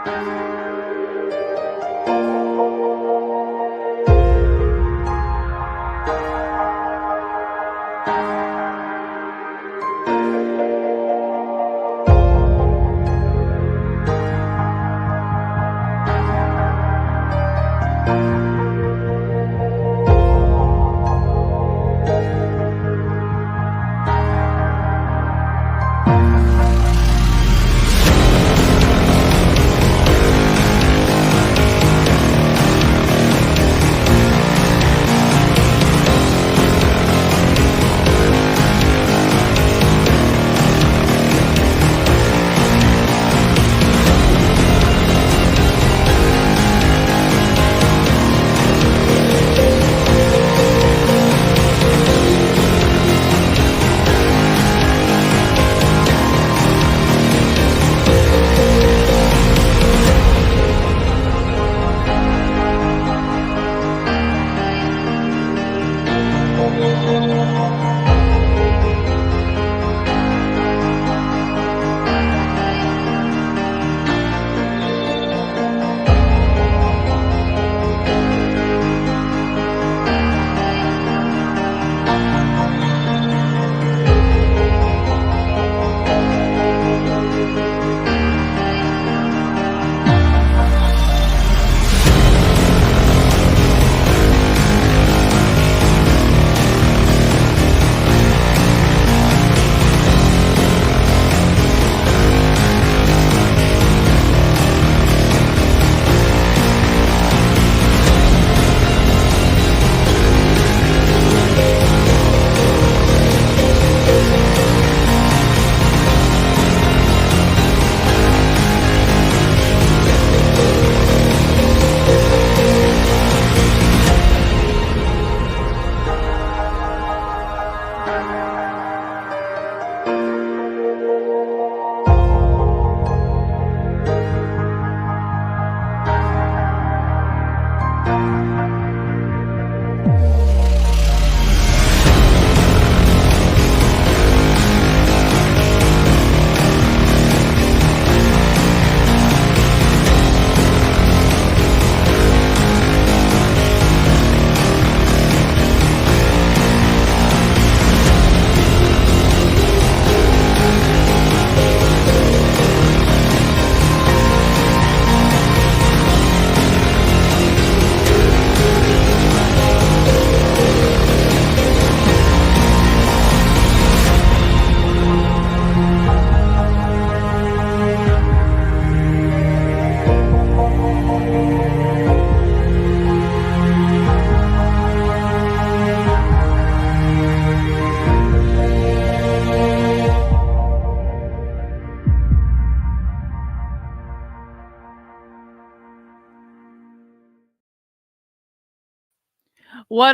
What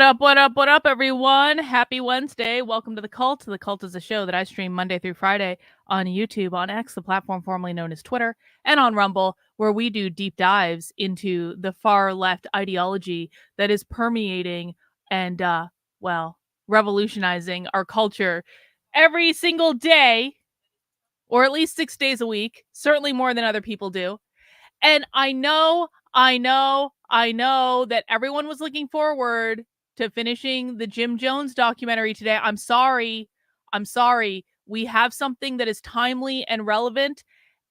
up, what up, what up, everyone? Happy Wednesday. Welcome to The Cult. The Cult is a show that I stream Monday through Friday on YouTube, on X, the platform formerly known as Twitter, and on Rumble, where we do deep dives into the far left ideology that is permeating and, revolutionizing our culture every single day, or at least 6 days a week, certainly more than other people do. And I know that everyone was looking forward to finishing the Jim Jones documentary today. I'm sorry. We have something that is timely and relevant,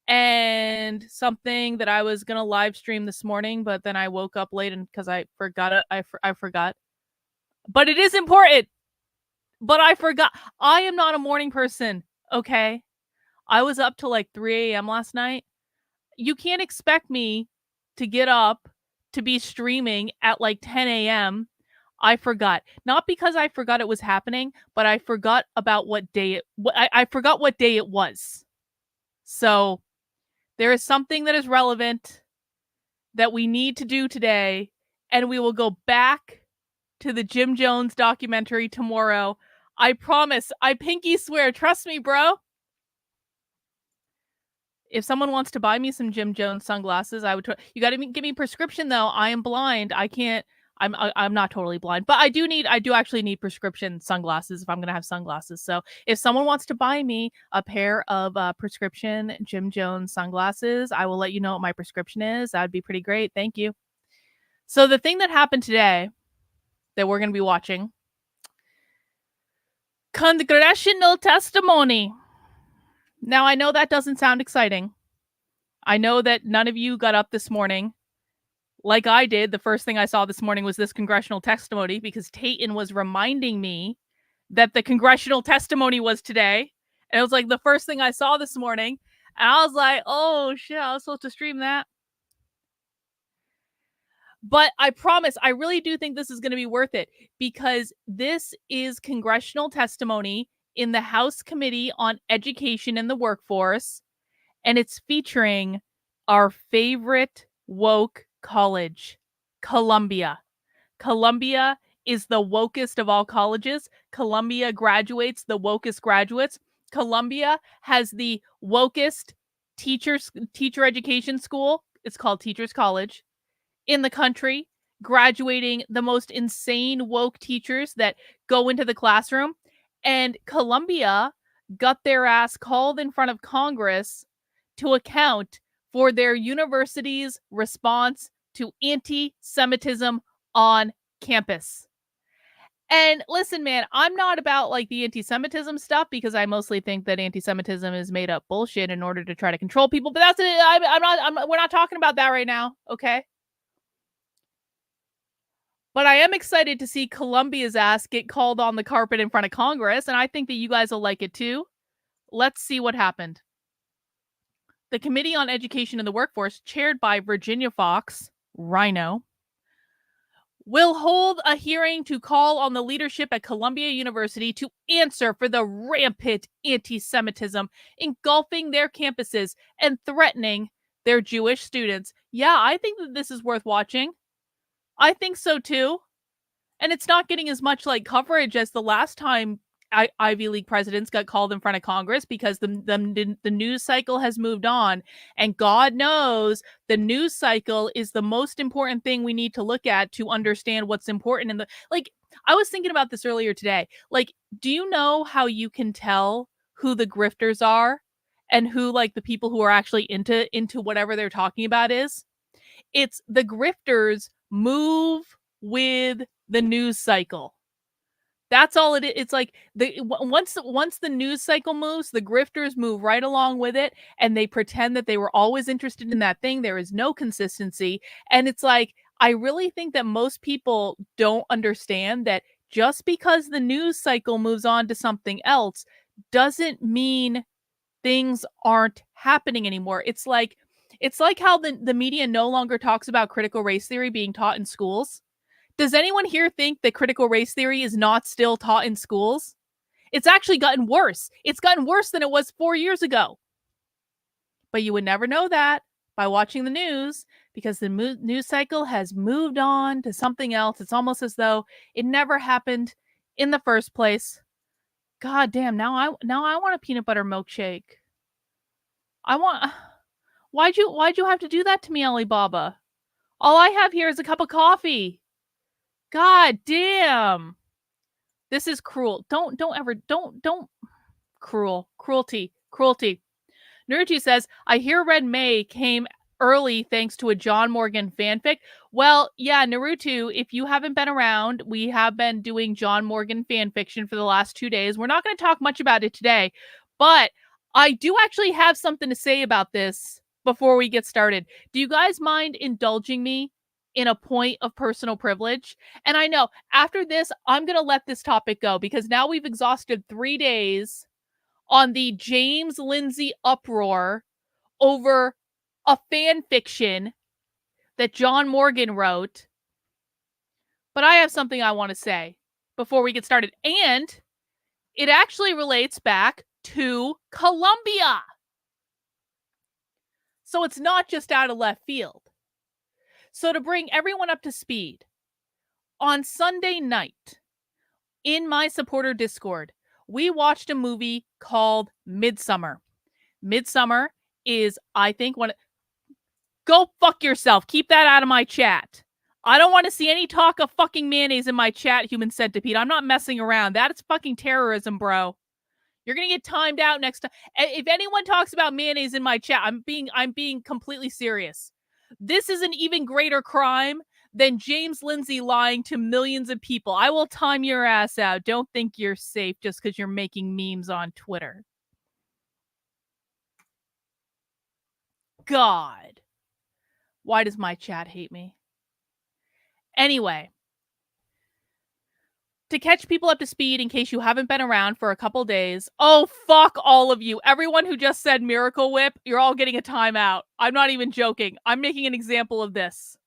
and something that I was going to live stream this morning, but then I woke up late and because I forgot it. I forgot. But it is important. But I forgot. I am not a morning person, okay? I was up till like 3 a.m. last night. You can't expect me to get up to be streaming at like 10 a.m. I forgot. Not because I forgot it was happening, but I forgot about what day I forgot what day it was. So there is something that is relevant that we need to do today, and we will go back to the Jim Jones documentary tomorrow. I promise. I pinky swear. Trust me, bro. If someone wants to buy me some Jim Jones sunglasses, I would. You got to give me prescription though. I am blind. I can't I'm not totally blind, but I do actually need prescription sunglasses if I'm gonna have sunglasses. So if someone wants to buy me a pair of prescription Jim Jones sunglasses, I will let you know what my prescription is. That'd be pretty great. Thank you. So the thing that happened today that we're gonna be watching, congressional testimony. Now I know that doesn't sound exciting. I know that none of you got up this morning like I did. The first thing I saw this morning was this congressional testimony because Tayton was reminding me that the congressional testimony was today. And it was like the first thing I saw this morning. And I was like, oh shit, I was supposed to stream that. But I promise, I really do think this is going to be worth it because this is congressional testimony in the House Committee on Education and the Workforce. And it's featuring our favorite woke college, Columbia. Columbia is the wokest of all colleges. Columbia graduates the wokest graduates. Columbia has the wokest teacher education school. It's called Teachers College in the country, graduating the most insane woke teachers that go into the classroom. And Columbia got their ass called in front of Congress to account for their university's response to anti-Semitism on campus. And listen, man, I'm not about like the anti-Semitism stuff because I mostly think that anti-Semitism is made up bullshit in order to try to control people. But that's it. We're not talking about that right now, okay? But I am excited to see Columbia's ass get called on the carpet in front of Congress, and I think that you guys will like it too. Let's see what happened. The Committee on Education and the Workforce, chaired by Virginia Fox, Rhino, will hold a hearing to call on the leadership at Columbia University to answer for the rampant anti-Semitism engulfing their campuses and threatening their Jewish students. Yeah, I think that this is worth watching. I think so too. And it's not getting as much like coverage as the last time Ivy League presidents got called in front of Congress because the news cycle has moved on. And God knows the news cycle is the most important thing we need to look at to understand what's important in the, like, I was thinking about this earlier today. Like, do you know how you can tell who the grifters are and who like the people who are actually into whatever they're talking about is? It's the grifters move with the news cycle. That's all it is. It's like once the news cycle moves, the grifters move right along with it, and they pretend that they were always interested in that thing. There is no consistency, and it's like I really think that most people don't understand that just because the news cycle moves on to something else doesn't mean things aren't happening anymore. It's like how the media no longer talks about critical race theory being taught in schools. Does anyone here think that critical race theory is not still taught in schools? It's actually gotten worse. It's gotten worse than it was 4 years ago. But you would never know that by watching the news because the news cycle has moved on to something else. It's almost as though it never happened in the first place. God damn, now I want a peanut butter milkshake. Why'd you have to do that to me, Alibaba? All I have here is a cup of coffee. God damn. This is cruel. Don't cruelty. Naruto says, I hear Red May came early thanks to a John Morgan fanfic. Well, yeah, Naruto, if you haven't been around, we have been doing John Morgan fanfiction for the last 2 days. We're not going to talk much about it today, but I do actually have something to say about this before we get started. Do you guys mind indulging me in a point of personal privilege? And I know after this, I'm going to let this topic go because now we've exhausted 3 days on the James Lindsay uproar over a fan fiction that John Morgan wrote. But I have something I want to say before we get started. And it actually relates back to Columbia. So it's not just out of left field. So to bring everyone up to speed, on Sunday night, in my supporter Discord, we watched a movie called Midsommar. Midsommar is, I think, go fuck yourself. Keep that out of my chat. I don't want to see any talk of fucking mayonnaise in my chat, human centipede. I'm not messing around. That is fucking terrorism, bro. You're gonna get timed out next time. If anyone talks about mayonnaise in my chat, I'm being completely serious. This is an even greater crime than James Lindsay lying to millions of people. I will time your ass out. Don't think you're safe just because you're making memes on Twitter. God. Why does my chat hate me? Anyway, to catch people up to speed in case you haven't been around for a couple days. Oh, fuck all of you. Everyone who just said Miracle Whip, you're all getting a timeout. I'm not even joking. I'm making an example of this.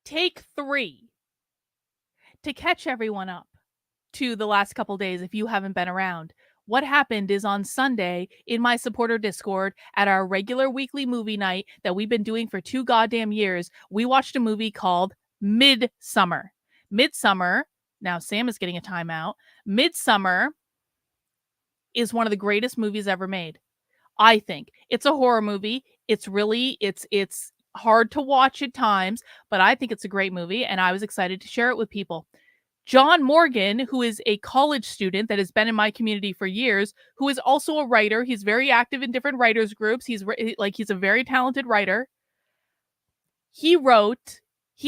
Take 3 to catch everyone up to the last couple days if you haven't been around. What happened is on Sunday in my supporter Discord at our regular weekly movie night that we've been doing for 2 goddamn years, we watched a movie called Midsummer. Midsummer, now Sam is getting a timeout. Midsummer is one of the greatest movies ever made. I think. It's a horror movie. It's hard to watch at times, but I think it's a great movie and I was excited to share it with people. John Morgan, who is a college student that has been in my community for years, who is also a writer. He's very active in different writers groups. He's a very talented writer. He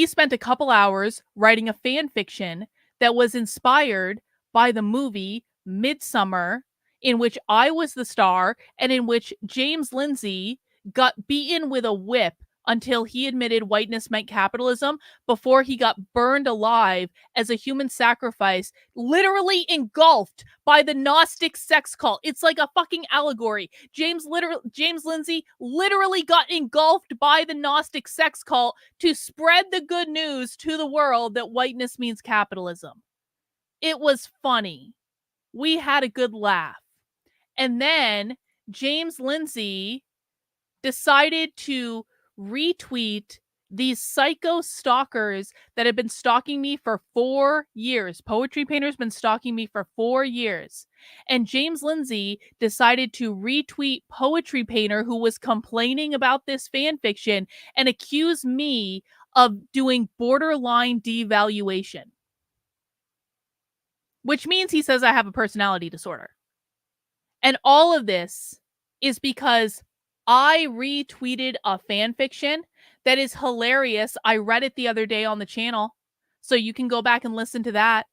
spent a couple hours writing a fan fiction that was inspired by the movie Midsummer, in which I was the star and in which James Lindsay got beaten with a whip until he admitted whiteness meant capitalism before he got burned alive as a human sacrifice, literally engulfed by the Gnostic sex cult. It's like a fucking allegory. James Lindsay literally got engulfed by the Gnostic sex cult to spread the good news to the world that whiteness means capitalism. It was funny. We had a good laugh. And then James Lindsay decided to retweet these psycho stalkers that have been stalking me for 4 years. Poetry Painter's been stalking me for 4 years. And James Lindsay decided to retweet Poetry Painter, who was complaining about this fan fiction, and accuse me of doing borderline devaluation. Which means he says I have a personality disorder. And all of this is because I retweeted a fan fiction that is hilarious. I read it the other day on the channel, so you can go back and listen to that.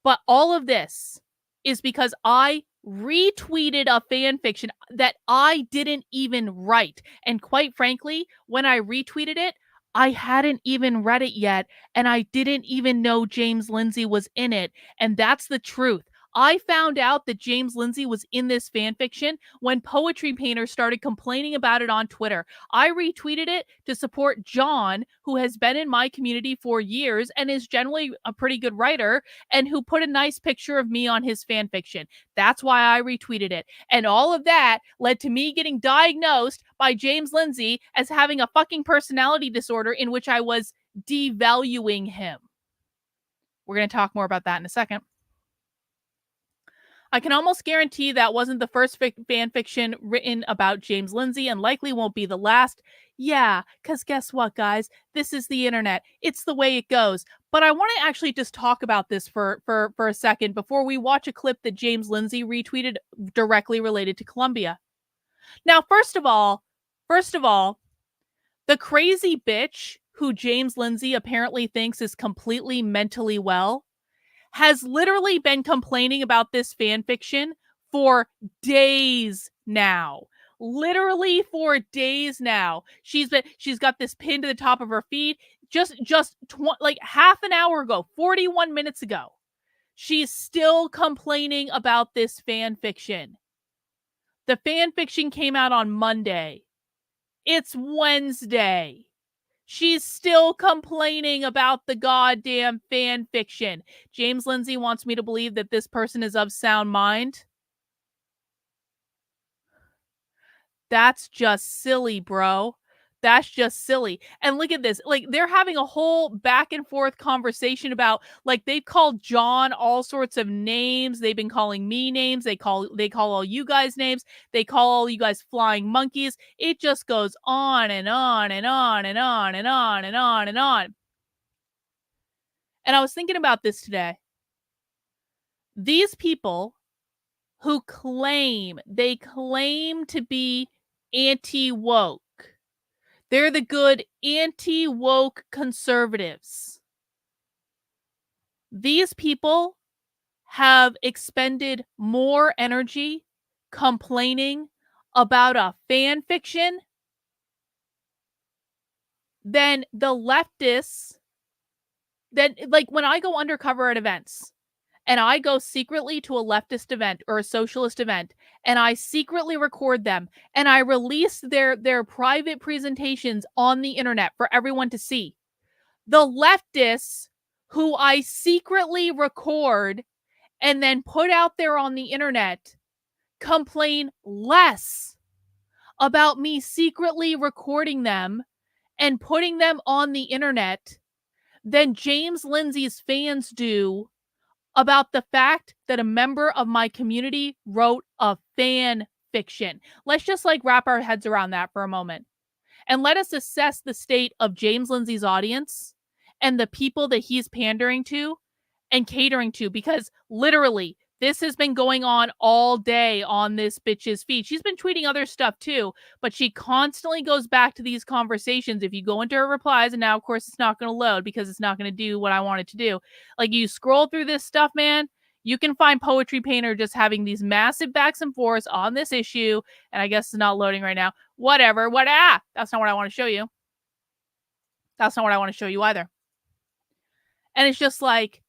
But all of this is because I retweeted a fan fiction that I didn't even write. And quite frankly, when I retweeted it, I hadn't even read it yet, and I didn't even know James Lindsay was in it. And that's the truth. I found out that James Lindsay was in this fan fiction when Poetry Painter started complaining about it on Twitter. I retweeted it to support John, who has been in my community for years and is generally a pretty good writer, and who put a nice picture of me on his fan fiction. That's why I retweeted it. And all of that led to me getting diagnosed by James Lindsay as having a fucking personality disorder in which I was devaluing him. We're going to talk more about that in a second. I can almost guarantee that wasn't the first fan fiction written about James Lindsay and likely won't be the last. Yeah, because guess what, guys? This is the internet. It's the way it goes. But I want to actually just talk about this for a second before we watch a clip that James Lindsay retweeted directly related to Columbia. Now, first of all, the crazy bitch who James Lindsay apparently thinks is completely mentally well has literally been complaining about this fan fiction for days now. Literally for days now. She's got this pinned to the top of her feed just like half an hour ago, 41 minutes ago. She's still complaining about this fan fiction. The fan fiction came out on Monday. It's Wednesday. She's still complaining about the goddamn fan fiction. James Lindsay wants me to believe that this person is of sound mind. That's just silly, bro. That's just silly. And look at this. Like, they're having a whole back and forth conversation about, like, they've called John all sorts of names. They've been calling me names. They call all you guys names. They call all you guys flying monkeys. It just goes on and on and on and on and on and on and on. And I was thinking about this today. These people who claim to be anti-woke. They're the good anti-woke conservatives. These people have expended more energy complaining about a fan fiction than the leftists. That, like, when I go undercover at events and I go secretly to a leftist event or a socialist event and I secretly record them and I release their private presentations on the internet for everyone to see. The leftists who I secretly record and then put out there on the internet complain less about me secretly recording them and putting them on the internet than James Lindsay's fans do about the fact that a member of my community wrote a fan fiction. Let's just like wrap our heads around that for a moment. And let us assess the state of James Lindsay's audience and the people that he's pandering to and catering to, because literally this has been going on all day on this bitch's feed. She's been tweeting other stuff too, but she constantly goes back to these conversations. If you go into her replies, and now of course it's not going to load because it's not going to do what I want it to do. Like, you scroll through this stuff, man, you can find Poetry Painter just having these massive backs and forths on this issue. And I guess it's not loading right now. Whatever. That's not what I want to show you. That's not what I want to show you either. And it's just like,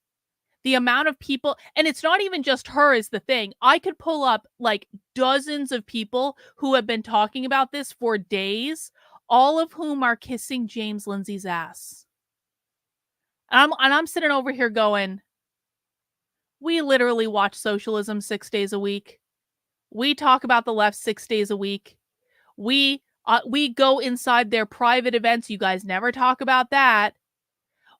the amount of people, and it's not even just her is the thing. I could pull up like dozens of people who have been talking about this for days, all of whom are kissing James Lindsay's ass. And I'm sitting over here going, we literally watch socialism 6 days a week. We talk about the left 6 days a week. We go inside their private events. You guys never talk about that.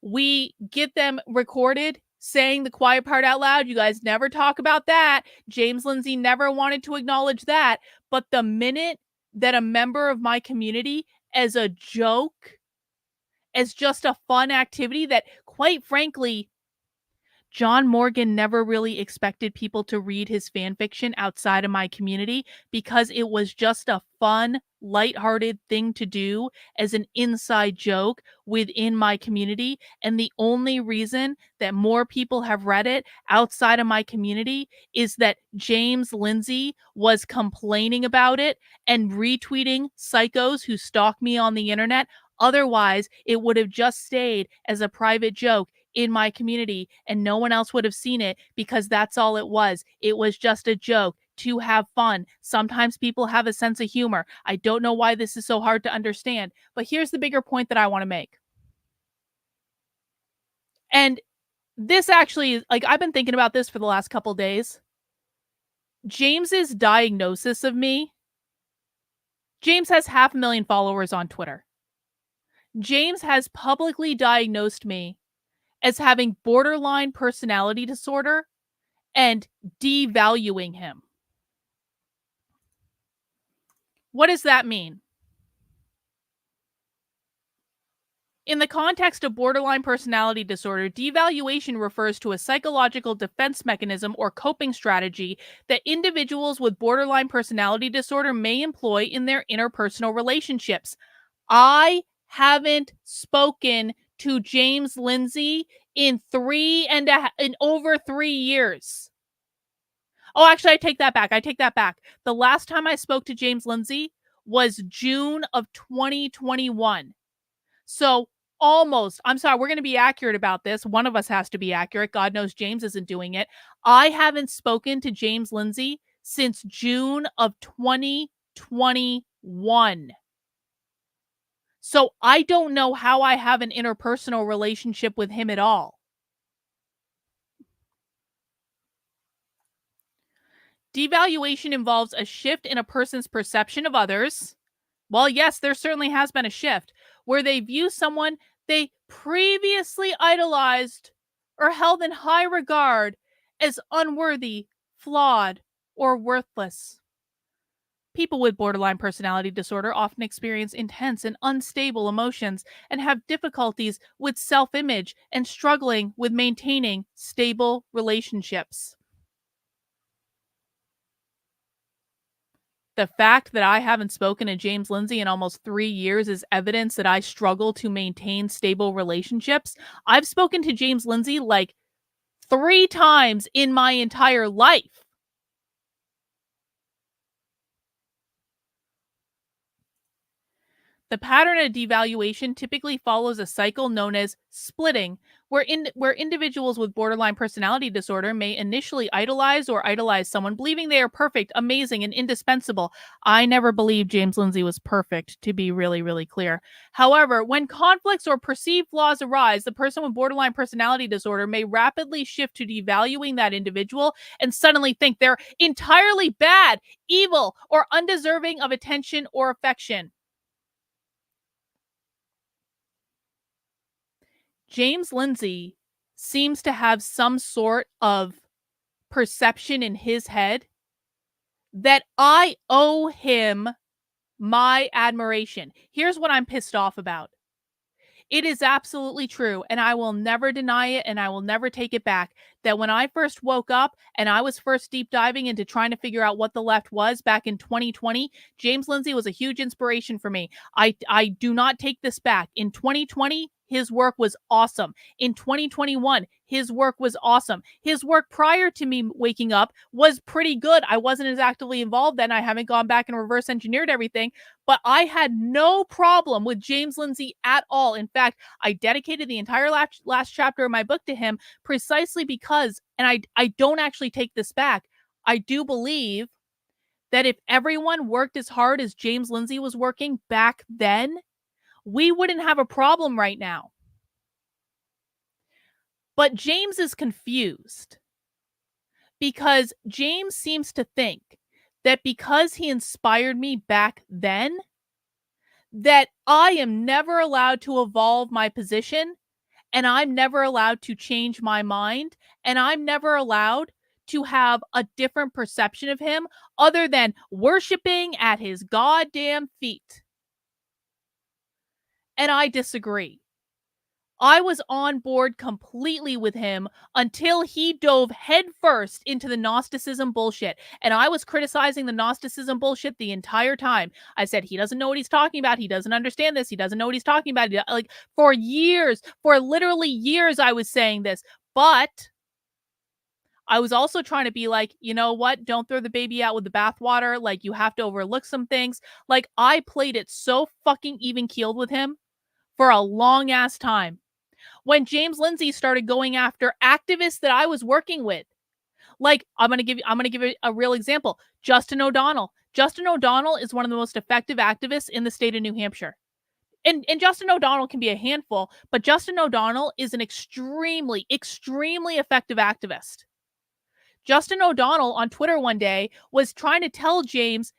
We get them recorded saying the quiet part out loud. You guys never talk about that. James Lindsay never wanted to acknowledge that. But the minute that a member of my community, as a joke, as just a fun activity that, quite frankly, John Morgan never really expected people to read his fan fiction outside of my community because it was just a fun, lighthearted thing to do as an inside joke within my community. And the only reason that more people have read it outside of my community is that James Lindsay was complaining about it and retweeting psychos who stalk me on the internet. Otherwise, it would have just stayed as a private joke in my community and no one else would have seen it, because that's all it was. It was just a joke to have fun. Sometimes people have a sense of humor. I don't know why this is so hard to understand, but here's the bigger point that I want to make. And this actually is, like, I've been thinking about this for the last couple days. James's diagnosis of me. James has 500,000 followers on Twitter. James has publicly diagnosed me as having borderline personality disorder and devaluing him. What does that mean? In the context of borderline personality disorder, devaluation refers to a psychological defense mechanism or coping strategy that individuals with borderline personality disorder may employ in their interpersonal relationships. I haven't spoken to James Lindsay in over 3 years. Oh, actually, I take that back. The last time I spoke to James Lindsay was June of 2021. So almost, I'm sorry, we're going to be accurate about this. One of us has to be accurate. God knows James isn't doing it. I haven't spoken to James Lindsay since June of 2021. So I don't know how I have an interpersonal relationship with him at all. Devaluation involves a shift in a person's perception of others. Well, yes, there certainly has been a shift where they view someone they previously idolized or held in high regard as unworthy, flawed, or worthless. People with borderline personality disorder often experience intense and unstable emotions and have difficulties with self image and struggling with maintaining stable relationships. The fact that I haven't spoken to James Lindsay in almost 3 years is evidence that I struggle to maintain stable relationships. I've spoken to James Lindsay like 3 times in my entire life. The pattern of devaluation typically follows a cycle known as splitting, where individuals with borderline personality disorder may initially idolize someone, believing they are perfect, amazing, and indispensable. I never believed James Lindsay was perfect, to be really, really clear. However, when conflicts or perceived flaws arise, the person with borderline personality disorder may rapidly shift to devaluing that individual and suddenly think they're entirely bad, evil, or undeserving of attention or affection. James Lindsay seems to have some sort of perception in his head that I owe him my admiration. Here's what I'm pissed off about. It is absolutely true, and I will never deny it, and I will never take it back, that when I first woke up and I was first deep diving into trying to figure out what the left was back in 2020, James Lindsay was a huge inspiration for me. I do not take this back. In 2020, his work was awesome. In 2021, his work was awesome. His work prior to me waking up was pretty good. I wasn't as actively involved then. I haven't gone back and reverse engineered everything, but I had no problem with James Lindsay at all. In fact, I dedicated the entire last chapter of my book to him precisely because, and I don't actually take this back, I do believe that if everyone worked as hard as James Lindsay was working back then, we wouldn't have a problem right now. But James is confused because James seems to think that because he inspired me back then, that I am never allowed to evolve my position, and I'm never allowed to change my mind, and I'm never allowed to have a different perception of him other than worshiping at his goddamn feet. And I disagree. I was on board completely with him until he dove headfirst into the Gnosticism bullshit. And I was criticizing the Gnosticism bullshit the entire time. I said, he doesn't know what he's talking about. He doesn't understand this. He doesn't know what he's talking about. Like, for years, for literally years, I was saying this. But I was also trying to be like, you know what? Don't throw the baby out with the bathwater. Like, you have to overlook some things. Like, I played it so fucking even keeled with him for a long ass time. When James Lindsay started going after activists that I was working with. Like, I'm gonna give a real example. Justin O'Donnell. Justin O'Donnell is one of the most effective activists in the state of New Hampshire. And Justin O'Donnell can be a handful, but Justin O'Donnell is an extremely, extremely effective activist. Justin O'Donnell on Twitter one day was trying to tell James,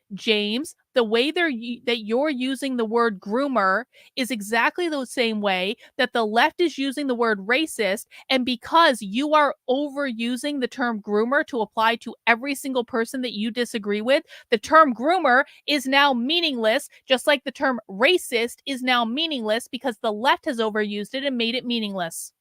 the way that you're using the word groomer is exactly the same way that the left is using the word racist. And because you are overusing the term groomer to apply to every single person that you disagree with, the term groomer is now meaningless, just like the term racist is now meaningless because the left has overused it and made it meaningless.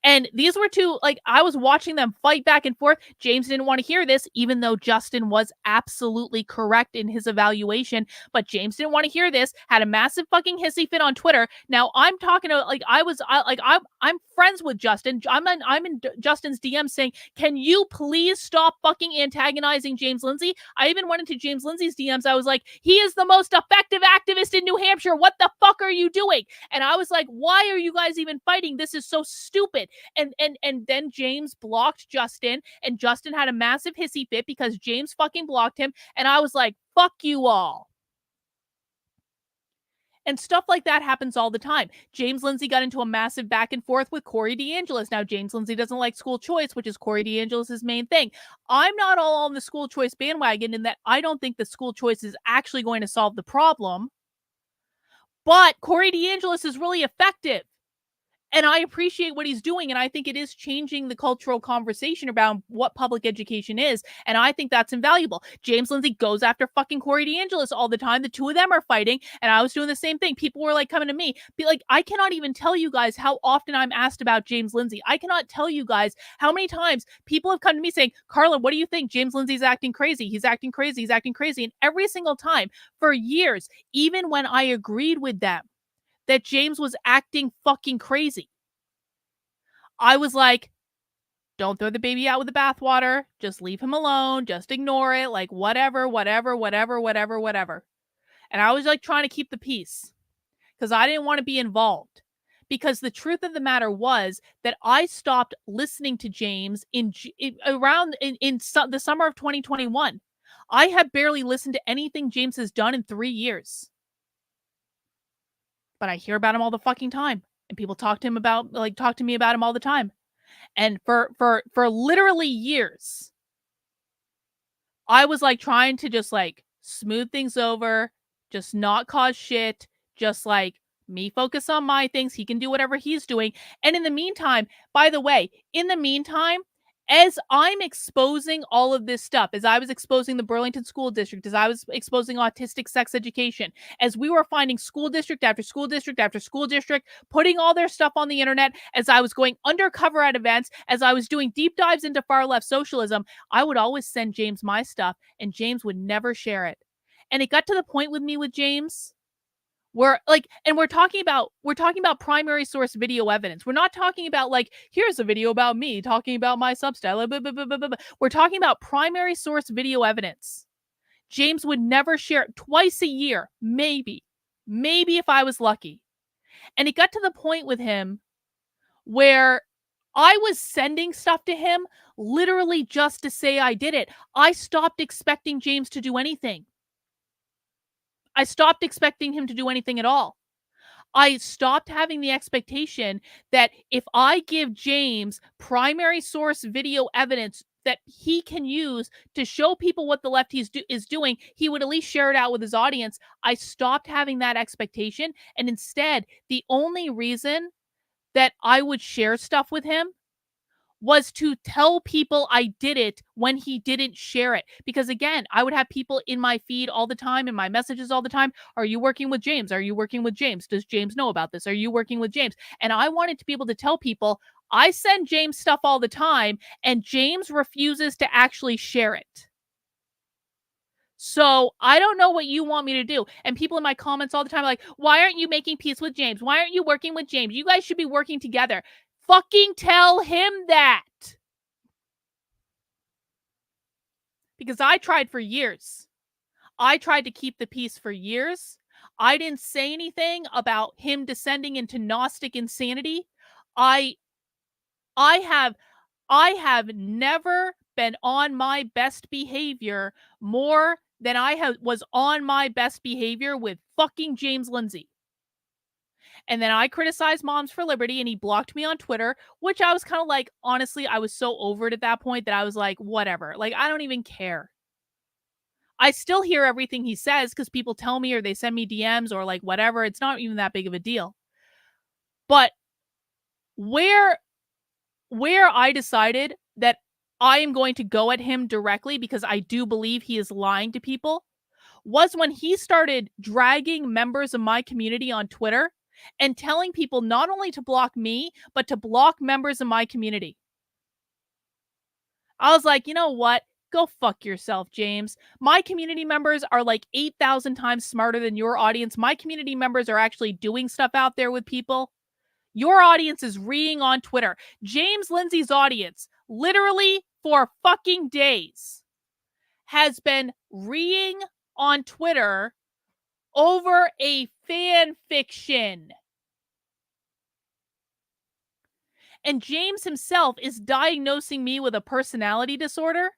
And these were two, like, I was watching them fight back and forth. James didn't want to hear this, even though Justin was absolutely correct in his evaluation. But James didn't want to hear this, had a massive fucking hissy fit on Twitter. Now I'm talking to, like, I'm friends with Justin. I'm in Justin's DM saying, can you please stop fucking antagonizing James Lindsay? I even went into James Lindsay's DMs. I was like, he is the most effective activist in New Hampshire. What the fuck are you doing? And I was like, why are you guys even fighting? This is so stupid. And then James blocked Justin, and Justin had a massive hissy fit because James fucking blocked him. And I was like, fuck you all. And stuff like that happens all the time. James Lindsay got into a massive back and forth with Corey DeAngelis. Now, James Lindsay doesn't like school choice, which is Corey DeAngelis' main thing. I'm not all on the school choice bandwagon in that I don't think the school choice is actually going to solve the problem. But Corey DeAngelis is really effective. And I appreciate what he's doing. And I think it is changing the cultural conversation about what public education is. And I think that's invaluable. James Lindsay goes after fucking Corey DeAngelis all the time. The two of them are fighting. And I was doing the same thing. People were like coming to me. Be like, I cannot even tell you guys how often I'm asked about James Lindsay. I cannot tell you guys how many times people have come to me saying, Carla, what do you think? James Lindsay's acting crazy. He's acting crazy. He's acting crazy. And every single time for years, even when I agreed with them, that James was acting fucking crazy, I was like, don't throw the baby out with the bathwater. Just leave him alone. Just ignore it. Like, whatever. And I was like trying to keep the peace because I didn't want to be involved. Because the truth of the matter was that I stopped listening to James in the summer of 2021. I have barely listened to anything James has done in 3 years. But I hear about him all the fucking time. And people talk to me about him all the time. And for literally years, I was like trying to just like smooth things over, just not cause shit, just like me focus on my things. He can do whatever he's doing. And in the meantime, by the way, as I'm exposing all of this stuff, as I was exposing the Burlington School District, as I was exposing autistic sex education, as we were finding school district after school district after school district, putting all their stuff on the internet, as I was going undercover at events, as I was doing deep dives into far left socialism, I would always send James my stuff and James would never share it. And it got to the point with me with James we're talking about primary source video evidence. We're not talking about like, here's a video about me talking about my Substack. Blah, blah, blah, blah, blah. We're talking about primary source video evidence. James would never share it. Twice a year, maybe if I was lucky. And it got to the point with him where I was sending stuff to him literally just to say I did it. I stopped expecting James to do anything. I stopped expecting him to do anything at all. I stopped having the expectation that if I give James primary source video evidence that he can use to show people what the left is doing, he would at least share it out with his audience. I stopped having that expectation. And instead, the only reason that I would share stuff with him was to tell people I did it when he didn't share it. Because again, I would have people in my feed all the time, in my messages all the time. Are you working with James? Are you working with James? Does James know about this? Are you working with James? And I wanted to be able to tell people, I send James stuff all the time and James refuses to actually share it. So I don't know what you want me to do. And people in my comments all the time are like, why aren't you making peace with James? Why aren't you working with James? You guys should be working together. Fucking tell him that. Because I tried for years. I tried to keep the peace for years. I didn't say anything about him descending into Gnostic insanity. I have never been on my best behavior more than I was on my best behavior with fucking James Lindsay. And then I criticized Moms for Liberty and he blocked me on Twitter, which I was kind of like, honestly, I was so over it at that point that I was like, whatever. Like, I don't even care. I still hear everything he says because people tell me or they send me DMs or like whatever. It's not even that big of a deal. But where I decided that I am going to go at him directly because I do believe he is lying to people was when he started dragging members of my community on Twitter and telling people not only to block me, but to block members of my community. I was like, you know what? Go fuck yourself, James. My community members are like 8,000 times smarter than your audience. My community members are actually doing stuff out there with people. Your audience is reading on Twitter. James Lindsay's audience, literally for fucking days, has been reading on Twitter over a fan fiction. And James himself is diagnosing me with a personality disorder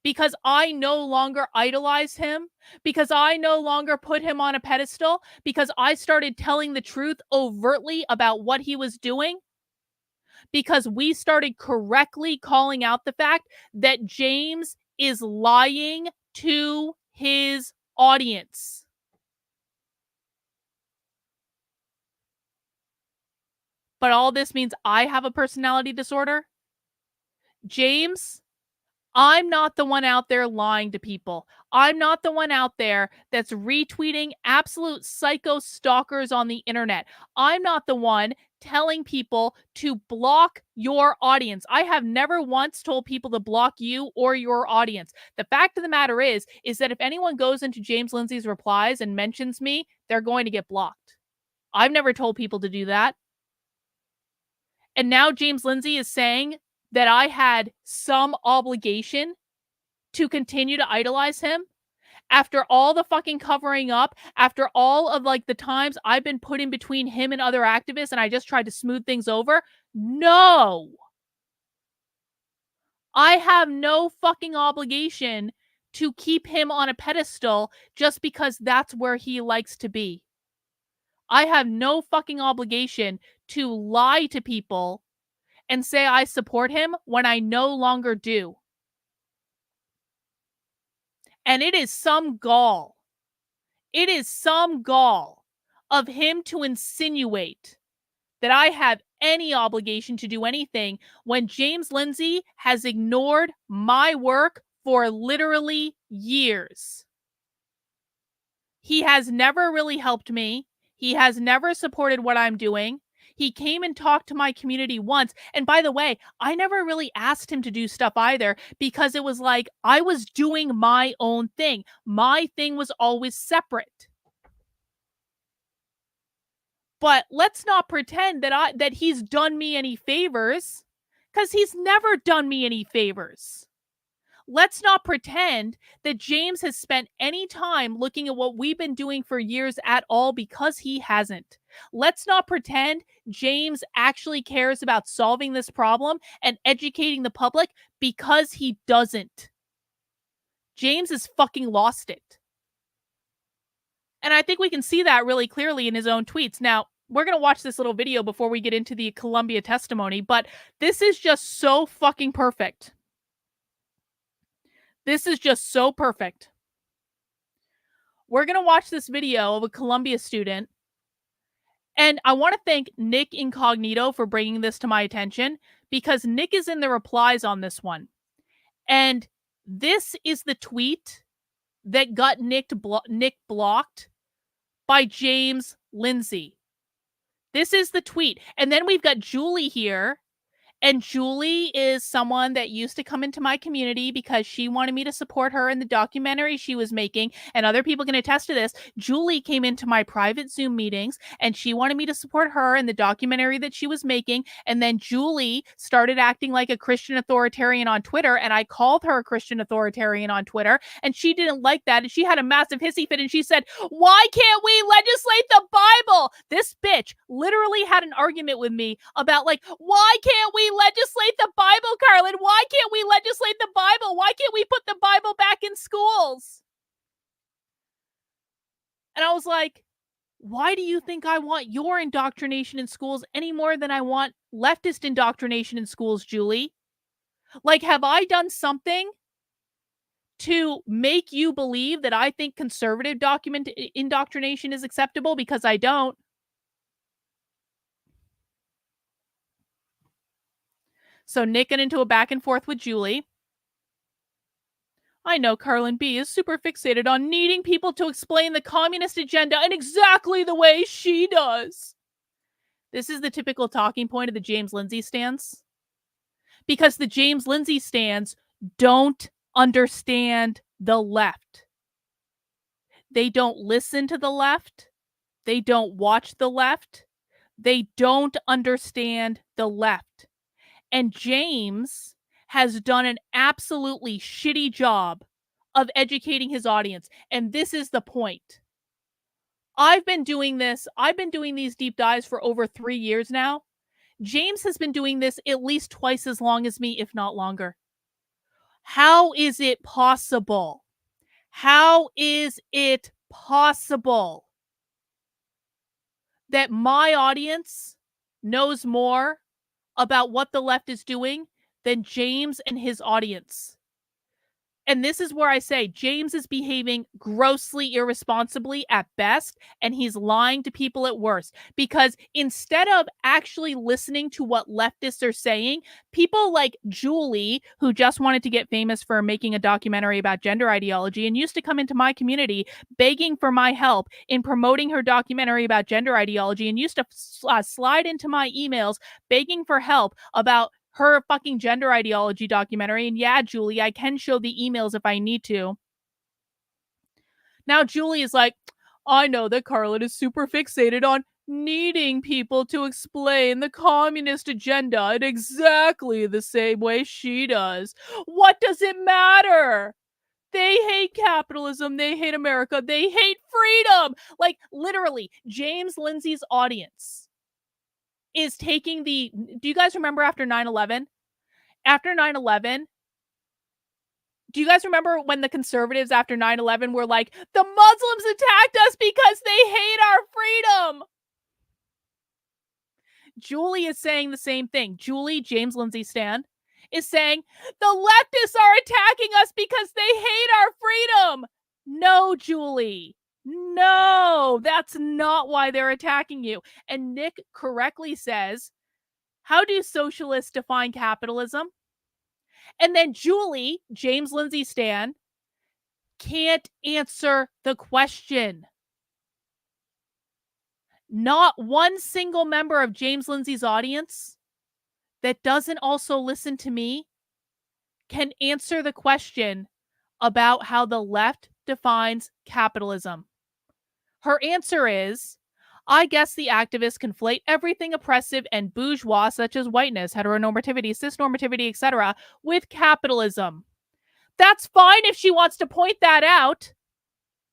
because I no longer idolize him, because I no longer put him on a pedestal, because I started telling the truth overtly about what he was doing, because we started correctly calling out the fact that James is lying to his audience. But all this means I have a personality disorder? James, I'm not the one out there lying to people. I'm not the one out there that's retweeting absolute psycho stalkers on the internet. I'm not the one telling people to block your audience. I have never once told people to block you or your audience. The fact of the matter is that if anyone goes into James Lindsay's replies and mentions me, they're going to get blocked. I've never told people to do that. And now James Lindsay is saying that I had some obligation to continue to idolize him after all the fucking covering up, after all of like the times I've been put in between him and other activists and I just tried to smooth things over. No. I have no fucking obligation to keep him on a pedestal just because that's where he likes to be. I have no fucking obligation to lie to people and say I support him when I no longer do. And it is some gall. It is some gall of him to insinuate that I have any obligation to do anything when James Lindsay has ignored my work for literally years. He has never really helped me. He has never supported what I'm doing. He came and talked to my community once. And by the way, I never really asked him to do stuff either because it was like I was doing my own thing. My thing was always separate. But let's not pretend that he's done me any favors, because he's never done me any favors. Let's not pretend that James has spent any time looking at what we've been doing for years at all, because he hasn't. Let's not pretend James actually cares about solving this problem and educating the public, because he doesn't. James has fucking lost it. And I think we can see that really clearly in his own tweets. Now, we're going to watch this little video before we get into the Columbia testimony, but this is just so fucking perfect. This is just so perfect. We're going to watch this video of a Columbia student. And I want to thank Nick Incognito for bringing this to my attention, because Nick is in the replies on this one. And this is the tweet that got Nick blocked by James Lindsay. This is the tweet. And then we've got Julie here. And Julie is someone that used to come into my community because she wanted me to support her in the documentary she was making. And other people can attest to this. Julie came into my private Zoom meetings and she wanted me to support her in the documentary that she was making. And then Julie started acting like a Christian authoritarian on Twitter. And I called her a Christian authoritarian on Twitter. And she didn't like that. And she had a massive hissy fit. And she said, "Why can't we legislate the Bible?" This bitch literally had an argument with me about like, why can't we legislate the Bible, Carlin? Why can't we legislate the Bible? Why can't we put the Bible back in schools? And I was like, why do you think I want your indoctrination in schools any more than I want leftist indoctrination in schools, Julie? Like, have I done something to make you believe that I think conservative indoctrination is acceptable? Because I don't. So Nick got into a back and forth with Julie. I know Carlin B is super fixated on needing people to explain the communist agenda in exactly the way she does. This is the typical talking point of the James Lindsay stance. Because the James Lindsay stance don't understand the left. They don't listen to the left. They don't watch the left. They don't understand the left. And James has done an absolutely shitty job of educating his audience. And this is the point. I've been doing these deep dives for over 3 years now. James has been doing this at least twice as long as me, if not longer. How is it possible? How is it possible that my audience knows more about what the left is doing than James and his audience? And this is where I say James is behaving grossly irresponsibly at best, and he's lying to people at worst. Because instead of actually listening to what leftists are saying, people like Julie, who just wanted to get famous for making a documentary about gender ideology and used to come into my community begging for my help in promoting her documentary about gender ideology, and used to slide into my emails begging for help about her fucking gender ideology documentary. And yeah, Julie, I can show the emails if I need to. Now Julie is like, I know that Carlin is super fixated on needing people to explain the communist agenda in exactly the same way she does. What does it matter? They hate capitalism. They hate America. They hate freedom. Like, literally, James Lindsay's audience is taking the. Do you guys remember after 9/11? After 9/11, do you guys remember when the conservatives after 9/11 were like, the Muslims attacked us because they hate our freedom? Julie is saying the same thing. Julie, James Lindsay stan, is saying the leftists are attacking us because they hate our freedom. No, Julie. No, that's not why they're attacking you. And Nick correctly says, how do socialists define capitalism? And then Julie, James Lindsay stan, can't answer the question. Not one single member of James Lindsay's audience that doesn't also listen to me can answer the question about how the left defines capitalism. Her answer is, I guess the activists conflate everything oppressive and bourgeois, such as whiteness, heteronormativity, cisnormativity, etc., with capitalism. That's fine if she wants to point that out.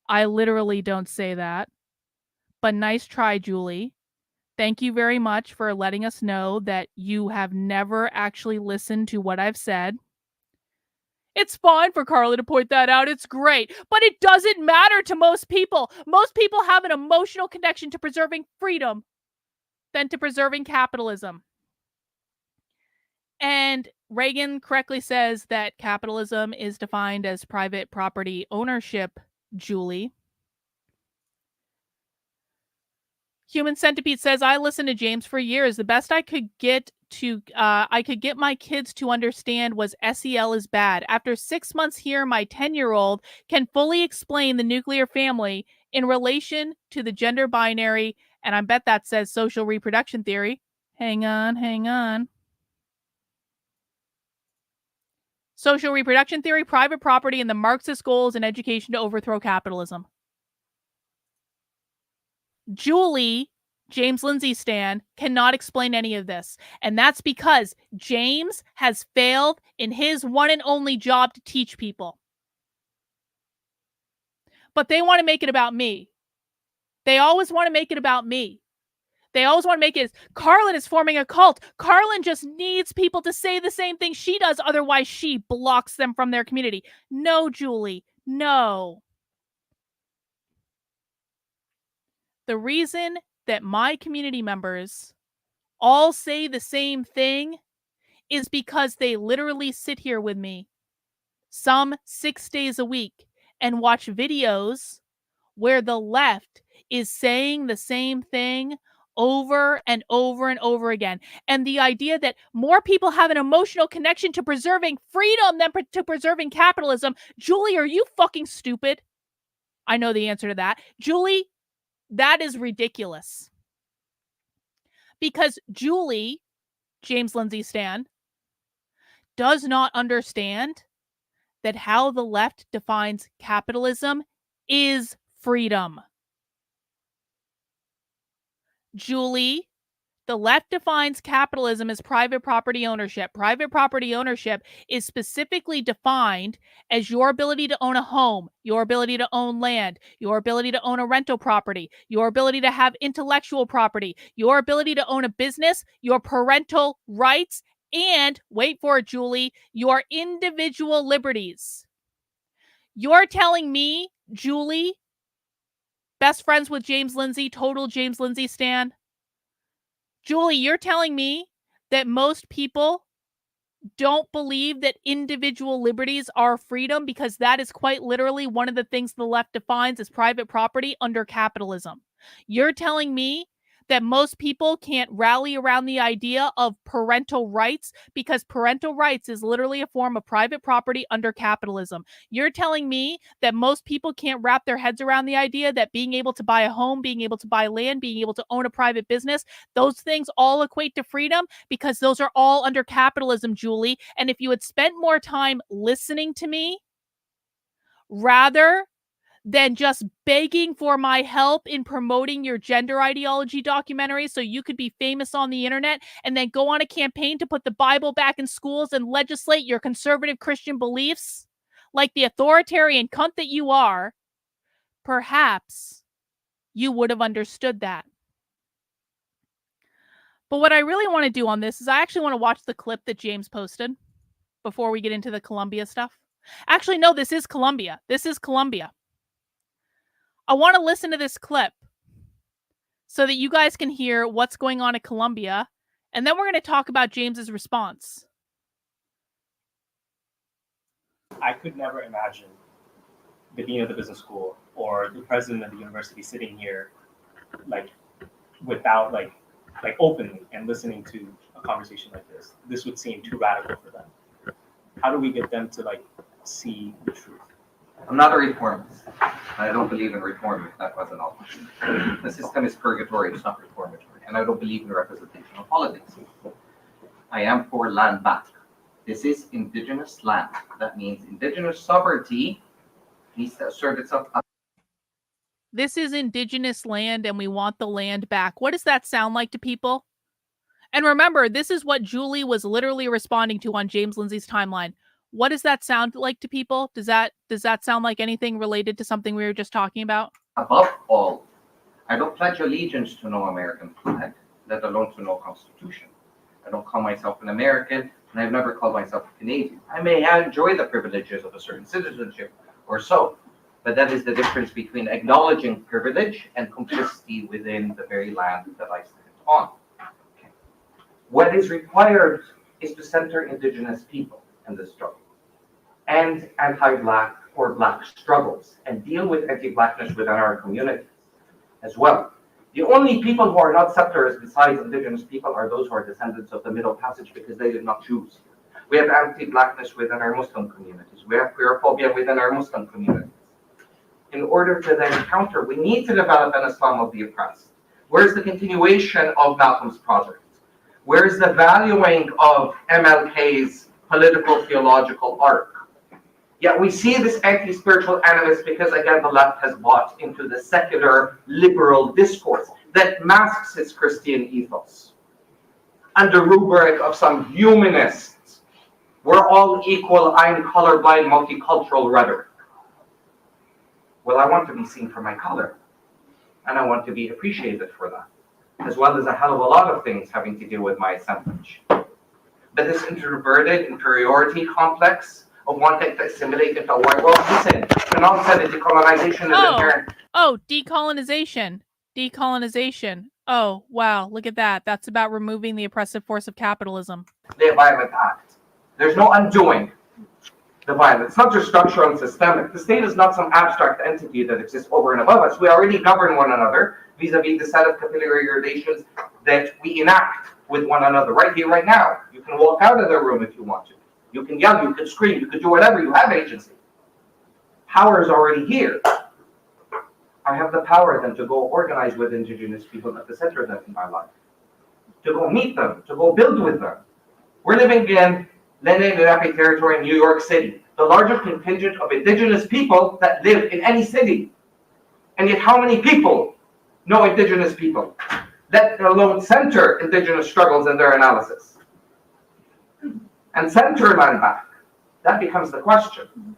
I literally don't say that. But nice try, Julie. Thank you very much for letting us know that you have never actually listened to what I've said. It's fine for Carla to point that out. It's great. But it doesn't matter to most people. Most people have an emotional connection to preserving freedom than to preserving capitalism. And Reagan correctly says that capitalism is defined as private property ownership, Julie. Human Centipede says, I listened to James for years. The best I could get my kids to understand was SEL is bad. After 6 months here, my 10-year-old can fully explain the nuclear family in relation to the gender binary, and I bet that says social reproduction theory. Hang on. Social reproduction theory, private property, and the Marxist goals in education to overthrow capitalism. Julie, James Lindsay stan, cannot explain any of this. And that's because James has failed in his one and only job to teach people. But they want to make it about me. They always want to make it about me. They always want to make it as Carlin is forming a cult. Carlin just needs people to say the same thing she does. Otherwise, she blocks them from their community. No, Julie, no. The reason that my community members all say the same thing is because they literally sit here with me some 6 days a week and watch videos where the left is saying the same thing over and over and over again. And the idea that more people have an emotional connection to preserving freedom than to preserving capitalism. Julie, are you fucking stupid? I know the answer to that. Julie, that is ridiculous. Because Julie, James Lindsay stan, does not understand that how the left defines capitalism is freedom. Julie, the left defines capitalism as private property ownership. Private property ownership is specifically defined as your ability to own a home, your ability to own land, your ability to own a rental property, your ability to have intellectual property, your ability to own a business, your parental rights, and wait for it, Julie, your individual liberties. You're telling me, Julie, best friends with James Lindsay, total James Lindsay stan. Julie, you're telling me that most people don't believe that individual liberties are freedom, because that is quite literally one of the things the left defines as private property under capitalism. You're telling me that most people can't rally around the idea of parental rights because parental rights is literally a form of private property under capitalism. You're telling me that most people can't wrap their heads around the idea that being able to buy a home, being able to buy land, being able to own a private business, those things all equate to freedom, because those are all under capitalism, Julie. And if you had spent more time listening to me rather than just begging for my help in promoting your gender ideology documentary so you could be famous on the internet and then go on a campaign to put the Bible back in schools and legislate your conservative Christian beliefs like the authoritarian cunt that you are, perhaps you would have understood that. But what I really want to do on this is I actually want to watch the clip that James posted before we get into the Colombia stuff. Actually, no, this is Colombia. This is Colombia. I want to listen to this clip so that you guys can hear what's going on in Colombia, and then we're going to talk about James's response. I could never imagine the dean of the business school or the president of the university sitting here, without openly and listening to a conversation like this. This would seem too radical for them. How do we get them to see the truth? I'm not a reformist. I don't believe in reform if that wasn't all. The system is purgatory, it's not reformatory. And I don't believe in representational politics. I am for land back. This is indigenous land. That means indigenous sovereignty needs to assert itself. This is indigenous land and we want the land back. What does that sound like to people? And remember, this is what Julie was literally responding to on James Lindsay's timeline. What does that sound like to people? Does that sound like anything related to something we were just talking about? Above all, I don't pledge allegiance to no American flag, let alone to no constitution. I don't call myself an American, and I've never called myself a Canadian. I may enjoy the privileges of a certain citizenship or so, but that is the difference between acknowledging privilege and complicity within the very land that I stand on. Okay. What is required is to center indigenous people in this struggle, and anti-Black or Black struggles, and deal with anti-Blackness within our communities as well. The only people who are not settlers besides indigenous people are those who are descendants of the Middle Passage because they did not choose. We have anti-Blackness within our Muslim communities. We have queerphobia within our Muslim communities. In order to then counter, we need to develop an Islam of the oppressed. Where's the continuation of Malcolm's project? Where's the valuing of MLK's political theological arc? Yet we see this anti-spiritual animus because, again, the left has bought into the secular liberal discourse that masks its Christian ethos under rubric of some humanists. We're all equal, I'm colorblind, multicultural rhetoric. Well, I want to be seen for my color, and I want to be appreciated for that, as well as a hell of a lot of things having to do with my assemblage. But this introverted inferiority complex of wanting to assimilate into a white world, listen, Fanon said that decolonization is inherent. Oh, decolonization. Decolonization. Oh, wow, look at that. That's about removing the oppressive force of capitalism. The violent act. There's no undoing the violence. It's not just structural and systemic. The state is not some abstract entity that exists over and above us. We already govern one another vis-a-vis the set of capillary relations that we enact with one another right here, right now. You can walk out of the room if you want to. You can yell, you can scream, you can do whatever. You have agency. Power is already here. I have the power then to go organize with indigenous people at the center of that in my life. To go meet them, to go build with them. We're living in Lenape territory in New York City, the largest contingent of indigenous people that live in any city. And yet how many people know indigenous people, let alone center indigenous struggles in their analysis? And center land back. That becomes the question.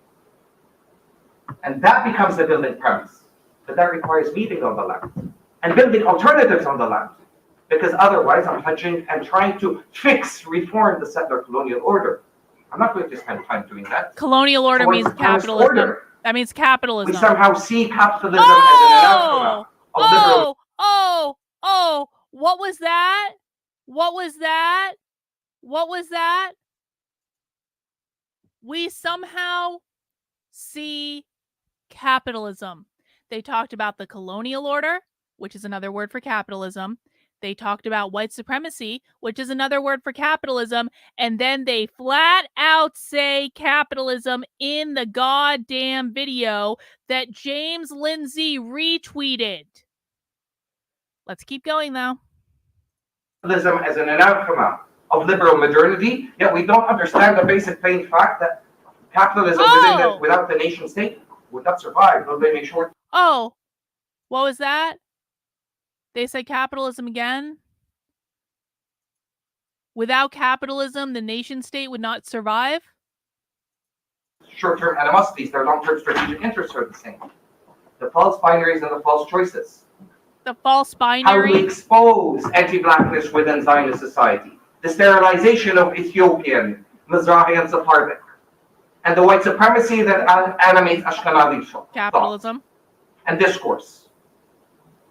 And that becomes the building premise. But that requires meeting on the land and building alternatives on the land. Because otherwise I'm pledging and trying to reform the settler colonial order. I'm not going to spend time doing that. Colonial order means capitalism. Order. That means capitalism. We somehow see capitalism as an anathema of liberal. Oh, what was that? What was that? What was that? We somehow see capitalism. They talked about the colonial order, which is another word for capitalism. They talked about white supremacy, which is another word for capitalism. And then they flat out say capitalism in the goddamn video that James Lindsay retweeted. Let's keep going, though. Capitalism as an anathema of liberal modernity, yet we don't understand the basic plain fact that capitalism without the nation state would not survive. Don't they make sure? Oh, what was that? They said capitalism again. Without capitalism, the nation state would not survive. Short-term animosities, their long-term strategic interests are the same. The false binaries and the false choices. The false binary. How do we expose anti-blackness within Zionist society? The sterilization of Ethiopian, Mizrahi, and Sephardic. And the white supremacy that animates Ashkenazi capitalism. Thought and discourse.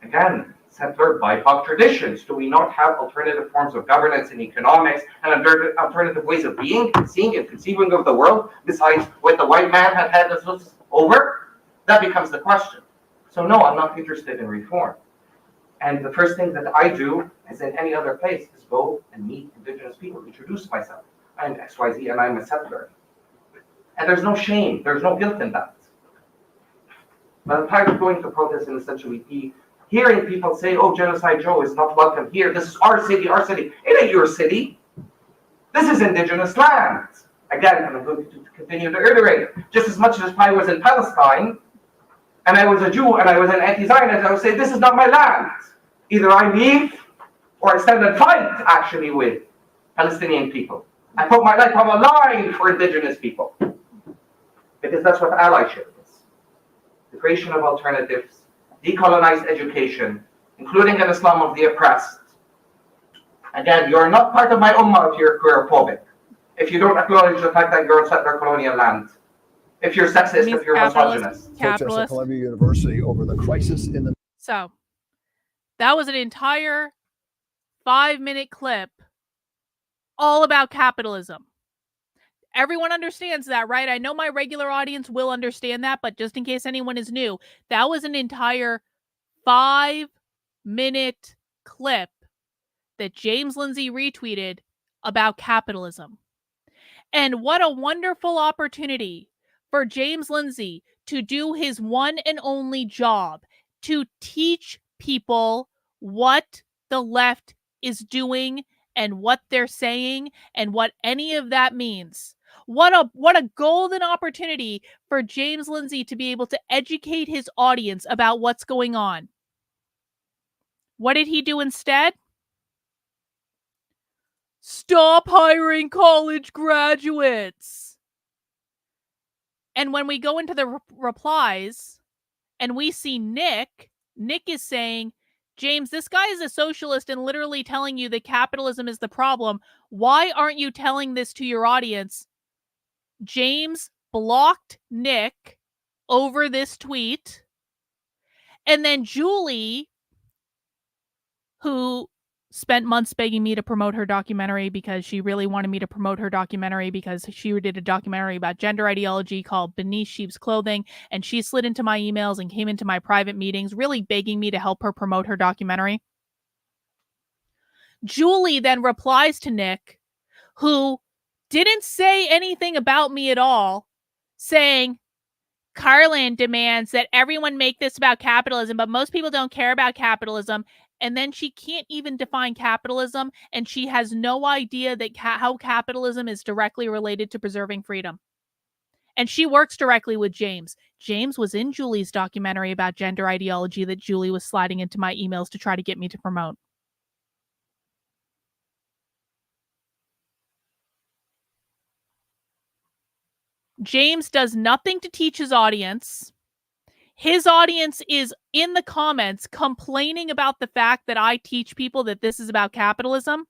Again, settler BIPOC traditions. Do we not have alternative forms of governance and economics and alternative ways of being, seeing, and conceiving of the world besides what the white man had us over? That becomes the question. So no, I'm not interested in reform. And the first thing that I do, as in any other place, is go and meet indigenous people, introduce myself. I'm XYZ and I'm a settler. And there's no shame, there's no guilt in that. But I'm tired of going to protests and essentially hearing people say, oh, Genocide Joe is not welcome here. This is our city, our city. It ain't your city. This is indigenous land. Again, and I'm going to continue to iterate. Just as much as if I was in Palestine, and I was a Jew, and I was an anti-Zionist, I would say, this is not my land. Either I leave, or I stand and fight, actually, with Palestinian people. I put my life on the line for indigenous people. Because that's what allyship is. The creation of alternatives, decolonized education, including an Islam of the oppressed. Again, you're not part of my ummah if you're queerphobic. If you don't acknowledge the fact that you're on settler colonial land. If you're sexist, if you're misogynist. Protests at Columbia University over the crisis in the... So, that was an entire 5-minute clip all about capitalism. Everyone understands that, right? I know my regular audience will understand that, but just in case anyone is new, that was an entire 5-minute clip that James Lindsay retweeted about capitalism. And what a wonderful opportunity for James Lindsay to do his one and only job, to teach people what the left is doing and what they're saying and what any of that means. What a golden opportunity for James Lindsay to be able to educate his audience about what's going on. What did he do instead? Stop hiring college graduates. And when we go into the replies and we see Nick is saying, James, this guy is a socialist and literally telling you that capitalism is the problem. Why aren't you telling this to your audience? James blocked Nick over this tweet. And then Julie, who spent months begging me to promote her documentary because she really wanted me to promote her documentary because she did a documentary about gender ideology called Beneath Sheep's Clothing, and she slid into my emails and came into my private meetings really begging me to help her promote her documentary. Julie then replies to Nick, who didn't say anything about me at all, saying, Carlin demands that everyone make this about capitalism, but most people don't care about capitalism. And then she can't even define capitalism, and she has no idea that how capitalism is directly related to preserving freedom. And she works directly with James. James was in Julie's documentary about gender ideology that Julie was sliding into my emails to try to get me to promote. James does nothing to teach his audience. His audience is in the comments complaining about the fact that I teach people that this is about capitalism.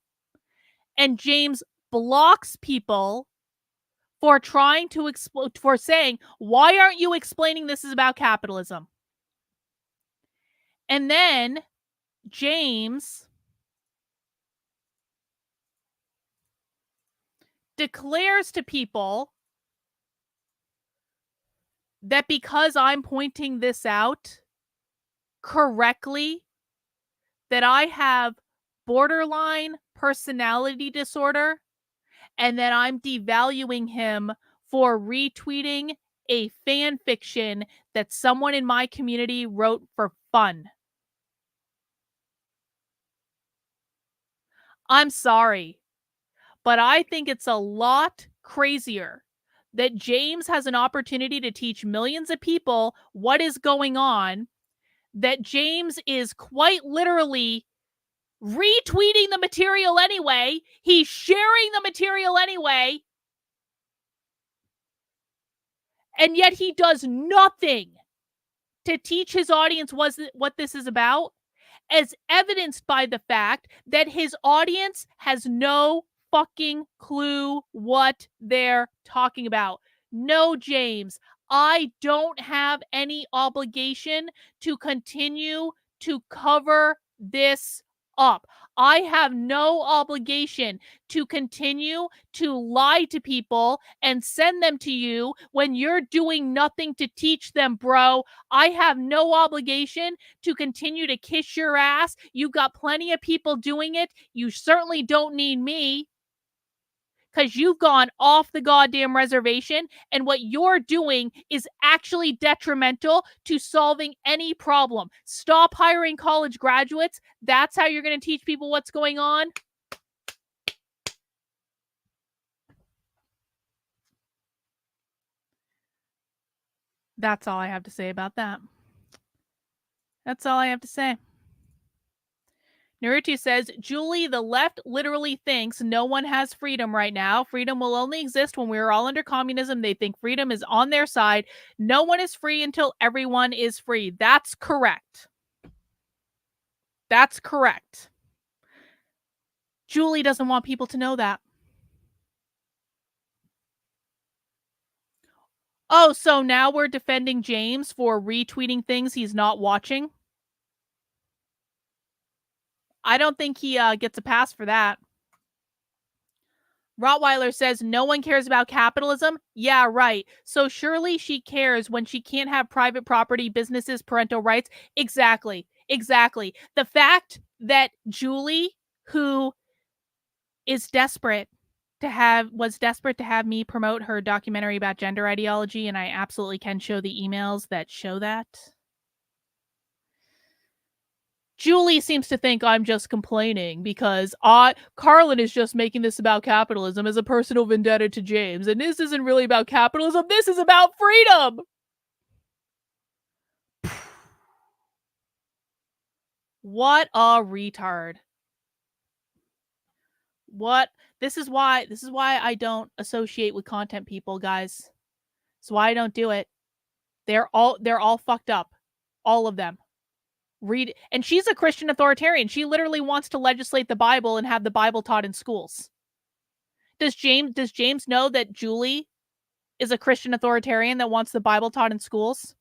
And James blocks people for trying to for saying, why aren't you explaining this is about capitalism? And then James declares to people that because I'm pointing this out correctly, that I have borderline personality disorder, and that I'm devaluing him for retweeting a fan fiction that someone in my community wrote for fun. I'm sorry, but I think it's a lot crazier that James has an opportunity to teach millions of people what is going on, that James is quite literally retweeting the material anyway. He's sharing the material anyway. And yet he does nothing to teach his audience what this is about, as evidenced by the fact that his audience has no fucking clue what they're talking about. No, James, I don't have any obligation to continue to cover this up. I have no obligation to continue to lie to people and send them to you when you're doing nothing to teach them, bro. I have no obligation to continue to kiss your ass. You got plenty of people doing it. You certainly don't need me, because you've gone off the goddamn reservation, and what you're doing is actually detrimental to solving any problem. Stop hiring college graduates. That's how you're going to teach people what's going on. That's all I have to say about that. That's all I have to say. Naruto says, Julie, the left literally thinks no one has freedom right now. Freedom will only exist when we're all under communism. They think freedom is on their side. No one is free until everyone is free. That's correct. That's correct. Julie doesn't want people to know that. Oh, so now we're defending James for retweeting things he's not watching? I don't think he gets a pass for that. Rottweiler says, no one cares about capitalism? Yeah, right. So surely she cares when she can't have private property, businesses, parental rights? Exactly. Exactly. The fact that Julie, who is desperate was desperate to have me promote her documentary about gender ideology, and I absolutely can show the emails that show that. Julie seems to think I'm just complaining because Carlin is just making this about capitalism as a personal vendetta to James. And this isn't really about capitalism. This is about freedom. What a retard. What? This is why I don't associate with content people, guys. That's why I don't do it. They're all fucked up. All of them. And she's a Christian authoritarian. She literally wants to legislate the Bible and have the Bible taught in schools. Does James know that Julie is a Christian authoritarian that wants the Bible taught in schools?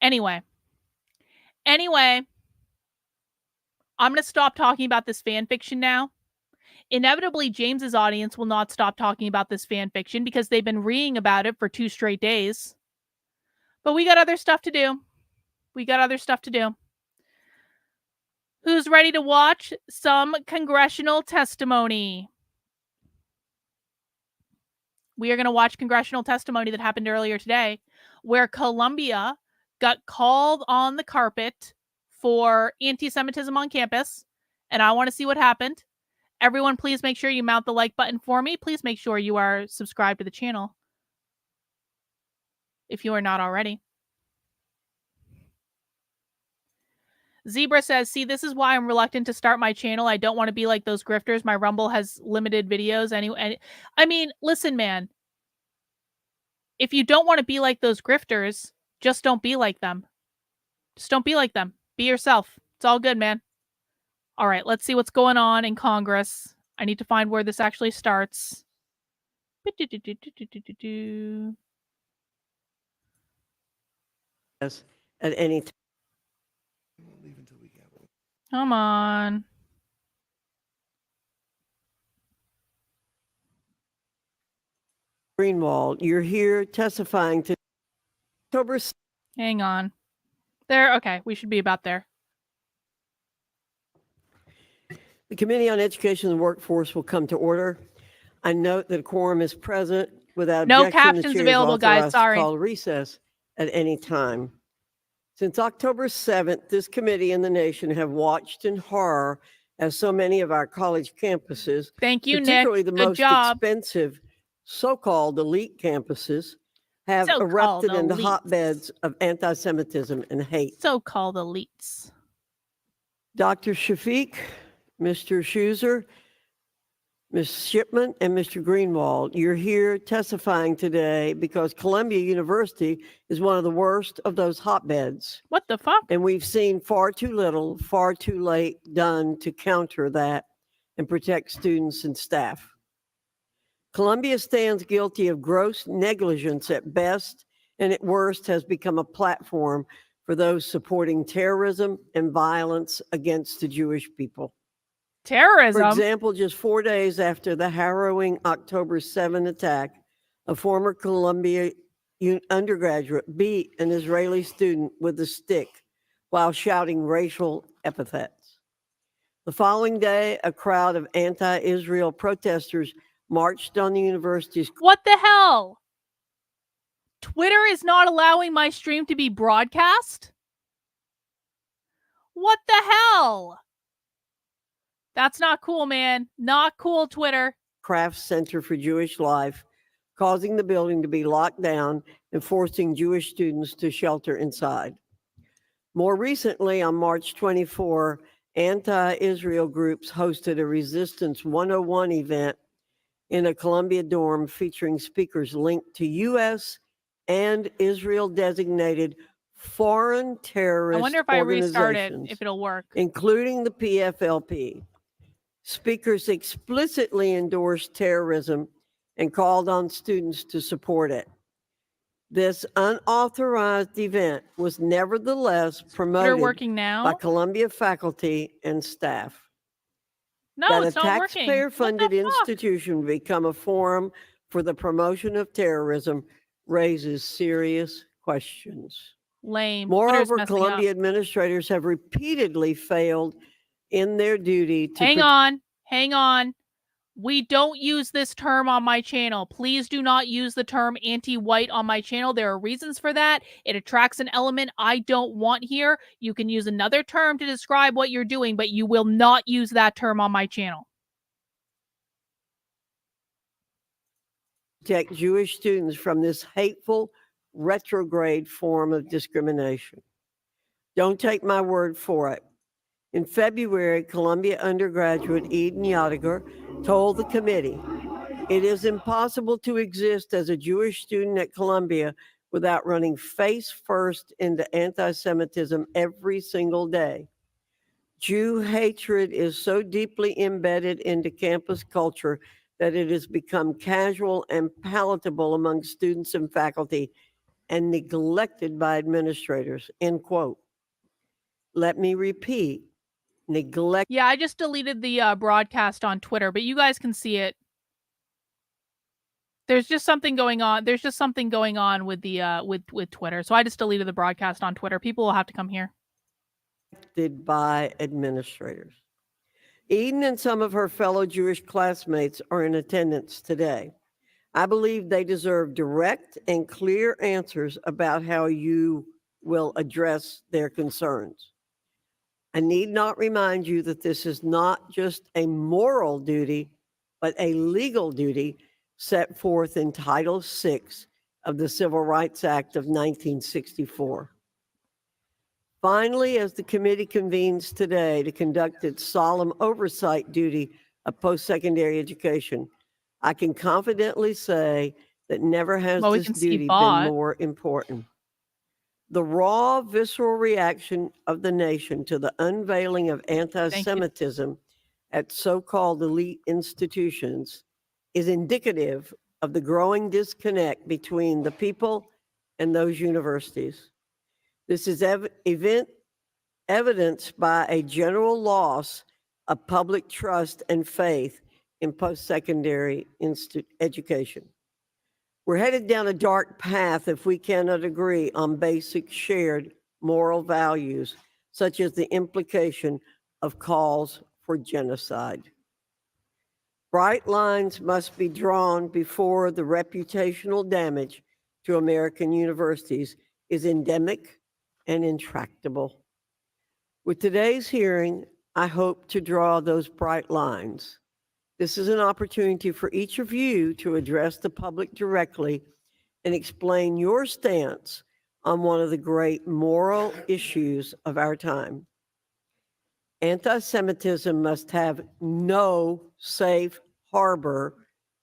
Anyway, I'm going to stop talking about this fan fiction now. Inevitably, James's audience will not stop talking about this fan fiction because they've been reading about it for 2 straight days. But we got other stuff to do. Who's ready to watch some congressional testimony? We are going to watch congressional testimony that happened earlier today, where Columbia got called on the carpet for anti-Semitism on campus. And I want to see what happened. Everyone, please make sure you mount the like button for me. Please make sure you are subscribed to the channel if you are not already. Zebra says, see, this is why I'm reluctant to start my channel. I don't want to be like those grifters. My Rumble has limited videos. I mean, listen, man. if you don't want to be like those grifters, just don't be like them. Just don't be like them. Be yourself. It's all good, man. All right, let's see what's going on in Congress. I need to find where this actually starts. Yes, at any time. Come on. Greenwald, you're here testifying to October. Hang on. There. Okay, we should be about there. The Committee on Education and the Workforce will come to order. I note that a quorum is present. Without No objection, the captions chair is available, guys. authorized to Sorry. call recess at any time. Since October 7th, this committee and the nation have watched in horror as so many of our college campuses, Thank you, Nick. particularly the Good most job. expensive so-called elite campuses, have So-called erupted into elites. hotbeds of anti-Semitism and hate. So-called elites. Dr. Shafiq, Mr. Schuser, Ms. Shipman, and Mr. Greenwald, you're here testifying today because Columbia University is one of the worst of those hotbeds. What the fuck? And we've seen far too little, far too late done to counter that and protect students and staff. Columbia stands guilty of gross negligence at best, and at worst has become a platform for those supporting terrorism and violence against the Jewish people. Terrorism? For example, just 4 days after the harrowing October 7 attack, a former Columbia undergraduate beat an Israeli student with a stick while shouting racial epithets. The following day, a crowd of anti-Israel protesters marched on the university's. What the hell? Twitter is not allowing my stream to be broadcast? What the hell? That's not cool, man. Not cool, Twitter. Crafts Center for Jewish Life, causing the building to be locked down and forcing Jewish students to shelter inside. More recently, on March 24, anti-Israel groups hosted a Resistance 101 event in a Columbia dorm featuring speakers linked to U.S. and Israel-designated foreign terrorist I wonder if I restart it, organizations, if it'll work. including the PFLP. Speakers explicitly endorsed terrorism and called on students to support it. This unauthorized event was nevertheless Twitter promoted working now? by Columbia faculty and staff. No, That it's a not working. taxpayer-funded What the fuck? institution become a forum for the promotion of terrorism raises serious questions. Lame. Twitter's Moreover, messing Columbia up. administrators have repeatedly failed in their duty to Hang on. We don't use this term on my channel. Please do not use the term anti-white on my channel. There are reasons for that. It attracts an element I don't want here. You can use another term to describe what you're doing, but you will not use that term on my channel. protect Jewish students from this hateful, retrograde form of discrimination. Don't take my word for it. In February, Columbia undergraduate Eden Yadigar told the committee, "It is impossible to exist as a Jewish student at Columbia without running face first into anti-Semitism every single day. Jew hatred is so deeply embedded into campus culture that it has become casual and palatable among students and faculty and neglected by administrators," end quote. Let me repeat, neglect. Yeah, I just deleted the broadcast on Twitter, but you guys can see it. There's just something going on. There's just something going on with the with Twitter. So I just deleted the broadcast on Twitter. People will have to come here. By administrators. Eden and some of her fellow Jewish classmates are in attendance today. I believe they deserve direct and clear answers about how you will address their concerns. I need not remind you that this is not just a moral duty, but a legal duty set forth in Title VI of the Civil Rights Act of 1964. Finally, as the committee convenes today to conduct its solemn oversight duty of post-secondary education, I can confidently say that never has Well, we this can see duty been bought. more important. The raw, visceral reaction of the nation to the unveiling of anti-Semitism at so-called elite institutions is indicative of the growing disconnect between the people and those universities. This is evidenced by a general loss of public trust and faith in post-secondary education. We're headed down a dark path if we cannot agree on basic shared moral values, such as the implication of calls for genocide. Bright lines must be drawn before the reputational damage to American universities is endemic and intractable. With today's hearing, I hope to draw those bright lines. This is an opportunity for each of you to address the public directly and explain your stance on one of the great moral issues of our time. Anti-Semitism must have no safe harbor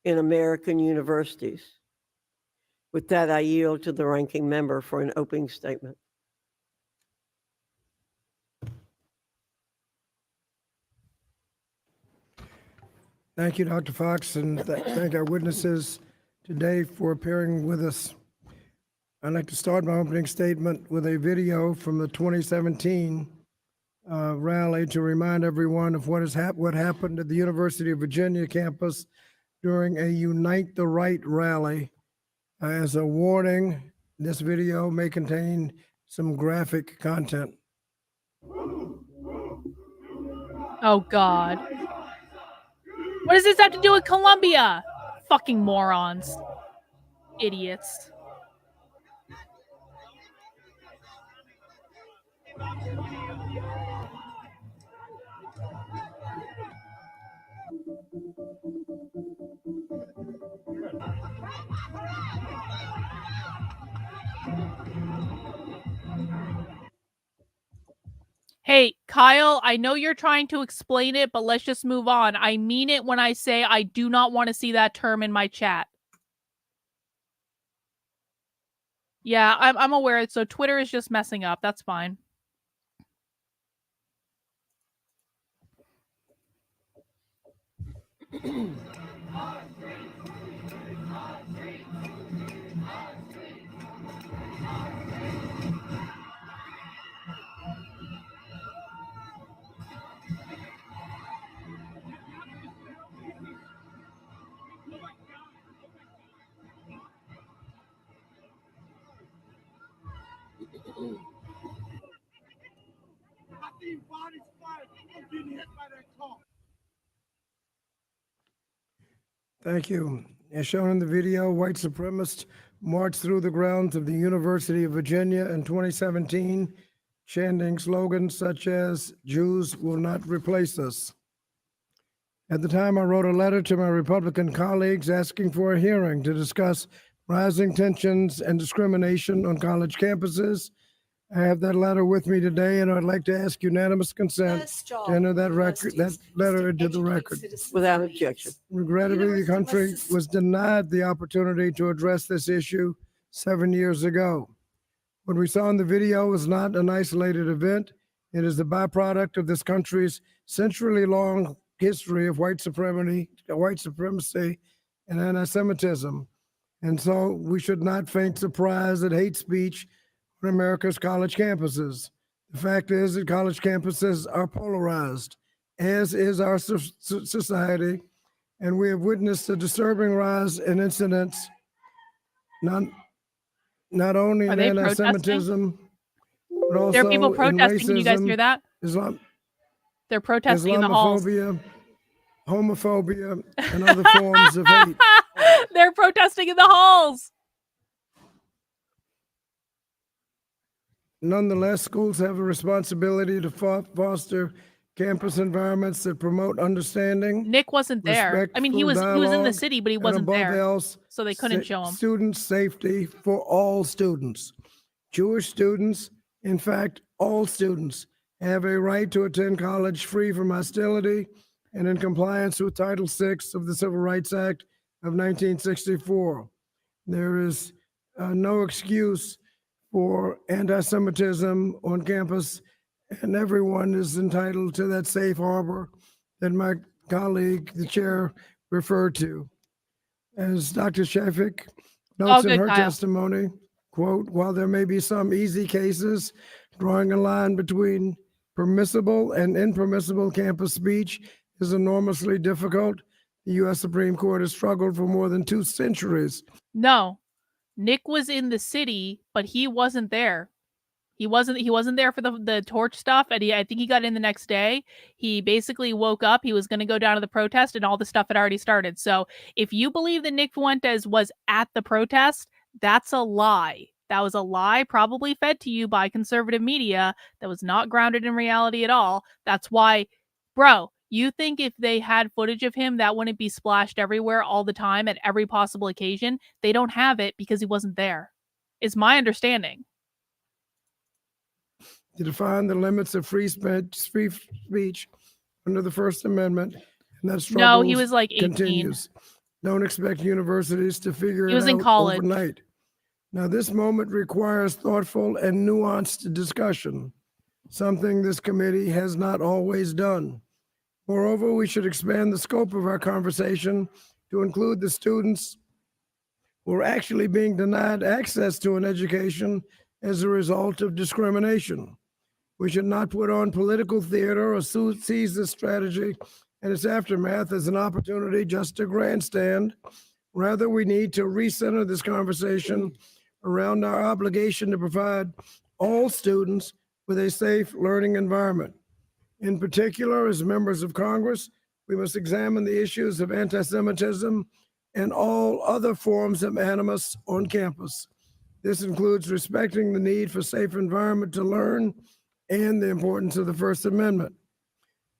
in American universities. With that, I yield to the ranking member for an opening statement. Thank you, Dr. Fox, and thank our witnesses today for appearing with us. I'd like to start my opening statement with a video from the 2017 rally to remind everyone of what happened at the University of Virginia campus during a Unite the Right rally. As a warning, this video may contain some graphic content. Oh, God. What does this have to do with Columbia? Fucking morons. Idiots. Hey, Kyle, I know you're trying to explain it, but let's just move on. I mean it when I say I do not want to see that term in my chat. Yeah, I'm aware. So Twitter is just messing up. That's fine. Thank you. As shown in the video, white supremacists marched through the grounds of the University of Virginia in 2017, chanting slogans such as, "Jews will not replace us." At the time, I wrote a letter to my Republican colleagues asking for a hearing to discuss rising tensions and discrimination on college campuses. I have that letter with me today, and I'd like to ask unanimous consent to enter that letter into the record. Without objection. Regrettably, the country was denied the opportunity to address this issue 7 years ago. What we saw in the video was not an isolated event. It is the byproduct of this country's century-long history of white supremacy and anti-Semitism. And so we should not feign surprise at hate speech on America's college campuses. The fact is that college campuses are polarized, as is our society, and we have witnessed a disturbing rise in incidents, not only in anti-Semitism, but also there are people in protesting. racism, Can you guys hear that? They're protesting in the halls. Islamophobia, homophobia, and other forms of hate. They're protesting in the halls. Nonetheless, schools have a responsibility to foster campus environments that promote understanding. Nick wasn't there. I mean, he was in the city, but he wasn't there. Else, so they couldn't show him. Student safety for all students. Jewish students, in fact, all students, have a right to attend college free from hostility and in compliance with Title VI of the Civil Rights Act of 1964. There is no excuse for anti-Semitism on campus, and everyone is entitled to that safe harbor that my colleague, the chair, referred to. As Dr. Shefik notes in good, her Kyle. testimony, quote, while there may be some easy cases, drawing a line between permissible and impermissible campus speech is enormously difficult. The U.S. Supreme Court has struggled for more than 2 centuries. No, Nick was in the city, but he wasn't there. He wasn't there for the torch stuff, and I think he got in the next day. He basically woke up, he was going to go down to the protest, and all the stuff had already started. So if you believe that Nick Fuentes was at the protest, that's a lie. That was a lie probably fed to you by conservative media that was not grounded in reality at all. That's why, bro, you think if they had footage of him, that wouldn't be splashed everywhere all the time at every possible occasion? They don't have it because he wasn't there, is my understanding. To define the limits of free speech under the First Amendment, and that struggle No, he was like 18. continues. Don't expect universities to figure He it was in out college. overnight. Now, this moment requires thoughtful and nuanced discussion, something this committee has not always done. Moreover, we should expand the scope of our conversation to include the students who are actually being denied access to an education as a result of discrimination. We should not put on political theater or seize this strategy and its aftermath as an opportunity just to grandstand. Rather, we need to recenter this conversation around our obligation to provide all students with a safe learning environment. In particular, as members of Congress, we must examine the issues of anti-Semitism and all other forms of animus on campus. This includes respecting the need for safe environment to learn and the importance of the First Amendment.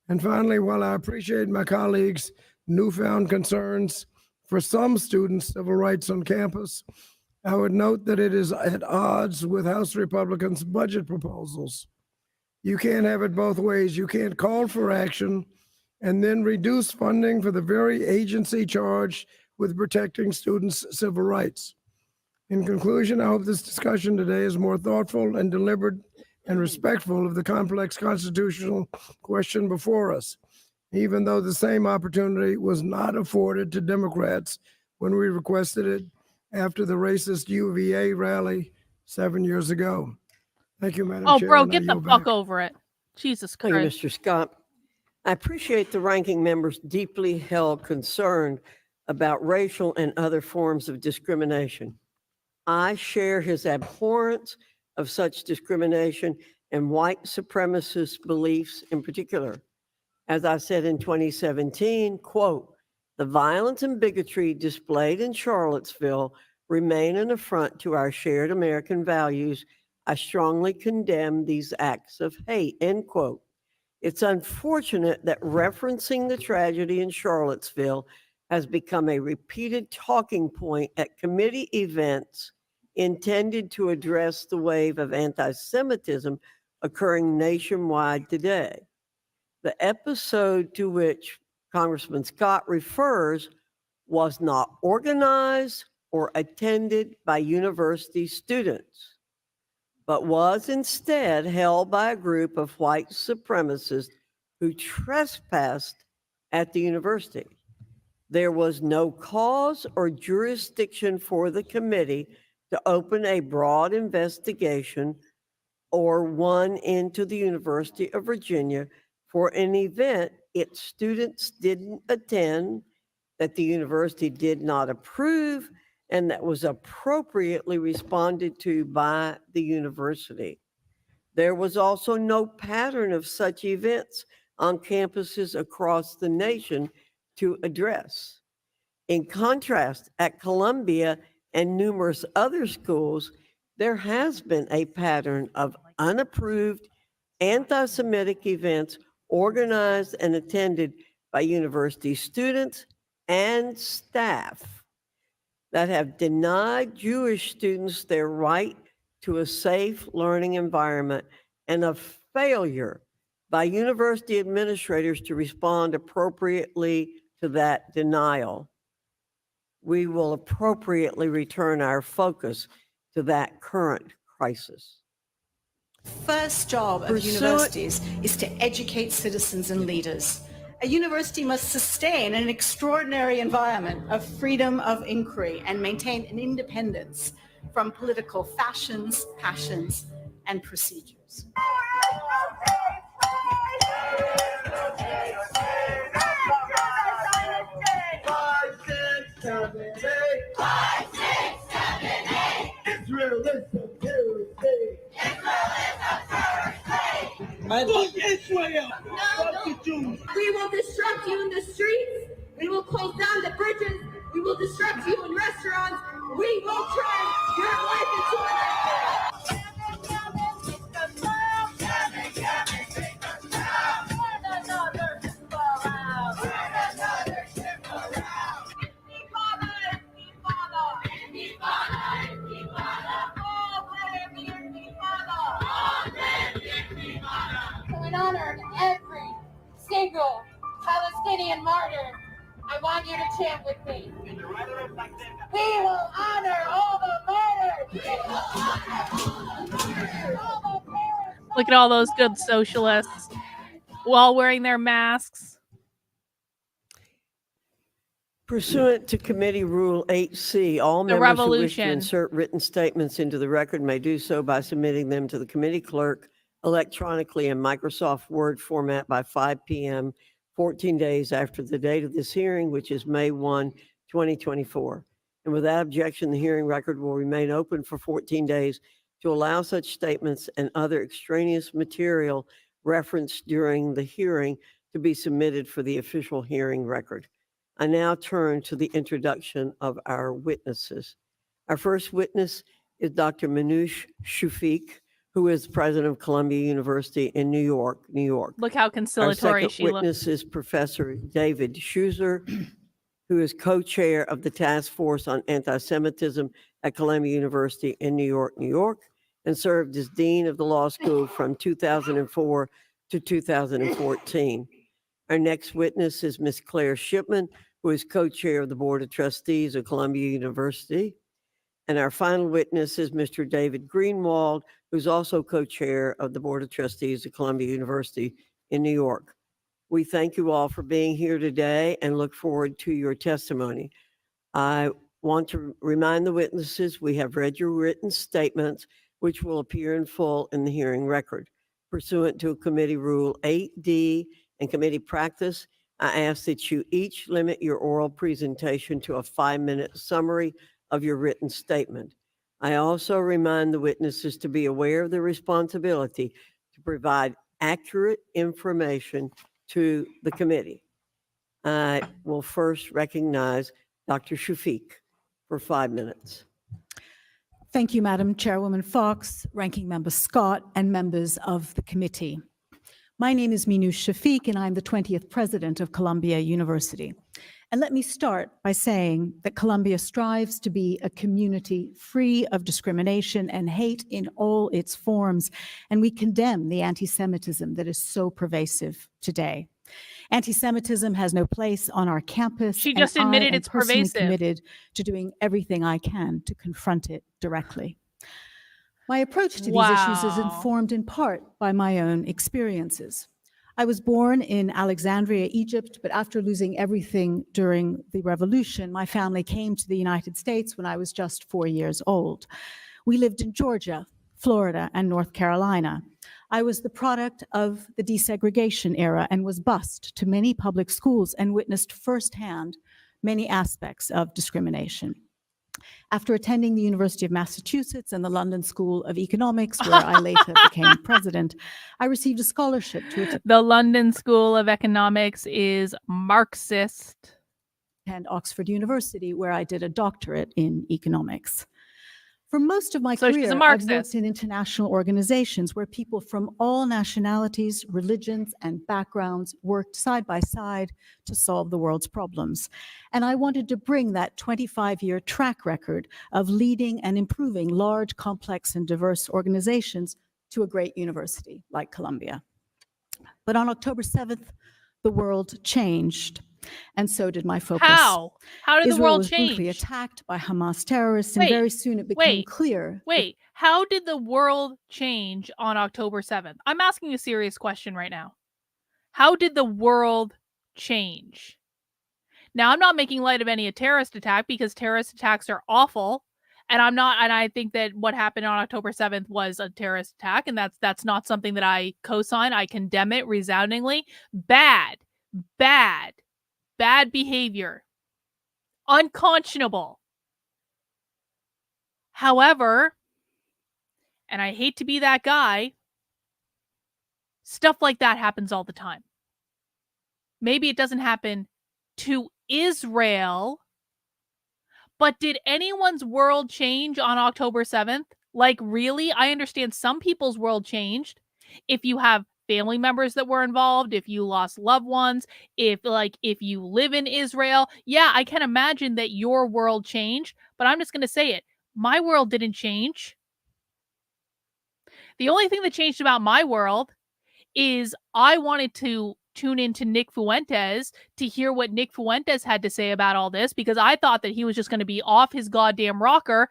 And finally, while I appreciate my colleagues' newfound concerns for some students' civil rights on campus, I would note that it is at odds with House Republicans' budget proposals. You can't have it both ways. You can't call for action and then reduce funding for the very agency charged with protecting students' civil rights. In conclusion, I hope this discussion today is more thoughtful and deliberate and respectful of the complex constitutional question before us, even though the same opportunity was not afforded to Democrats when we requested it after the racist UVA rally 7 years ago. Thank you, Madam Chair. Bro, and I get the yield fuck back. over it. Jesus Thank you, Christ. Mr. Scott. I appreciate the ranking member's deeply held concern about racial and other forms of discrimination. I share his abhorrence of such discrimination and white supremacist beliefs in particular. As I said in 2017, quote, the violence and bigotry displayed in Charlottesville remain an affront to our shared American values. I strongly condemn these acts of hate, end quote. It's unfortunate that referencing the tragedy in Charlottesville has become a repeated talking point at committee events intended to address the wave of anti-Semitism occurring nationwide today. The episode to which Congressman Scott refers was not organized or attended by university students, but was instead held by a group of white supremacists who trespassed at the university. There was no cause or jurisdiction for the committee to open a broad investigation or one into the University of Virginia for an event its students didn't attend, that the university did not approve, and that was appropriately responded to by the university. There was also no pattern of such events on campuses across the nation to address. In contrast, at Columbia and numerous other schools, there has been a pattern of unapproved anti-Semitic events organized and attended by university students and staff that have denied Jewish students their right to a safe learning environment, and a failure by university administrators to respond appropriately to that denial. we will appropriately return our focus to that current crisis. First job of universities is to educate citizens and leaders. A university must sustain an extraordinary environment of freedom of inquiry and maintain an independence from political fashions, passions, and procedures. Fuck Israel! Fuck the Jews! We will disrupt you in the streets. We will close down the bridges. We will disrupt you in restaurants. We will turn your life into a nightmare. So in honor of every single Palestinian martyr, I want you to chant with me. We will honor all the martyrs. We will honor all the martyrs. All the parents. Look at all those good socialists while wearing their masks. Pursuant to Committee Rule 8C, all The members who wish to revolution. insert written statements into the record may do so by submitting them to the committee clerk electronically in Microsoft Word format by 5 p.m. 14 days after the date of this hearing, which is May 1, 2024. And without objection, the hearing record will remain open for 14 days to allow such statements and other extraneous material referenced during the hearing to be submitted for the official hearing record. I now turn to the introduction of our witnesses. Our first witness is Dr. Minouche Shafik, who is president of Columbia University in New York, New York. Look how Our conciliatory second she looks. witness is Professor David Schuser, who is co-chair of the Task Force on Anti-Semitism at Columbia University in New York, New York, and served as dean of the law school from 2004 to 2014. Our next witness is Ms. Claire Shipman, who is co-chair of the Board of Trustees of Columbia University. And our final witness is Mr. David Greenwald, who's also co-chair of the Board of Trustees of Columbia University in New York. We thank you all for being here today and look forward to your testimony. I want to remind the witnesses we have read your written statements, which will appear in full in the hearing record. Pursuant to Committee Rule 8D and committee practice, I ask that you each limit your oral presentation to a 5-minute summary of your written statement. I also remind the witnesses to be aware of the responsibility to provide accurate information to the committee. I will first recognize Dr. Shafik for 5 minutes. Thank you, Madam Chairwoman Fox, Ranking Member Scott, and members of the committee. My name is Minouche Shafik, and I'm the 20th president of Columbia University. And let me start by saying that Columbia strives to be a community free of discrimination and hate in all its forms, and we condemn the anti-Semitism that is so pervasive today. Anti-Semitism has no place on our campus. She just admitted it's personally pervasive. Committed to doing everything I can to confront it directly. My approach to these issues is Wow. informed in part by my own experiences. I was born in Alexandria, Egypt, but after losing everything during the revolution, my family came to the United States when I was just 4 years old. We lived in Georgia, Florida, and North Carolina. I was the product of the desegregation era and was bused to many public schools and witnessed firsthand many aspects of discrimination. After attending the University of Massachusetts and the London School of Economics, where I later became president, I received a scholarship to The London School of Economics is Marxist. attend Oxford University, where I did a doctorate in economics. For most of my So she's a career, I've Marxist. worked in international organizations where people from all nationalities, religions, and backgrounds worked side by side to solve the world's problems. And I wanted to bring that 25-year track record of leading and improving large, complex, and diverse organizations to a great university like Columbia. But on October 7th, the world changed. And so did my focus. How? How did the Israel world was brutally change? attacked by Hamas terrorists, and Wait, very soon it became clear. Wait, how did the world change on October 7th? I'm asking a serious question right now. How did the world change? Now, I'm not making light of any terrorist attack because terrorist attacks are awful. And I think that what happened on October 7th was a terrorist attack, and that's not something that I co-sign. I condemn it resoundingly. Bad behavior. Unconscionable. However, and I hate to be that guy, stuff like that happens all the time. Maybe it doesn't happen to Israel, but did anyone's world change on October 7th? Like, really? I understand some people's world changed. If you have family members that were involved, if you lost loved ones, if you live in Israel, yeah, I can imagine that your world changed, but I'm just going to say it. My world didn't change. The only thing that changed about my world is I wanted to tune into Nick Fuentes to hear what Nick Fuentes had to say about all this, because I thought that he was just going to be off his goddamn rocker.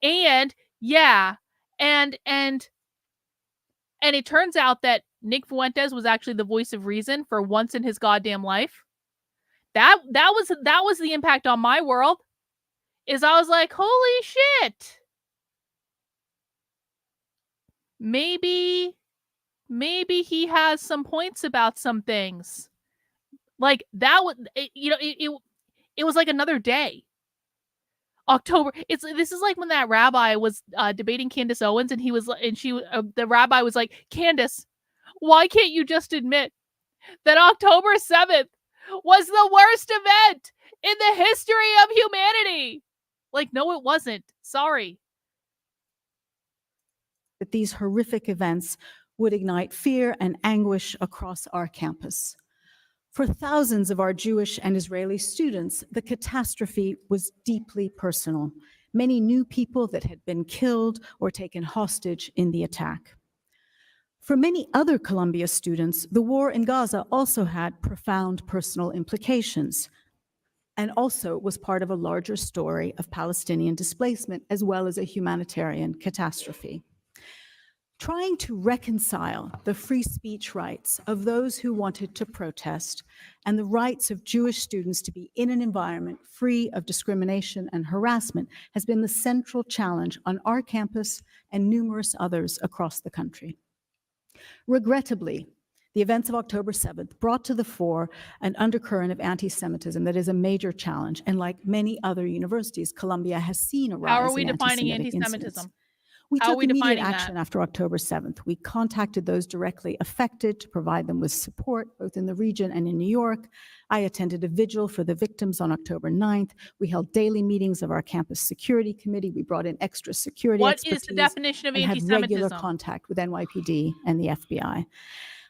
And yeah, and it turns out that Nick Fuentes was actually the voice of reason for once in his goddamn life. That was the impact on my world. Is I was like, holy shit. Maybe he has some points about some things. Like that was, it was like another day. October. This is like when that rabbi was debating Candace Owens, and the rabbi was like, Candace, why can't you just admit that October 7th was the worst event in the history of humanity? Like, no, it wasn't. Sorry. That these horrific events would ignite fear and anguish across our campus. For thousands of our Jewish and Israeli students, the catastrophe was deeply personal. Many knew people that had been killed or taken hostage in the attack. For many other Columbia students, the war in Gaza also had profound personal implications, and also was part of a larger story of Palestinian displacement, as well as a humanitarian catastrophe. Trying to reconcile the free speech rights of those who wanted to protest and the rights of Jewish students to be in an environment free of discrimination and harassment has been the central challenge on our campus and numerous others across the country. Regrettably, the events of October 7th brought to the fore an undercurrent of anti-Semitism that is a major challenge, and like many other universities, Columbia has seen a rise in How are we defining anti-Semitism? We How are took we immediate defining action that? after October 7th. We contacted those directly affected to provide them with support, both in the region and in New York. I attended a vigil for the victims on October 9th. We held daily meetings of our campus security committee. We brought in extra security expertise. What is the definition of and had regular anti-Semitism? contact with NYPD and the FBI.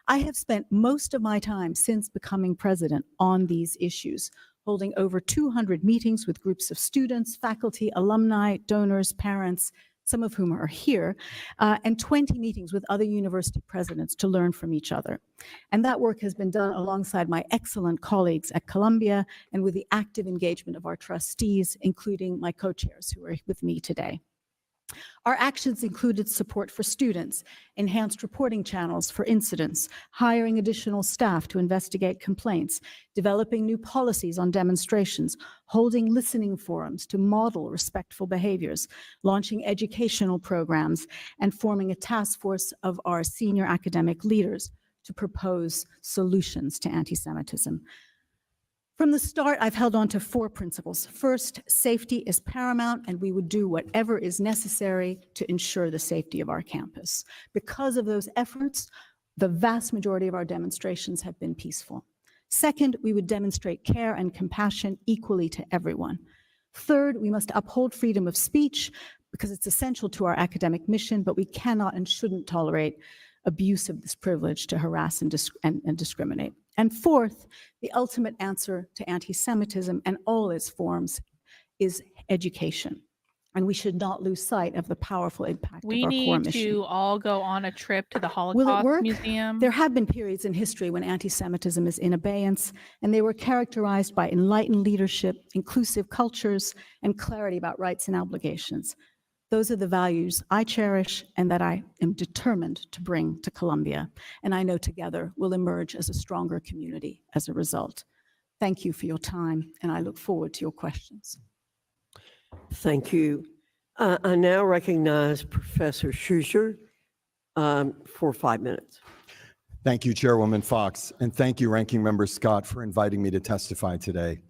I have spent most of my time since becoming president on these issues, holding over 200 meetings with groups of students, faculty, alumni, donors, parents, some of whom are here, and 20 meetings with other university presidents to learn from each other. And that work has been done alongside my excellent colleagues at Columbia and with the active engagement of our trustees, including my co-chairs who are with me today. Our actions included support for students, enhanced reporting channels for incidents, hiring additional staff to investigate complaints, developing new policies on demonstrations, holding listening forums to model respectful behaviors, launching educational programs, and forming a task force of our senior academic leaders to propose solutions to anti-Semitism. From the start, I've held on to 4 principles. First, safety is paramount, and we would do whatever is necessary to ensure the safety of our campus. Because of those efforts, the vast majority of our demonstrations have been peaceful. Second, we would demonstrate care and compassion equally to everyone. Third, we must uphold freedom of speech because it's essential to our academic mission, but we cannot and shouldn't tolerate abuse of this privilege to harass and discriminate. And fourth, the ultimate answer to anti-Semitism and all its forms is education. And we should not lose sight of the powerful impact We of our core need mission. to all go on a trip to the Will it Holocaust work? Museum. There have been periods in history when anti-Semitism is in abeyance, and they were characterized by enlightened leadership, inclusive cultures, and clarity about rights and obligations. Those are the values I cherish and that I am determined to bring to Columbia. And I know together we'll emerge as a stronger community as a result. Thank you for your time, and I look forward to your questions. Thank you. I now recognize Professor Schuster for 5 minutes. Thank you, Chairwoman Fox, and thank you, Ranking Member Scott, for inviting me to testify today.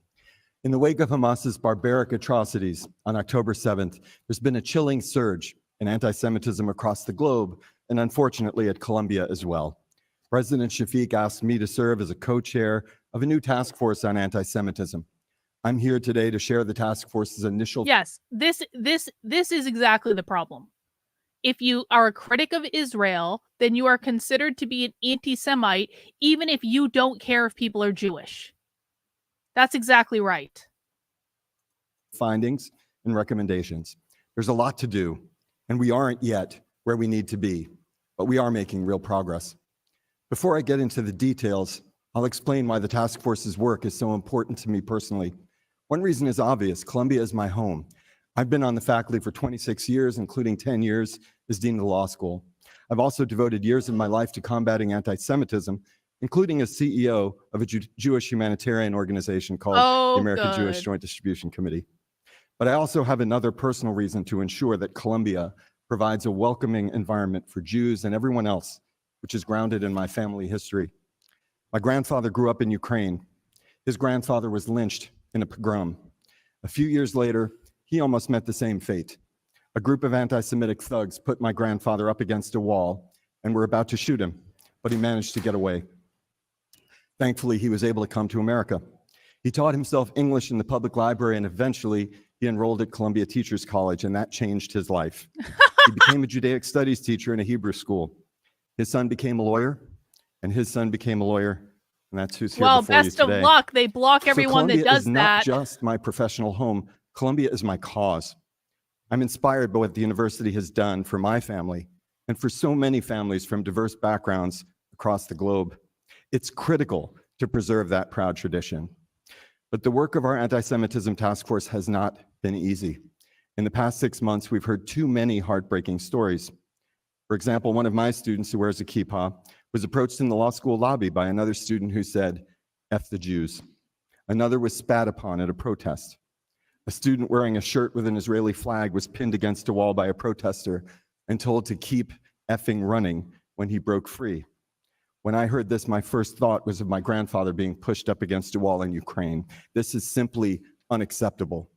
In the wake of Hamas's barbaric atrocities on October 7th, there's been a chilling surge in anti-Semitism across the globe, and unfortunately at Columbia as well. President Shafiq asked me to serve as a co-chair of a new task force on anti-Semitism. I'm here today to share the task force's initial... Yes, this is exactly the problem. If you are a critic of Israel, then you are considered to be an anti-Semite, even if you don't care if people are Jewish. That's exactly right. Findings and recommendations. There's a lot to do, and we aren't yet where we need to be, but we are making real progress. Before I get into the details, I'll explain why the task force's work is so important to me personally. One reason is obvious. Columbia is my home. I've been on the faculty for 26 years, including 10 years as dean of the law school. I've also devoted years of my life to combating anti-Semitism, including as CEO of a Jewish humanitarian organization called the American Jewish Joint Distribution Committee. But I also have another personal reason to ensure that Columbia provides a welcoming environment for Jews and everyone else, which is grounded in my family history. My grandfather grew up in Ukraine. His grandfather was lynched in a pogrom. A few years later, he almost met the same fate. A group of anti-Semitic thugs put my grandfather up against a wall and were about to shoot him, but he managed to get away. Thankfully, he was able to come to America. He taught himself English in the public library, and eventually he enrolled at Columbia Teachers College, and that changed his life. He became a Judaic studies teacher in a Hebrew school. His son became a lawyer, and his son became a lawyer, and that's who's here before you today. Well, best of luck. They block everyone that does that. Not just my professional home. Columbia is my cause. I'm inspired by what the university has done for my family and for so many families from diverse backgrounds across the globe. It's critical to preserve that proud tradition. But the work of our anti-Semitism task force has not been easy. In the past 6 months, we've heard too many heartbreaking stories. For example, one of my students who wears a kippah was approached in the law school lobby by another student who said, "F the Jews." Another was spat upon at a protest. A student wearing a shirt with an Israeli flag was pinned against a wall by a protester and told to keep effing running when he broke free. When I heard this, my first thought was of my grandfather being pushed up against a wall in Ukraine. This is simply unacceptable.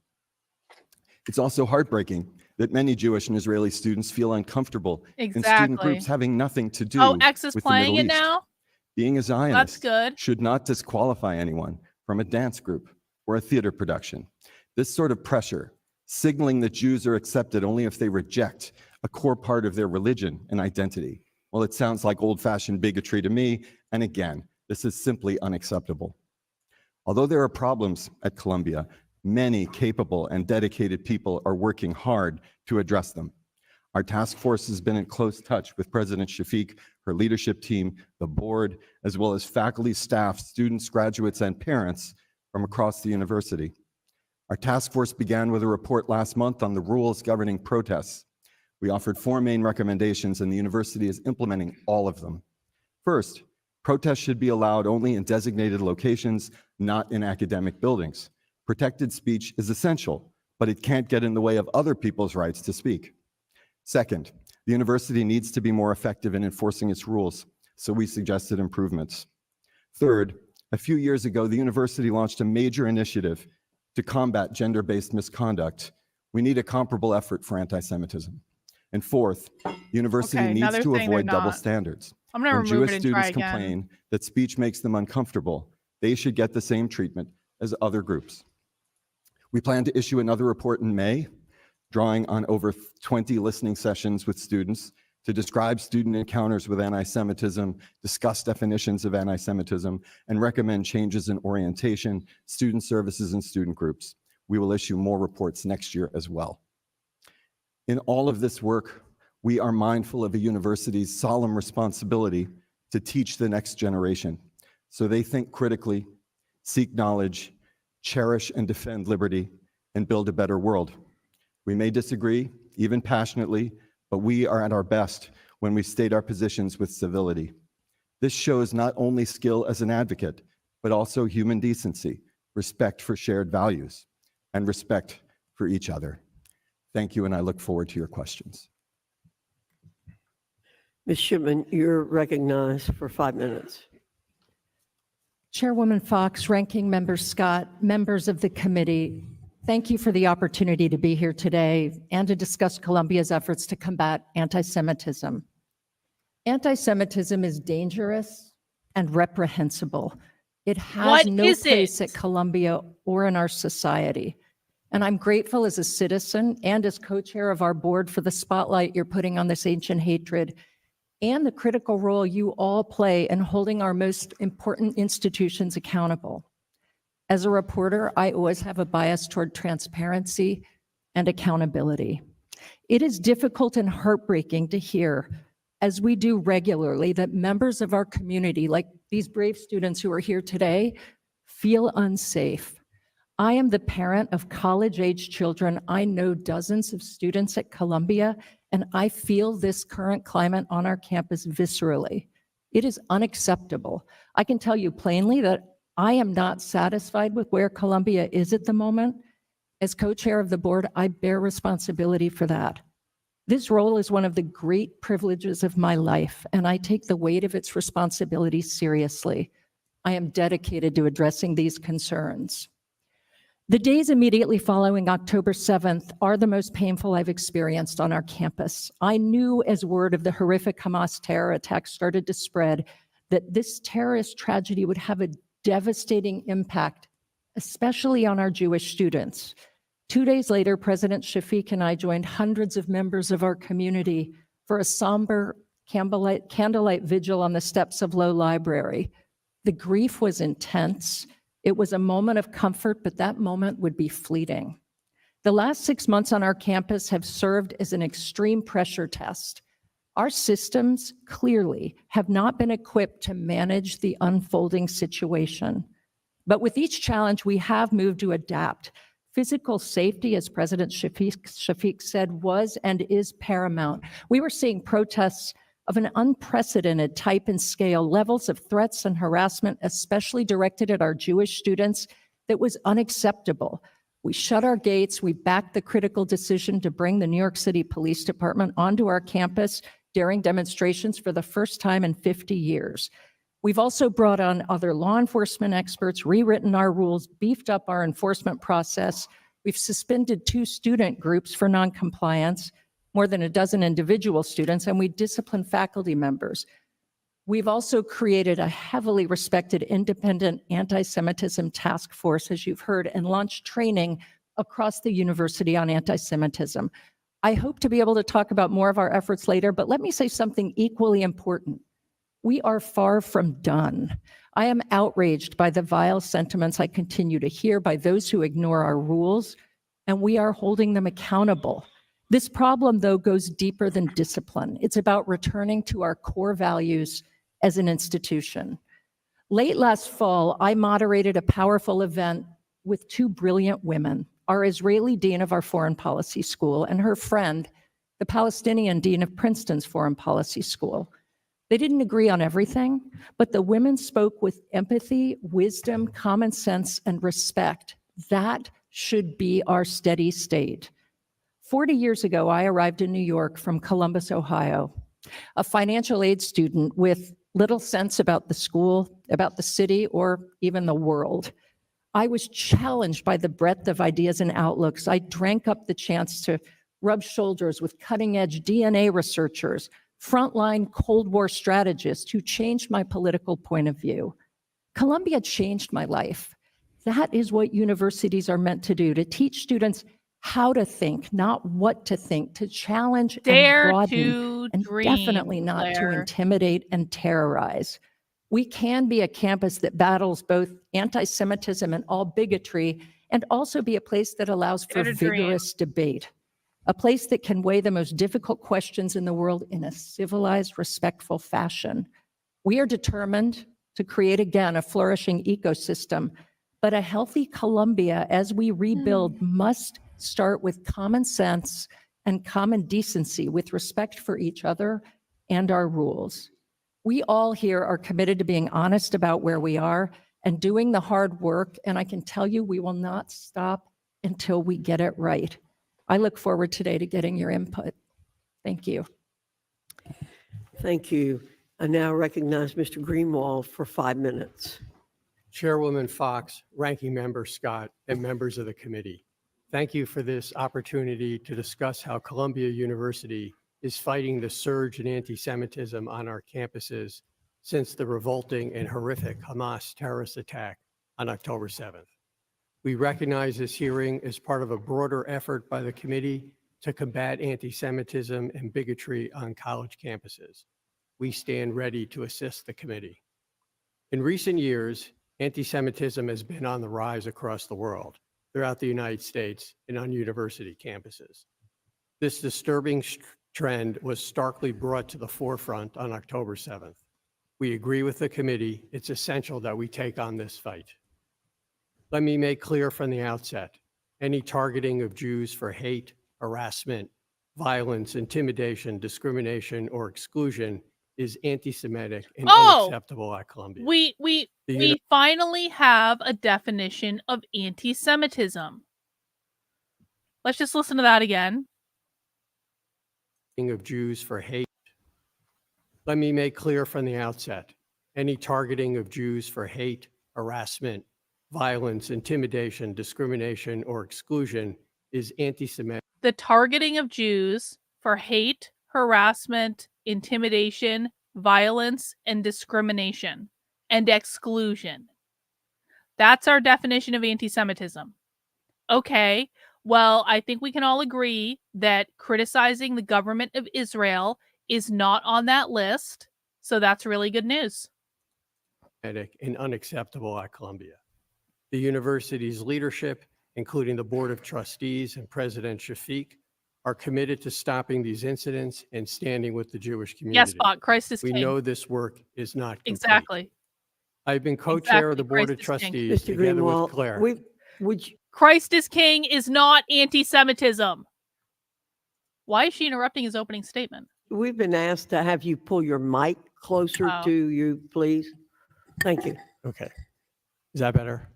It's also heartbreaking that many Jewish and Israeli students feel uncomfortable in student groups having nothing to do with the Middle East. Playing it now? Being a Zionist That's good. should not disqualify anyone from a dance group or a theater production. This sort of pressure, signaling that Jews are accepted only if they reject a core part of their religion and identity. Well, it sounds like old-fashioned bigotry to me, and again, this is simply unacceptable. Although there are problems at Columbia, many capable and dedicated people are working hard to address them. Our task force has been in close touch with President Shafiq, her leadership team, the board, as well as faculty, staff, students, graduates, and parents from across the university. Our task force began with a report last month on the rules governing protests. We offered 4 main recommendations, and the university is implementing all of them. First, protests should be allowed only in designated locations, not in academic buildings. Protected speech is essential, but it can't get in the way of other people's rights to speak. Second, the university needs to be more effective in enforcing its rules, so we suggested improvements. Third, a few years ago, the university launched a major initiative to combat gender-based misconduct. We need a comparable effort for anti-Semitism. And fourth, the university needs to avoid double standards. When Jewish students complain that speech makes them uncomfortable, they should get the same treatment as other groups. We plan to issue another report in May, drawing on over 20 listening sessions with students to describe student encounters with anti-Semitism, discuss definitions of anti-Semitism, and recommend changes in orientation, student services, and student groups. We will issue more reports next year as well. In all of this work, we are mindful of a university's solemn responsibility to teach the next generation so they think critically, seek knowledge, cherish and defend liberty, and build a better world. We may disagree, even passionately, but we are at our best when we state our positions with civility. This shows not only skill as an advocate, but also human decency, respect for shared values, and respect for each other. Thank you, and I look forward to your questions. Ms. Shipman, you're recognized for 5 minutes. Chairwoman Fox, Ranking Member Scott, members of the committee, thank you for the opportunity to be here today and to discuss Columbia's efforts to combat anti-Semitism. Anti-Semitism is dangerous and reprehensible. It has no place at Columbia or in our society. And I'm grateful as a citizen and as co-chair of our board for the spotlight you're putting on this ancient hatred and the critical role you all play in holding our most important institutions accountable. As a reporter, I always have a bias toward transparency and accountability. It is difficult and heartbreaking to hear, as we do regularly, that members of our community, like these brave students who are here today, feel unsafe. I am the parent of college-age children. I know dozens of students at Columbia, and I feel this current climate on our campus viscerally. It is unacceptable. I can tell you plainly that I am not satisfied with where Columbia is at the moment. As co-chair of the board, I bear responsibility for that. This role is one of the great privileges of my life, and I take the weight of its responsibility seriously. I am dedicated to addressing these concerns. The days immediately following October 7th are the most painful I've experienced on our campus. I knew as word of the horrific Hamas terror attack started to spread that this terrorist tragedy would have a devastating impact, especially on our Jewish students. 2 days later, President Shafiq and I joined hundreds of members of our community for a somber candlelight vigil on the steps of Low Library. The grief was intense. It was a moment of comfort, but that moment would be fleeting. The last 6 months on our campus have served as an extreme pressure test. Our systems clearly have not been equipped to manage the unfolding situation. But with each challenge, we have moved to adapt. Physical safety, as President Shafiq said, was and is paramount. We were seeing protests of an unprecedented type and scale, levels of threats and harassment, especially directed at our Jewish students, that was unacceptable. We shut our gates. We backed the critical decision to bring the New York City Police Department onto our campus during demonstrations for the first time in 50 years. We've also brought on other law enforcement experts, rewritten our rules, beefed up our enforcement process. We've suspended 2 student groups for noncompliance, more than a dozen individual students, and we disciplined faculty members. We've also created a heavily respected independent anti-Semitism task force, as you've heard, and launched training across the university on anti-Semitism. I hope to be able to talk about more of our efforts later, but let me say something equally important. We are far from done. I am outraged by the vile sentiments I continue to hear by those who ignore our rules, and we are holding them accountable. This problem, though, goes deeper than discipline. It's about returning to our core values as an institution. Late last fall, I moderated a powerful event with 2 brilliant women, our Israeli dean of our foreign policy school and her friend, the Palestinian dean of Princeton's foreign policy school. They didn't agree on everything, but the women spoke with empathy, wisdom, common sense, and respect. That should be our steady state. 40 years ago, I arrived in New York from Columbus, Ohio, a financial aid student with little sense about the school, about the city, or even the world. I was challenged by the breadth of ideas and outlooks. I drank up the chance to rub shoulders with cutting-edge DNA researchers, frontline Cold War strategists who changed my political point of view. Columbia changed my life. That is what universities are meant to do, to teach students how to think, not what to think, to challenge and broaden, and definitely not to intimidate and terrorize. We can be a campus that battles both anti-Semitism and all bigotry, and also be a place that allows for vigorous debate. a place that can weigh the most difficult questions in the world in a civilized, respectful fashion. We are determined to create again a flourishing ecosystem, but a healthy Colombia as we rebuild must start with common sense and common decency with respect for each other and our rules. We all here are committed to being honest about where we are and doing the hard work, and I can tell you we will not stop until we get it right. I look forward today to getting your input. Thank you. Thank you. I now recognize Mr. Greenwald for 5 minutes. Chairwoman Fox, Ranking Member Scott, and members of the committee. Thank you for this opportunity to discuss how Columbia University is fighting the surge in anti-Semitism on our campuses since the revolting and horrific Hamas terrorist attack on October 7th. We recognize this hearing as part of a broader effort by the committee to combat anti-Semitism and bigotry on college campuses. We stand ready to assist the committee. In recent years, anti-Semitism has been on the rise across the world, throughout the United States and on university campuses. This disturbing trend was starkly brought to the forefront on October 7th. We agree with the committee, it's essential that we take on this fight. Let me make clear from the outset, any targeting of Jews for hate, harassment, violence, intimidation, discrimination, or exclusion is anti-Semitic and unacceptable at Columbia. We finally have a definition of anti-Semitism. Let's just listen to that again. Of Jews for hate. Let me make clear from the outset, any targeting of Jews for hate, harassment, violence, intimidation, discrimination, or exclusion is anti-Semitic. The targeting of Jews for hate, harassment, intimidation, violence, and discrimination, and exclusion. That's our definition of anti-Semitism. Okay, well, I think we can all agree that criticizing the government of Israel is not on that list, so that's really good news. And unacceptable at Columbia. The university's leadership, including the Board of Trustees and President Shafiq, are committed to stopping these incidents and standing with the Jewish community. Yes, Bach, Christ is King. We know this work is not complete. Exactly. I've been co-chair of the Board of Christ is King. Trustees Mr. together Greenwald, with Claire. Christ is King is not anti-Semitism. Why is she interrupting his opening statement? We've been asked to have you pull your mic closer to you, please. Thank you. Okay. Is that better?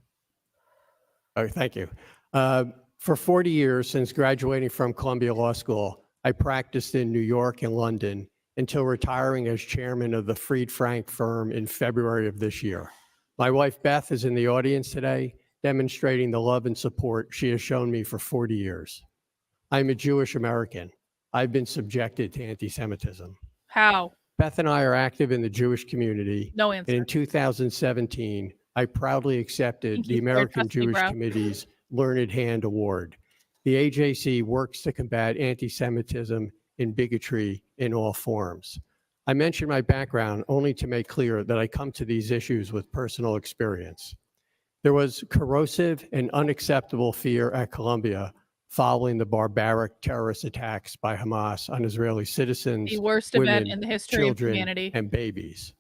Oh, thank you. For 40 years since graduating from Columbia Law School, I practiced in New York and London until retiring as chairman of the Fried Frank firm in February of this year. My wife, Beth, is in the audience today, demonstrating the love and support she has shown me for 40 years. I'm a Jewish American. I've been subjected to anti-Semitism. How? Beth and I are active in the Jewish community. No answer. And in 2017, I proudly accepted the American Jewish Committee's Learned Hand Award. The AJC works to combat anti-Semitism and bigotry in all forms. I mention my background only to make clear that I come to these issues with personal experience. There was corrosive and unacceptable fear at Columbia following the barbaric terrorist attacks by Hamas on Israeli citizens, the worst women, event in the history children, of humanity, and babies.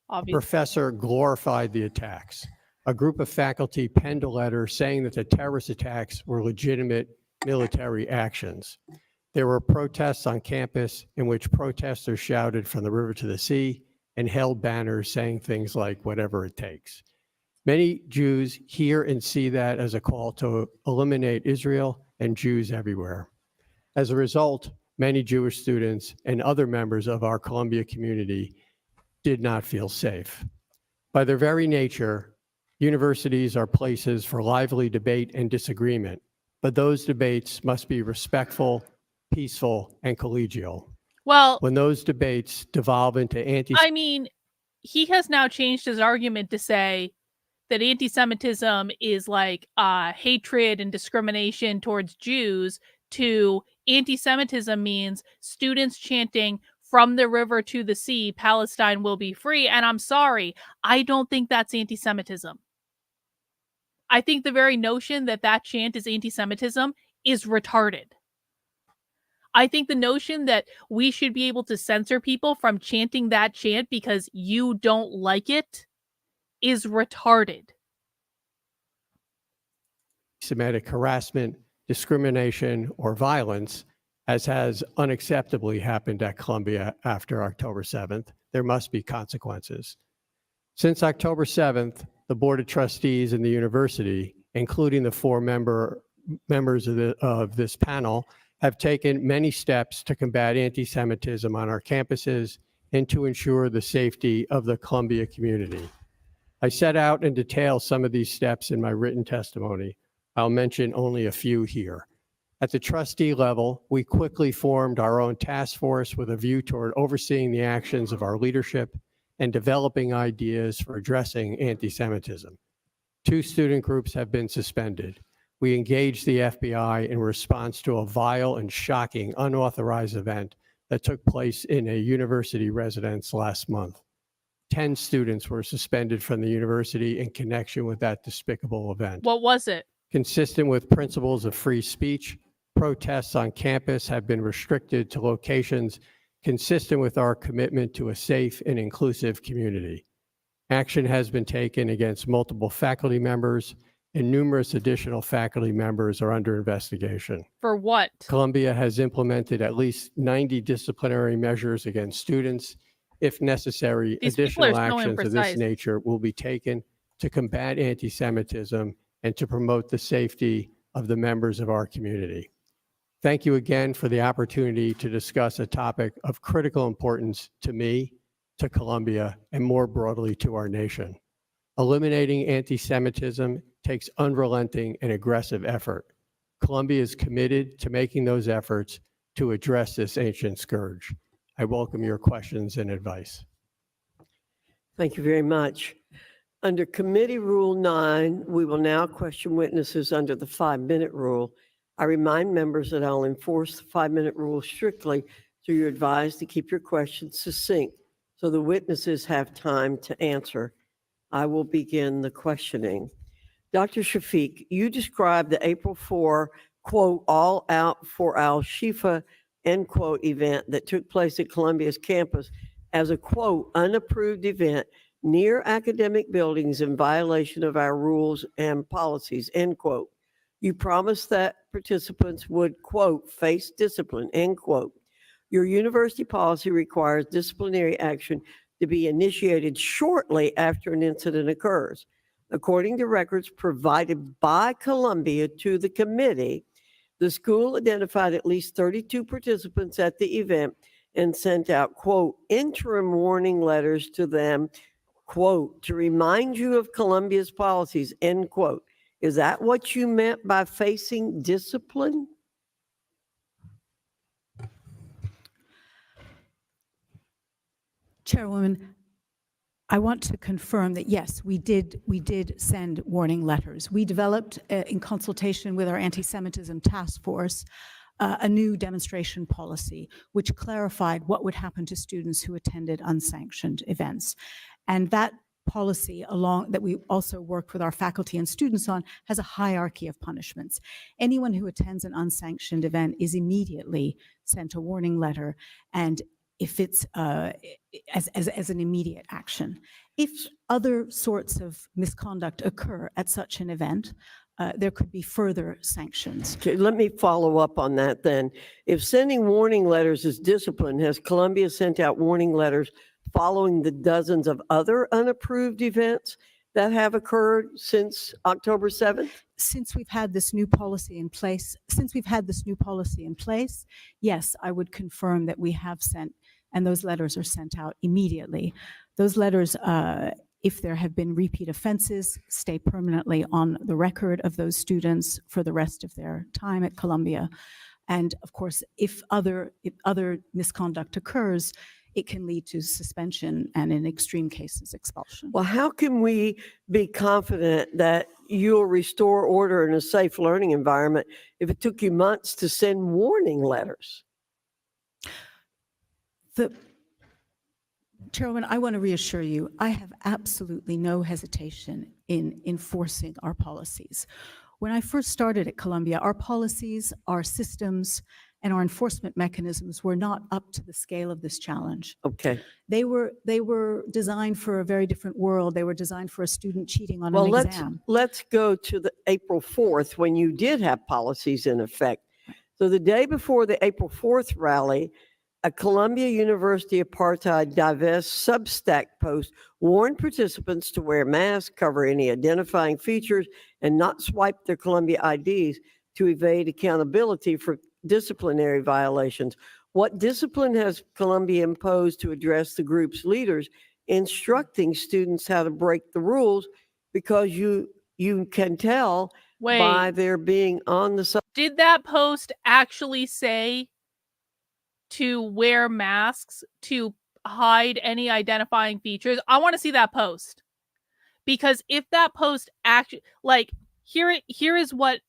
Obviously. A professor glorified the attacks. A group of faculty penned a letter saying that the terrorist attacks were legitimate military actions. There were protests on campus in which protesters shouted "From the river to the sea" and held banners saying things like "Whatever it takes." Many Jews hear and see that as a call to eliminate Israel and Jews everywhere. As a result, many Jewish students and other members of our Columbia community did not feel safe. By their very nature, universities are places for lively debate and disagreement, but those debates must be respectful, peaceful, and collegial. Well, when those debates devolve into I mean, he has now changed his argument to say that anti-Semitism is like hatred and discrimination towards Jews, to anti-Semitism means students chanting "From the river to the sea, Palestine will be free." And I'm sorry, I don't think that's anti-Semitism. I think the very notion that that chant is anti-Semitism is retarded. I think the notion that we should be able to censor people from chanting that chant because you don't like it is retarded. Semitic harassment, discrimination, or violence, as has unacceptably happened at Columbia after October 7th, there must be consequences. Since October 7th, the Board of Trustees and the university, including the four members of this panel, have taken many steps to combat anti-Semitism on our campuses and to ensure the safety of the Columbia community. I set out in detail some of these steps in my written testimony. I'll mention only a few here. At the trustee level, we quickly formed our own task force with a view toward overseeing the actions of our leadership and developing ideas for addressing anti-Semitism. 2 student groups have been suspended. We engaged the FBI in response to a vile and shocking unauthorized event that took place in a university residence last month. 10 students were suspended from the university in connection with that despicable event. What was it? Consistent with principles of free speech, protests on campus have been restricted to locations consistent with our commitment to a safe and inclusive community. Action has been taken against multiple faculty members, and numerous additional faculty members are under investigation. For what? Columbia has implemented at least 90 disciplinary measures against students. If necessary, These people are additional so actions of imprecise. this nature will be taken to combat anti-Semitism and to promote the safety of the members of our community. Thank you again for the opportunity to discuss a topic of critical importance to me, to Columbia, and more broadly to our nation. Eliminating anti-Semitism takes unrelenting and aggressive effort. Columbia is committed to making those efforts to address this ancient scourge. I welcome your questions and advice. Thank you very much. Under Committee Rule 9, we will now question witnesses under the 5-minute rule. I remind members that I'll enforce the 5-minute rule strictly, so you're advised to keep your questions succinct so the witnesses have time to answer. I will begin the questioning. Dr. Shafiq, you described the April 4, quote, all out for Al-Shifa, end quote, event that took place at Columbia's campus as a, quote, unapproved event near academic buildings in violation of our rules and policies, end quote. You promised that participants would, quote, face discipline, end quote. Your university policy requires disciplinary action to be initiated shortly after an incident occurs. According to records provided by Columbia to the committee, the school identified at least 32 participants at the event and sent out, quote, interim warning letters to them, quote, to remind you of Columbia's policies, end quote. Is that what you meant by facing discipline? Chairwoman, I want to confirm that yes, we did send warning letters. We developed, in consultation with our anti-Semitism task force, a new demonstration policy, which clarified what would happen to students who attended unsanctioned events. And that policy, that we also worked with our faculty and students on, has a hierarchy of punishments. Anyone who attends an unsanctioned event is immediately sent a warning letter, and if it's as an immediate action. If other sorts of misconduct occur at such an event, there could be further sanctions. Okay, let me follow up on that then. If sending warning letters is discipline, has Columbia sent out warning letters following the dozens of other unapproved events that have occurred since October 7th? Since we've had this new policy in place, yes, I would confirm that we have sent, and those letters are sent out immediately. Those letters, if there have been repeat offenses, stay permanently on the record of those students for the rest of their time at Columbia. And of course, if other misconduct occurs, it can lead to suspension and in extreme cases, expulsion. Well, how can we be confident that you'll restore order in a safe learning environment if it took you months to send warning letters? Chairwoman, I want to reassure you, I have absolutely no hesitation in enforcing our policies. When I first started at Columbia, our policies, our systems, and our enforcement mechanisms were not up to the scale of this challenge. Okay. They were designed for a very different world. They were designed for a student cheating on Well, an let's exam. let's go to the April 4th when you did have policies in effect. So the day before the April 4th rally, a Columbia University Apartheid Divest Substack post warned participants to wear masks, cover any identifying features, and not swipe their Columbia IDs to evade accountability for disciplinary violations. What discipline has Columbia imposed to address the group's leaders, instructing students how to break the rules? Because you can tell by Wait, their being on the did that post actually say to wear masks to hide any identifying features? I want to see that post. Because if that post actually, like, here is what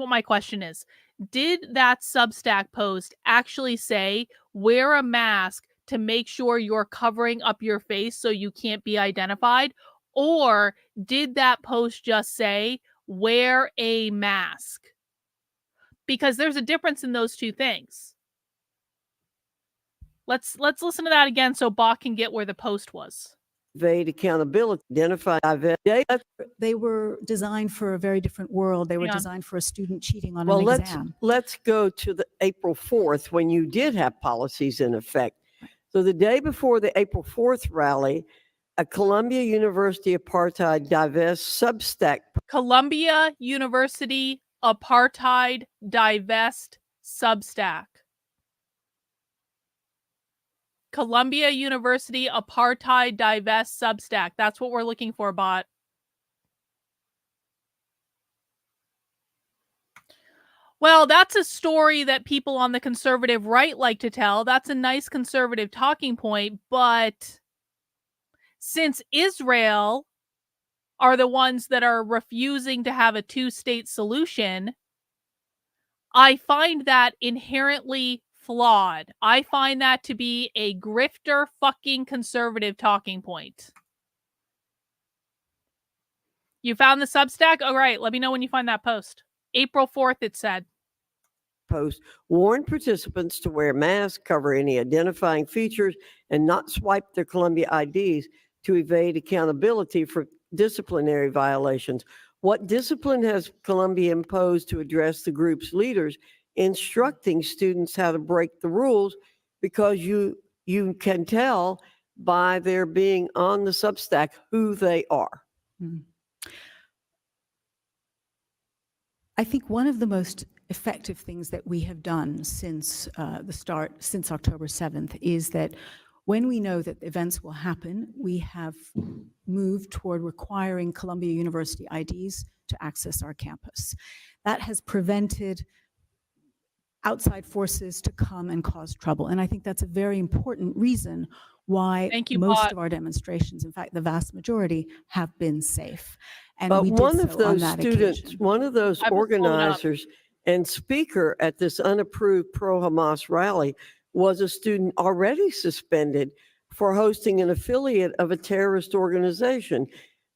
my question is. Did that Substack post actually say wear a mask to make sure you're covering up your face so you can't be identified? Or did that post just say wear a mask? Because there's a difference in those two things. Let's listen to that again so Bach can get where the post was. evade accountability, identify, They were designed for a very different world. They were Hang on. designed for a student cheating on Well, an exam. let's go to the April 4th when you did have policies in effect. So the day before the April 4th rally, a Columbia University Apartheid Divest Substack. Columbia University Apartheid Divest Substack. Columbia University Apartheid Divest Substack. That's what we're looking for, bot. Well, that's a story that people on the conservative right like to tell. That's a nice conservative talking point. But since Israel are the ones that are refusing to have a two-state solution, I find that inherently flawed. I find that to be a grifter fucking conservative talking point. You found the Substack? All right, let me know when you find that post. April 4th, it said. Post warned participants to wear masks, cover any identifying features, and not swipe their Columbia IDs to evade accountability for disciplinary violations. What discipline has Columbia imposed to address the group's leaders, instructing students how to break the rules? Because you can tell by their being on the Substack who they are. I think one of the most effective things that we have done since since October 7th is that when we know that events will happen, we have moved toward requiring Columbia University IDs to access our campus. That has prevented outside forces to come and cause trouble. And I think that's a very important reason why most of our demonstrations, in fact, the vast majority, have been safe. And But we did one of so on those that students, occasion. one of those organizers and speaker at this unapproved pro-Hamas rally was a student already suspended for hosting an affiliate of a terrorist organization.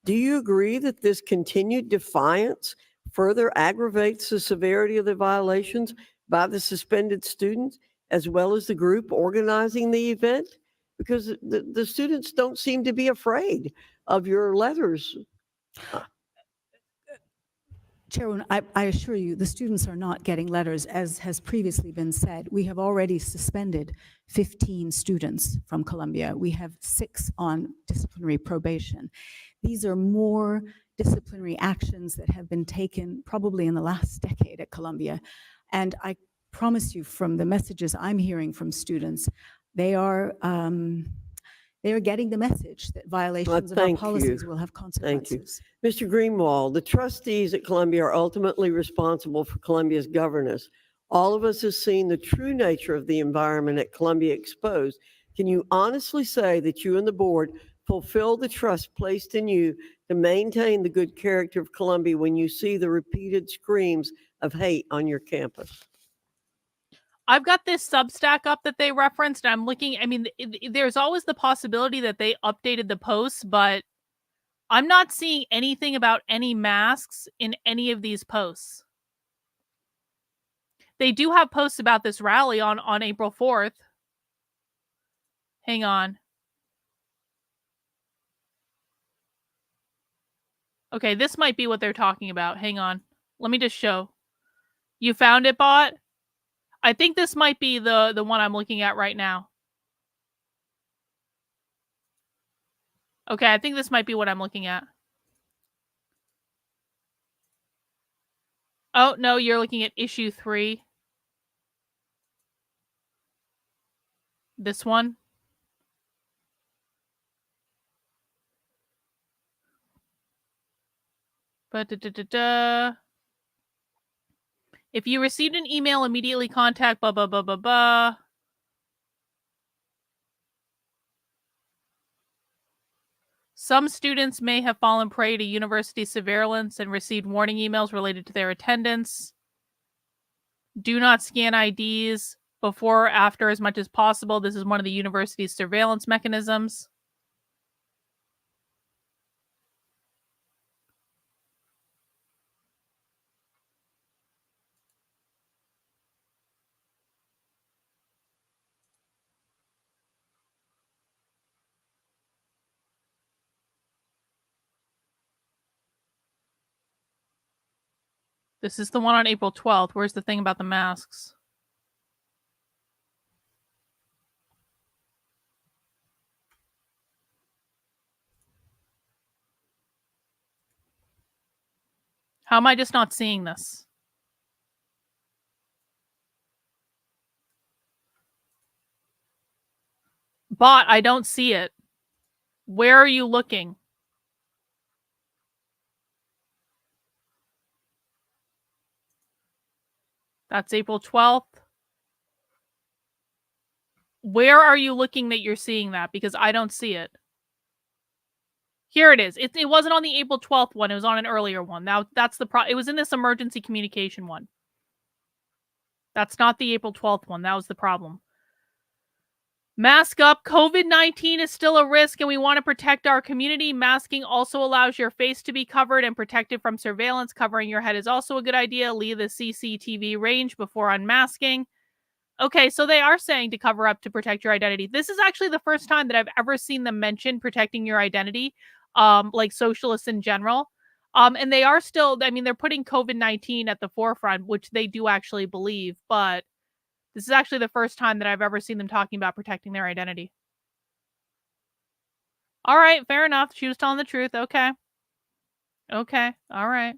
Do you agree that this continued defiance further aggravates the severity of the violations by the suspended students, as well as the group organizing the event? Because the students don't seem to be afraid of your letters. Chairwoman, I assure you, the students are not getting letters, as has previously been said. We have already suspended 15 students from Columbia. We have 6 on disciplinary probation. These are more disciplinary actions that have been taken probably in the last decade at Columbia. And I promise you, from the messages I'm hearing from students, they are getting the message that violations of our policies will have consequences. Thank you. Mr. Greenwald, the trustees at Columbia are ultimately responsible for Columbia's governance. All of us have seen the true nature of the environment at Columbia exposed. Can you honestly say that you and the board fulfill the trust placed in you to maintain the good character of Columbia when you see the repeated screams of hate on your campus? I've got this Substack up that they referenced. And I'm looking, I mean, there's always the possibility that they updated the posts, but I'm not seeing anything about any masks in any of these posts. They do have posts about this rally on April 4th. Hang on. Okay, this might be what they're talking about. Hang on. Let me just show. You found it, bot? I think this might be the one I'm looking at right now. Okay, I think this might be what I'm looking at. Oh, no, you're looking at issue 3. This one. If you received an email, immediately contact blah, blah, blah, blah, blah. Some students may have fallen prey to university surveillance and received warning emails related to their attendance. Do not scan IDs before or after as much as possible. This is one of the university's surveillance mechanisms. This is the one on April 12th. Where's the thing about the masks? How am I just not seeing this? Bot, I don't see it. Where are you looking? That's April 12th. Where are you looking that you're seeing that? Because I don't see it. Here it is. It wasn't on the April 12th one. It was on an earlier one. Now that's the it was in this emergency communication one. That's not the April 12th one. That was the problem. Mask up. COVID-19 is still a risk and we want to protect our community. Masking also allows your face to be covered and protected from surveillance. Covering your head is also a good idea. Leave the CCTV range before unmasking. Okay, so they are saying to cover up to protect your identity. This is actually the first time that I've ever seen them mention protecting your identity, like socialists in general. And they are still, I mean, they're putting COVID-19 at the forefront, which they do actually believe, but this is actually the first time that I've ever seen them talking about protecting their identity. All right, fair enough. She was telling the truth. Okay. Okay, all right.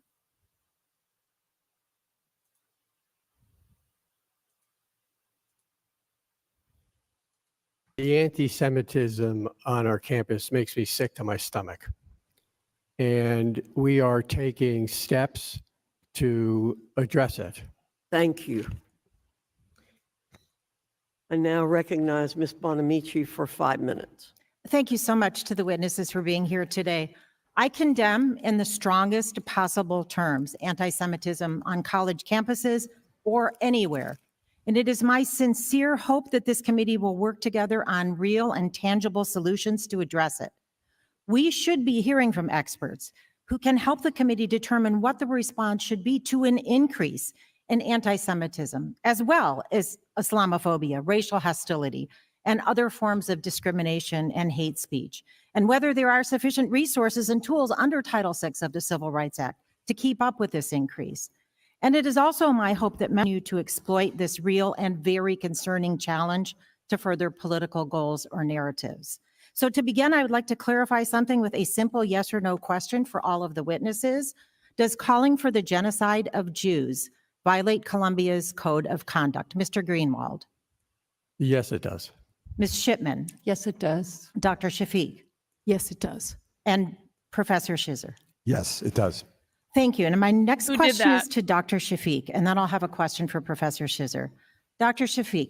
The anti-Semitism on our campus makes me sick to my stomach. And we are taking steps to address it. Thank you. I now recognize Ms. Bonamici for 5 minutes. Thank you so much to the witnesses for being here today. I condemn in the strongest possible terms anti-Semitism on college campuses or anywhere. And it is my sincere hope that this committee will work together on real and tangible solutions to address it. We should be hearing from experts who can help the committee determine what the response should be to an increase in anti-Semitism, as well as Islamophobia, racial hostility, and other forms of discrimination and hate speech, and whether there are sufficient resources and tools under Title VI of the Civil Rights Act to keep up with this increase. And it is also my hope that many to exploit this real and very concerning challenge to further political goals or narratives. So to begin, I would like to clarify something with a simple yes or no question for all of the witnesses. Does calling for the genocide of Jews violate Columbia's code of conduct? Mr. Greenwald. Yes, it does. Ms. Shipman. Yes, it does. Dr. Shafiq. Yes, it does. And Professor Shizer. Yes, it does. Thank you. And my next Who did question is that? to Dr. Shafiq, and then I'll have a question for Professor Shizer. Dr. Shafiq,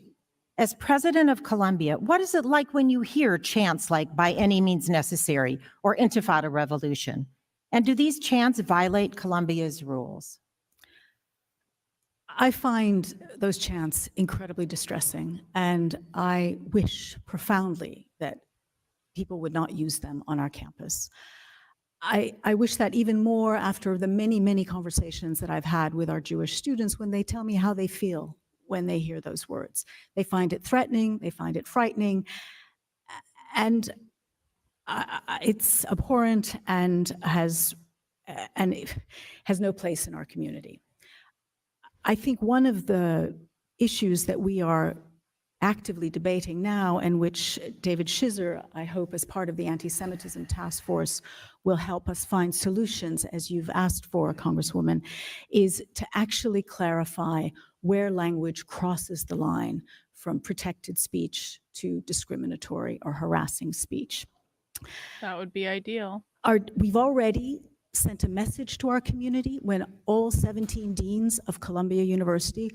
as president of Columbia, what is it like when you hear chants like "by any means necessary" or "Intifada revolution"? And do these chants violate Columbia's rules? I find those chants incredibly distressing, and I wish profoundly that people would not use them on our campus. I wish that even more after the many, many conversations that I've had with our Jewish students when they tell me how they feel when they hear those words. They find it threatening, they find it frightening, and it's abhorrent and it has no place in our community. I think one of the issues that we are actively debating now, and which David Shizer, I hope, as part of the anti-Semitism task force, will help us find solutions, as you've asked for, Congresswoman, is to actually clarify where language crosses the line from protected speech to discriminatory or harassing speech. That would be ideal. We've already sent a message to our community when all 17 deans of Columbia University,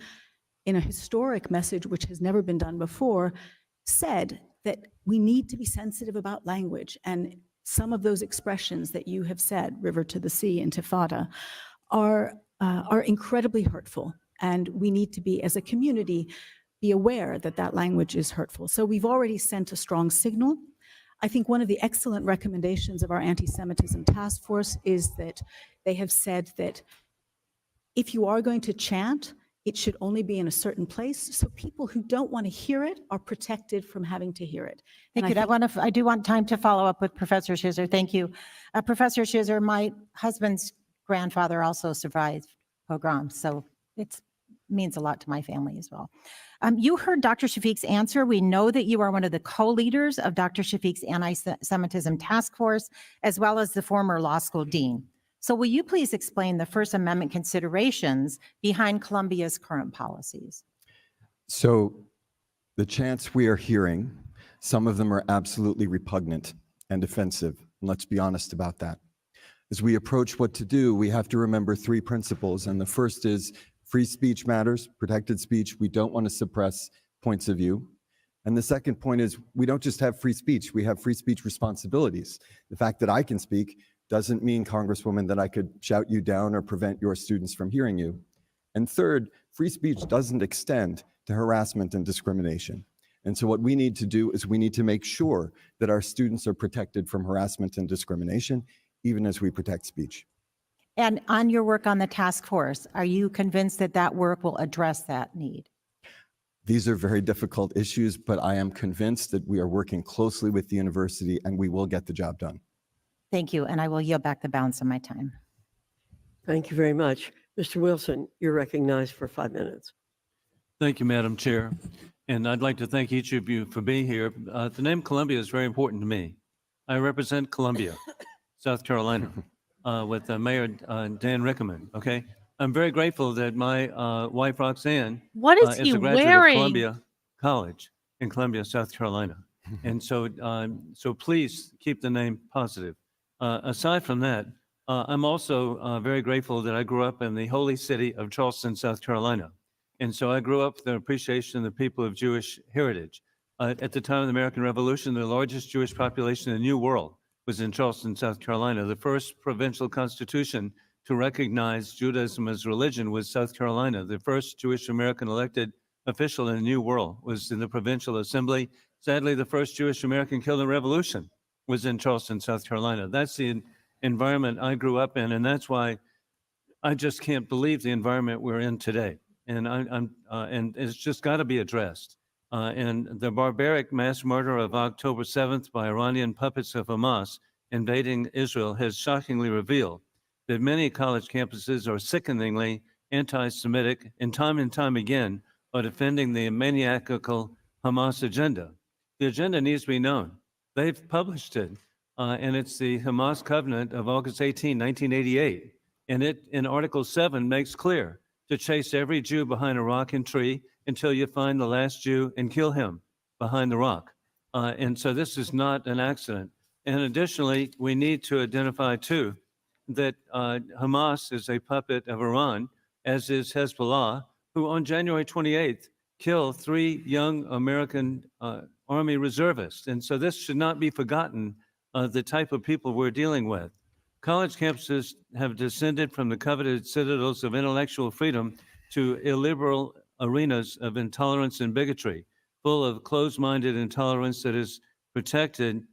in a historic message which has never been done before, said that we need to be sensitive about language. And some of those expressions that you have said, river to the sea, intifada, are incredibly hurtful. And we need to be, as a community, be aware that that language is hurtful. So we've already sent a strong signal. I think one of the excellent recommendations of our anti-Semitism task force is that they have said that if you are going to chant, it should only be in a certain place, so people who don't want to hear it are protected from having to hear it. Thank you. I do want time to follow up with Professor Shizer. Thank you. Professor Shizer, my husband's grandfather also survived pogroms, so it means a lot to my family as well. You heard Dr. Shafiq's answer. We know that you are one of the co-leaders of Dr. Shafiq's anti-Semitism task force, as well as the former law school dean. So will you please explain the First Amendment considerations behind Columbia's current policies? So the chants we are hearing, some of them are absolutely repugnant and offensive. And let's be honest about that. As we approach what to do, we have to remember three principles. And the first is free speech matters, protected speech. We don't want to suppress points of view. And the second point is we don't just have free speech, we have free speech responsibilities. The fact that I can speak doesn't mean, Congresswoman, that I could shout you down or prevent your students from hearing you. And third, free speech doesn't extend to harassment and discrimination. And so what we need to do is we need to make sure that our students are protected from harassment and discrimination, even as we protect speech. And on your work on the task force, are you convinced that that work will address that need? These are very difficult issues, but I am convinced that we are working closely with the university and we will get the job done. Thank you, and I will yield back the balance of my time. Thank you very much. Mr. Wilson, you're recognized for 5 minutes. Thank you, Madam Chair. And I'd like to thank each of you for being here. The name Columbia is very important to me. I represent Columbia, South Carolina, with Mayor Dan Rickerman, okay? I'm very grateful that my wife, Roxanne, What is is he a graduate wearing? of Columbia College in Columbia, South Carolina. And so, so please keep the name positive. Aside from that, I'm also very grateful that I grew up in the holy city of Charleston, South Carolina. And so I grew up with an appreciation of the people of Jewish heritage. At the time of the American Revolution, the largest Jewish population in the New World was in Charleston, South Carolina. The first provincial constitution to recognize Judaism as religion was South Carolina. The first Jewish American elected official in the New World was in the provincial assembly. Sadly, the first Jewish American killed in the Revolution was in Charleston, South Carolina. That's the environment I grew up in, and that's why I just can't believe the environment we're in today. And and it's just got to be addressed. And the barbaric mass murder of October 7th by Iranian puppets of Hamas invading Israel has shockingly revealed that many college campuses are sickeningly anti-Semitic and time again are defending the maniacal Hamas agenda. The agenda needs to be known. They've published it, and it's the Hamas Covenant of August 18, 1988. And it, in Article 7, makes clear to chase every Jew behind a rock and tree until you find the last Jew and kill him behind the rock. And so this is not an accident. And additionally, we need to identify, too, that Hamas is a puppet of Iran, as is Hezbollah, who on January 28th killed 3 young American Army reservists. And so this should not be forgotten, the type of people we're dealing with. College campuses have descended from the coveted citadels of intellectual freedom to illiberal arenas of intolerance and bigotry, full of closed-minded intolerance that is protected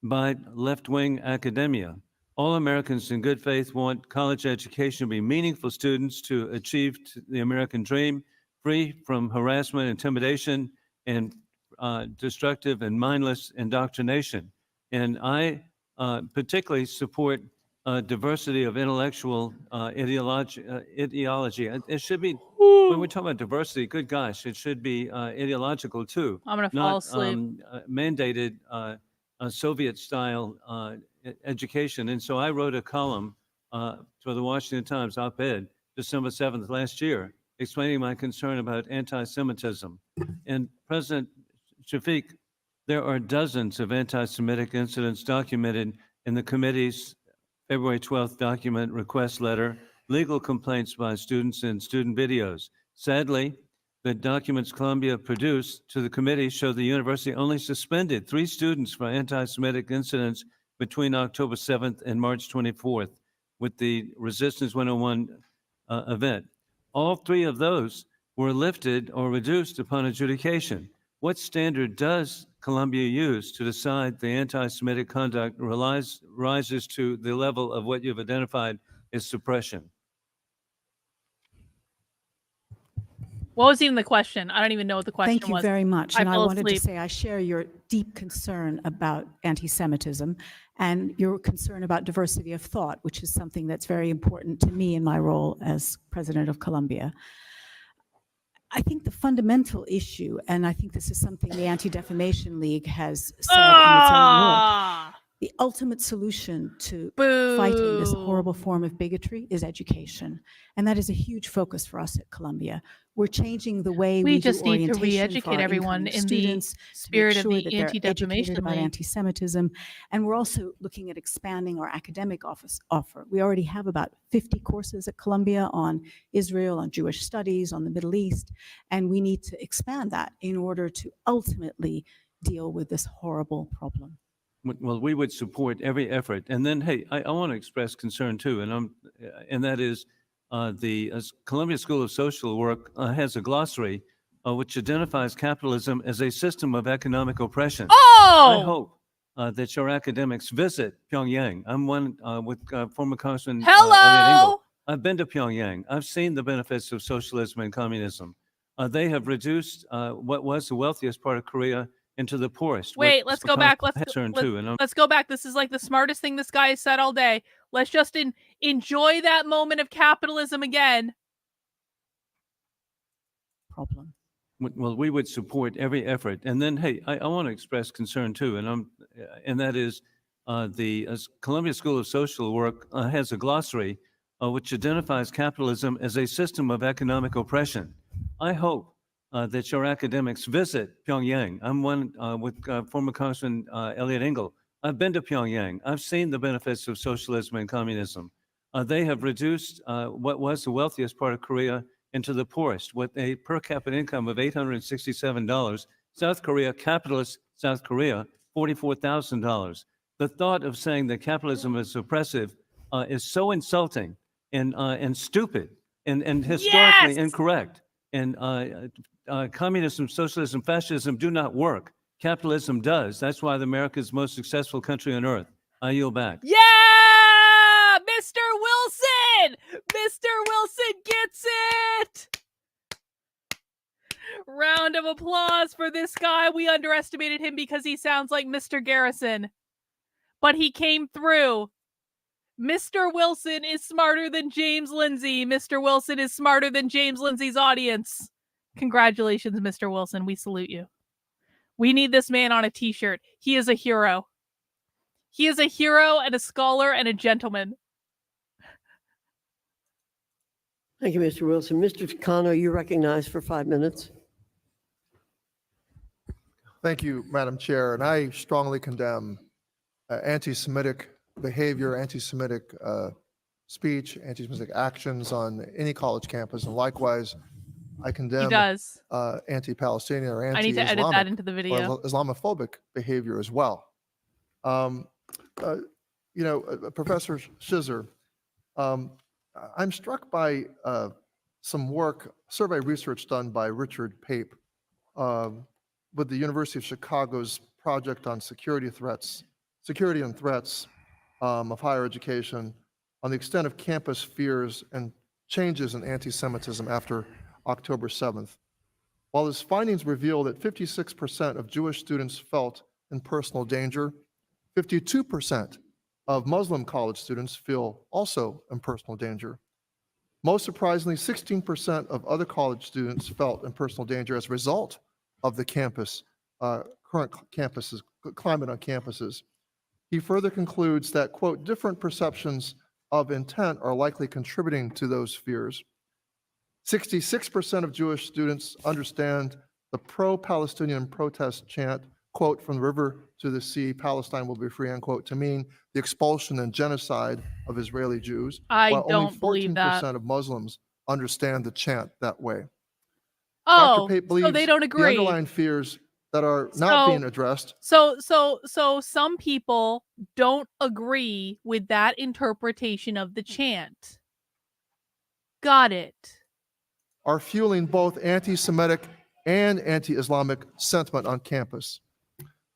by left-wing academia. All Americans in good faith want college education to be meaningful students to achieve the American dream, free from harassment, intimidation, and destructive and mindless indoctrination. And I particularly support diversity of intellectual ideology. It should be, when we talk about diversity, good gosh, it should be ideological too. I'm gonna fall asleep. Mandated Soviet-style education. And so I wrote a column for the Washington Times op-ed December 7th last year, explaining my concern about anti-Semitism. And President Shafiq, there are dozens of anti-Semitic incidents documented in the committee's February 12th document request letter, legal complaints by students, and student videos. Sadly, the documents Columbia produced to the committee show the university only suspended 3 students for anti-Semitic incidents between October 7th and March 24th with the Resistance 101 event. All 3 of those were lifted or reduced upon adjudication. What standard does Columbia use to decide the anti-Semitic conduct rises to the level of what you've identified as suppression? What was even the question? I don't even know what the question was. Thank you very much. And I fell wanted to asleep. say I share your deep concern about anti-Semitism and your concern about diversity of thought, which is something that's very important to me in my role as president of Columbia. I think the fundamental issue, and I think this is something the Anti-Defamation League has said in its own work, the ultimate solution to fighting this horrible form of bigotry is education. And that is a huge focus for us at Columbia. We're changing the way we just do need to orientation re-educate for our everyone incoming in the students, spirit to of make sure the that they're Anti-Defamation educated about League. anti-Semitism. And we're also looking at expanding our academic offer. We already have about 50 courses at Columbia on Israel, on Jewish studies, on the Middle East, and we need to expand that in order to ultimately deal with this horrible problem. Well, we would support every effort. And then, hey, I want to express concern too, and that is the Columbia School of Social Work has a glossary which identifies capitalism as a system of economic oppression. Oh! I hope that your academics visit Pyongyang. I'm one with former Congressman Hello! Elliot Engel. I've been to Pyongyang. I've seen the benefits of socialism and communism. They have reduced what was the wealthiest part of Korea into the poorest. Wait, let's go back. Let's go back. This is like the smartest thing this guy has said all day. Let's just enjoy that moment of capitalism again. Problem. Well, we would support every effort. And then, hey, I want to express concern too, and that is the Columbia School of Social Work has a glossary which identifies capitalism as a system of economic oppression. I hope that your academics visit Pyongyang. I'm one with former Congressman Elliot Engel. I've been to Pyongyang. I've seen the benefits of socialism and communism. They have reduced what was the wealthiest part of Korea into the poorest with a per capita income of $867. South Korea, capitalist South Korea, $44,000. The thought of saying that capitalism is oppressive is so insulting and stupid and historically incorrect. And communism, socialism, fascism do not work. Capitalism does. That's why America's most successful country on earth. I yield back. Yeah! Mr. Wilson! Mr. Wilson gets it! Round of applause for this guy. We underestimated him because he sounds like Mr. Garrison. But he came through. Mr. Wilson is smarter than James Lindsay. Mr. Wilson is smarter than James Lindsay's audience. Congratulations, Mr. Wilson. We salute you. We need this man on a t-shirt. He is a hero. He is a hero and a scholar and a gentleman. Thank you, Mr. Wilson. Mr. Takano, you're recognized for 5 minutes. Thank you, Madam Chair. And I strongly condemn anti-Semitic behavior, anti-Semitic speech, anti-Semitic actions on any college campus. And likewise, I condemn anti-Palestinian or anti-Islamic, I need to edit that into the video. or Islamophobic behavior as well. Professor Shizer, I'm struck by some survey research done by Richard Pape with the University of Chicago's project on security and threats of higher education on the extent of campus fears and changes in anti-Semitism after October 7th. While his findings reveal that 56% of Jewish students felt in personal danger, 52% of Muslim college students feel also in personal danger. Most surprisingly, 16% of other college students felt in personal danger as a result of the current climate on campuses. He further concludes that, quote, different perceptions of intent are likely contributing to those fears. 66% of Jewish students understand the pro-Palestinian protest chant, quote, from the river to the sea, Palestine will be free, unquote, to mean the expulsion and genocide of Israeli Jews, I while only don't believe that. 14% of Muslims understand the chant that way. Dr. Oh, Pape so they believes don't the agree. underlying fears that are not being addressed. So some people don't agree with that interpretation of the chant. Got it. Are fueling both anti-Semitic and anti-Islamic sentiment on campus.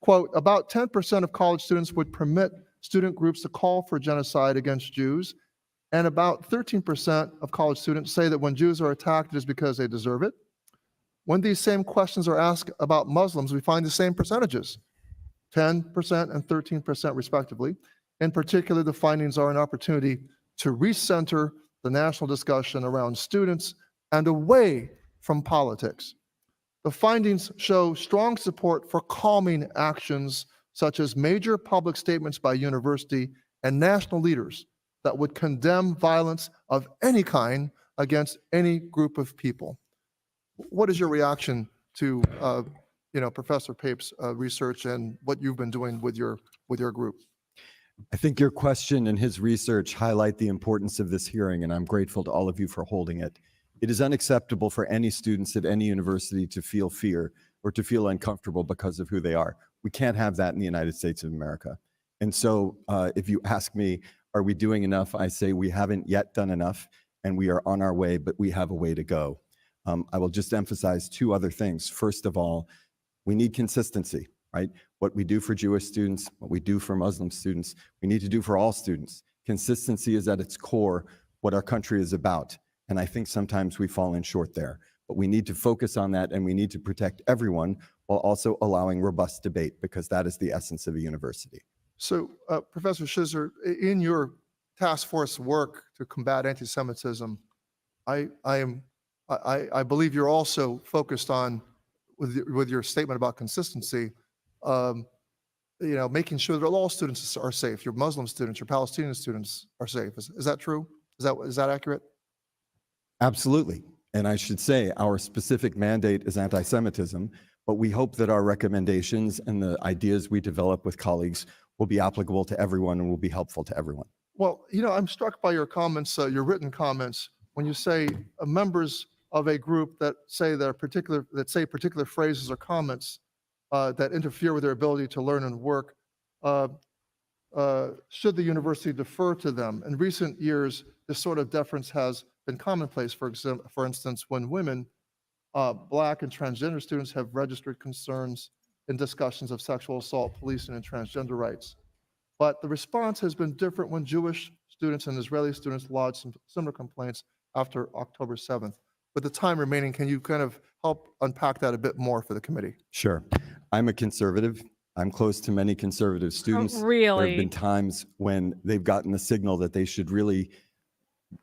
Quote, about 10% of college students would permit student groups to call for genocide against Jews, and about 13% of college students say that when Jews are attacked, it is because they deserve it. When these same questions are asked about Muslims, we find the same percentages, 10% and 13% respectively. In particular, the findings are an opportunity to recenter the national discussion around students and away from politics. The findings show strong support for calming actions such as major public statements by university and national leaders that would condemn violence of any kind against any group of people. What is your reaction to Professor Pape's research and what you've been doing with your group? I think your question and his research highlight the importance of this hearing, and I'm grateful to all of you for holding it. It is unacceptable for any students at any university to feel fear or to feel uncomfortable because of who they are. We can't have that in the United States of America. And so if you ask me, are we doing enough? I say we haven't yet done enough, and we are on our way, but we have a way to go. I will just emphasize two other things. First of all, we need consistency, right? What we do for Jewish students, what we do for Muslim students, we need to do for all students. Consistency is at its core what our country is about. And I think sometimes we fall in short there. But we need to focus on that, and we need to protect everyone while also allowing robust debate, because that is the essence of a university. So, Professor Shizer, in your task force work to combat anti-Semitism, I believe you're also focused on, with your statement about consistency, making sure that all students are safe. Your Muslim students, your Palestinian students are safe. Is that true? Is that accurate? Absolutely. And I should say our specific mandate is anti-Semitism, but we hope that our recommendations and the ideas we develop with colleagues will be applicable to everyone and will be helpful to everyone. Well, I'm struck by your comments, your written comments, when you say members of a group that say particular phrases or comments that interfere with their ability to learn and work, should the university defer to them? In recent years, this sort of deference has been commonplace. For instance, when women, Black and transgender students have registered concerns in discussions of sexual assault, policing, and transgender rights. But the response has been different when Jewish students and Israeli students lodged some similar complaints after October 7th. With the time remaining, can you kind of help unpack that a bit more for the committee? Sure. I'm a conservative. I'm close to many conservative students. Really? There have been times when they've gotten the signal that they should really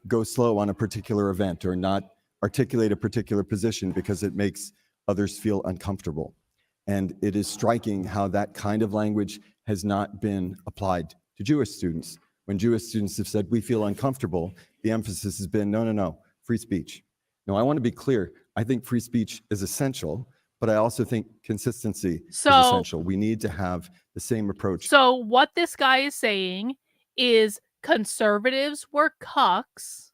go slow on a particular event or not articulate a particular position because it makes others feel uncomfortable. And it is striking how that kind of language has not been applied to Jewish students. When Jewish students have said, we feel uncomfortable, the emphasis has been, no, free speech. No, I want to be clear. I think free speech is essential, but I also think consistency is essential. We need to have the same approach. So what this guy is saying is conservatives were cucks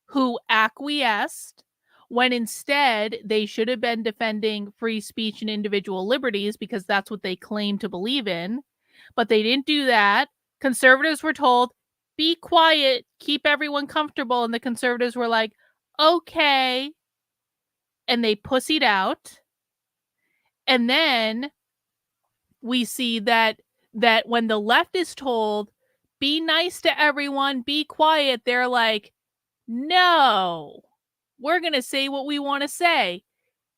who acquiesced when instead they should have been defending free speech and individual liberties because that's what they claim to believe in. But they didn't do that. Conservatives were told, be quiet, keep everyone comfortable. And the conservatives were like, okay. And they pussied out. And then we see that when the left is told, be nice to everyone, be quiet. They're like, no, we're going to say what we want to say.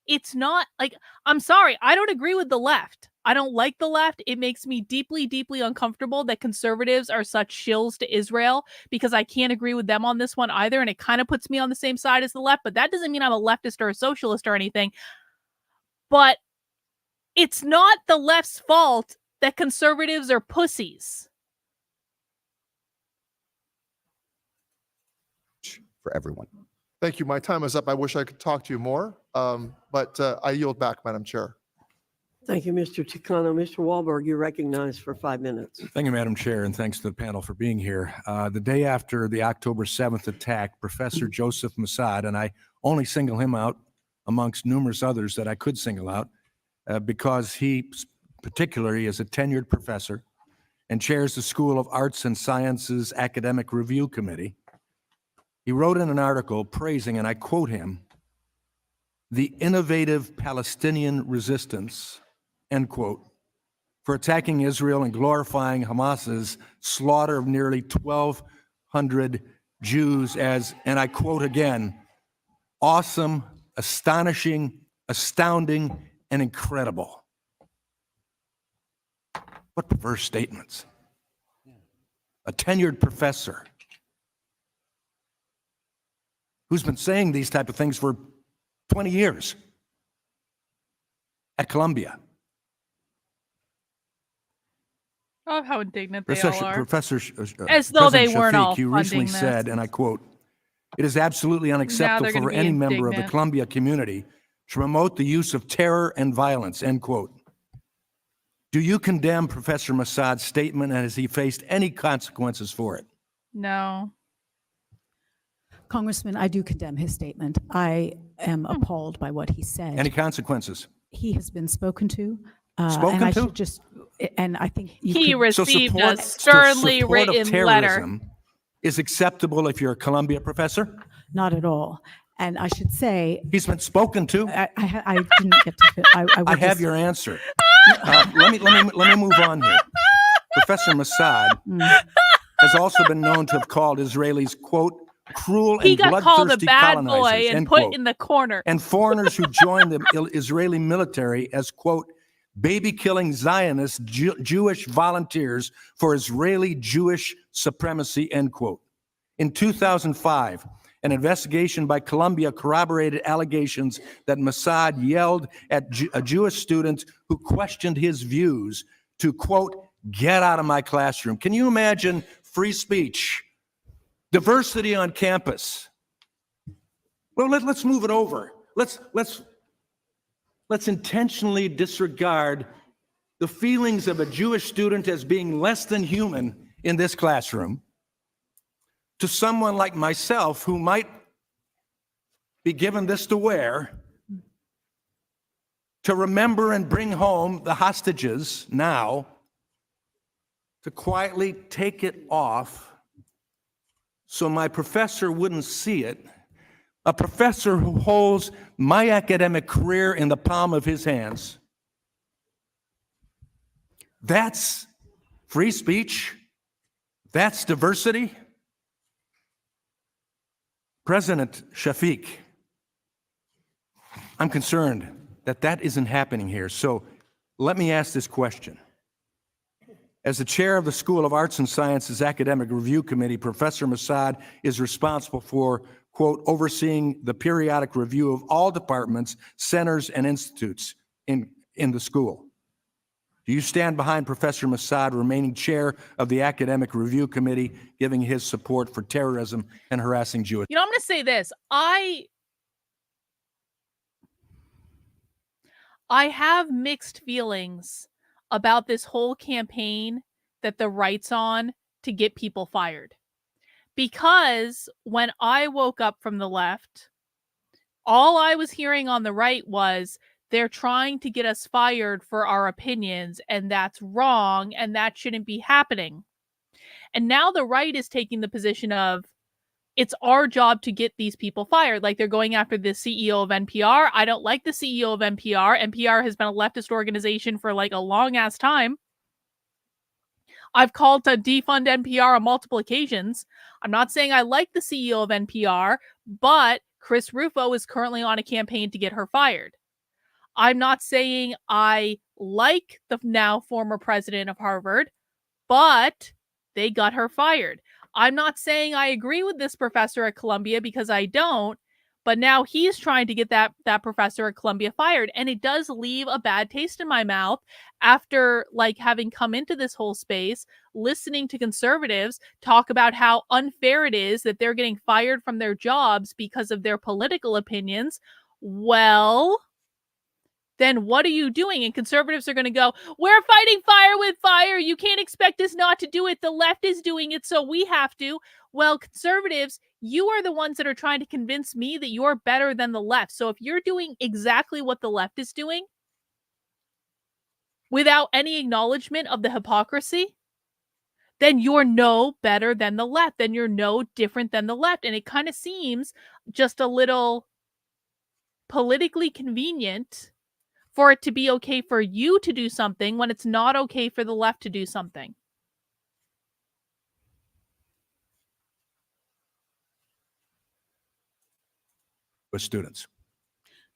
It's not like, I'm sorry, I don't agree with the left. I don't like the left. It makes me deeply, deeply uncomfortable that conservatives are such shills to Israel, because I can't agree with them on this one either. And it kind of puts me on the same side as the left, but that doesn't mean I'm a leftist or a socialist or anything. But it's not the left's fault that conservatives are pussies. For everyone. Thank you. My time is up. I wish I could talk to you more, but I yield back, Madam Chair. Thank you, Mr. Chicano. Mr. Wahlberg, you're recognized for 5 minutes. Thank you, Madam Chair, and thanks to the panel for being here. The day after the October 7th attack, Professor Joseph Mossad, and I only single him out amongst numerous others that I could single out, because he particularly is a tenured professor and chairs the School of Arts and Sciences Academic Review Committee. He wrote in an article praising, and I quote him, "the innovative Palestinian resistance," end quote, for attacking Israel and glorifying Hamas's slaughter of nearly 1,200 Jews as, and I quote again, "awesome, astonishing, astounding, and incredible." What perverse statements. A tenured professor who's been saying these type of things for 20 years at Columbia. I love how indignant they all are. Professor As though President they weren't all Shafiq, you recently funding said, this. and I quote, "It is absolutely unacceptable gonna for be any member of the indignant. Columbia community to promote the use of terror and violence," end quote. Do you condemn Professor Mossad's statement, and has he faced any consequences for it? No. Congressman, I do condemn his statement. I am appalled by what he said. Any consequences? He has been spoken to. Spoken and I to? should just, and I think you He could- received support- a sternly support of written letter. terrorism is acceptable if you're a Columbia professor? Not at all. And I should say, He's been spoken to. I didn't get to. I I would have just- your answer. Let me move on here. Professor Mossad has also been known to have called Israelis, quote, "cruel He and got called a bloodthirsty bad colonizers," boy and end put quote, in the corner. and foreigners who joined the Israeli military as, quote, "baby-killing Zionist Jewish volunteers for Israeli Jewish supremacy," end quote. In 2005, an investigation by Columbia corroborated allegations that Mossad yelled at a Jewish student who questioned his views to, quote, "get out of my classroom." Can you imagine free speech, diversity on campus? Well, let's move it over. Let's intentionally disregard the feelings of a Jewish student as being less than human in this classroom to someone like myself who might be given this to wear to remember and bring home the hostages now, to quietly take it off so my professor wouldn't see it. A professor who holds my academic career in the palm of his hands. That's free speech. That's diversity. President Shafiq, I'm concerned that that isn't happening here. So let me ask this question. As the chair of the School of Arts and Sciences Academic Review Committee, Professor Mossad is responsible for, quote, "overseeing the periodic review of all departments, centers, and institutes in the school." Do you stand behind Professor Mossad remaining chair of the Academic Review Committee, giving his support for terrorism and harassing Jewish? You know, I'm going to say this. I have mixed feelings about this whole campaign that the right's on to get people fired. Because when I woke up from the left, all I was hearing on the right was, they're trying to get us fired for our opinions, and that's wrong, and that shouldn't be happening. And now the right is taking the position of, it's our job to get these people fired. Like, they're going after the CEO of NPR. I don't like the CEO of NPR. NPR has been a leftist organization for like a long ass time. I've called to defund NPR on multiple occasions. I'm not saying I like the CEO of NPR, but Chris Rufo is currently on a campaign to get her fired. I'm not saying I like the now former president of Harvard, but they got her fired. I'm not saying I agree with this professor at Columbia because I don't, but now he's trying to get that professor at Columbia fired. And it does leave a bad taste in my mouth after like having come into this whole space, listening to conservatives talk about how unfair it is that they're getting fired from their jobs because of their political opinions. Well, then what are you doing? And conservatives are going to go, we're fighting fire with fire. You can't expect us not to do it. The left is doing it, so we have to. Well, conservatives, you are the ones that are trying to convince me that you're better than the left. So if you're doing exactly what the left is doing without any acknowledgement of the hypocrisy, then you're no better than the left. Then you're no different than the left. And it kind of seems just a little politically convenient for it to be okay for you to do something when it's not okay for the left to do something. With students.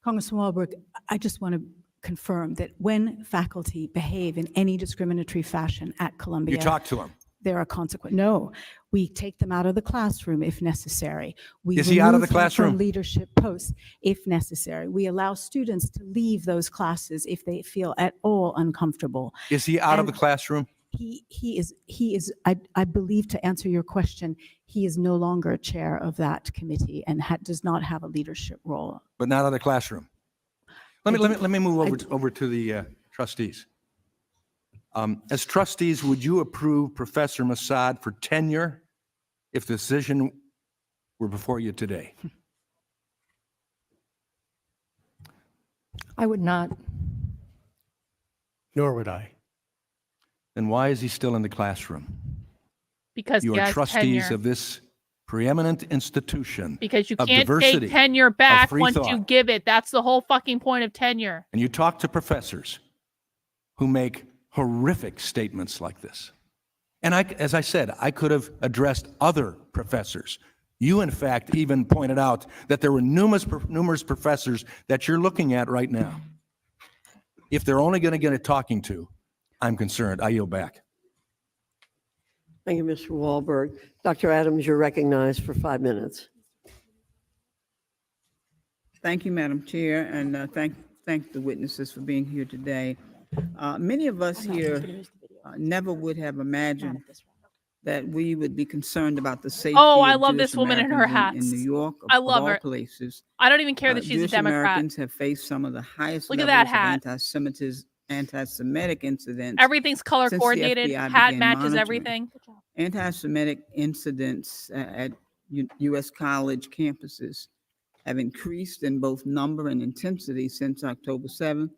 Congressman Walberg, I just want to confirm that when faculty behave in any discriminatory fashion at Columbia, You talk to them. there are consequences. No, we take them out of the classroom if necessary. We Is he out of the remove them classroom? from leadership posts if necessary. We allow students to leave those classes if they feel at all uncomfortable. Is he out of the classroom? He is, I believe, to answer your question, he is no longer a chair of that committee and does not have a leadership role. But not out of the classroom. Let me move over to the trustees. As trustees, would you approve Professor Mossad for tenure if the decision were before you today? I would not. Nor would I. Then why is he still in the classroom? Because You he are has trustees tenure. of this preeminent institution Because you of can't diversity, take tenure of back free once thought. you give it. That's the whole fucking point of tenure. And you talk to professors who make horrific statements like this. And as I said, I could have addressed other professors. You, in fact, even pointed out that there were numerous professors that you're looking at right now. If they're only going to get a talking to, I'm concerned. I yield back. Thank you, Mr. Walberg. Dr. Adams, you're recognized for 5 minutes. Thank you, Madam Chair, and thank the witnesses for being here today. Many of us here never would have imagined that we would be concerned about the safety Oh, I of love Jewish this woman in her Americans hats. in New York, I of love all her. places. I don't even care that she's Jewish a Democrat. Americans have faced some of the highest Look at levels that hat. of anti-Semitic incidents. Everything's color since the coordinated. FBI Hat began matches monitoring. everything. Anti-Semitic incidents at U.S. college campuses have increased in both number and intensity since October 7th.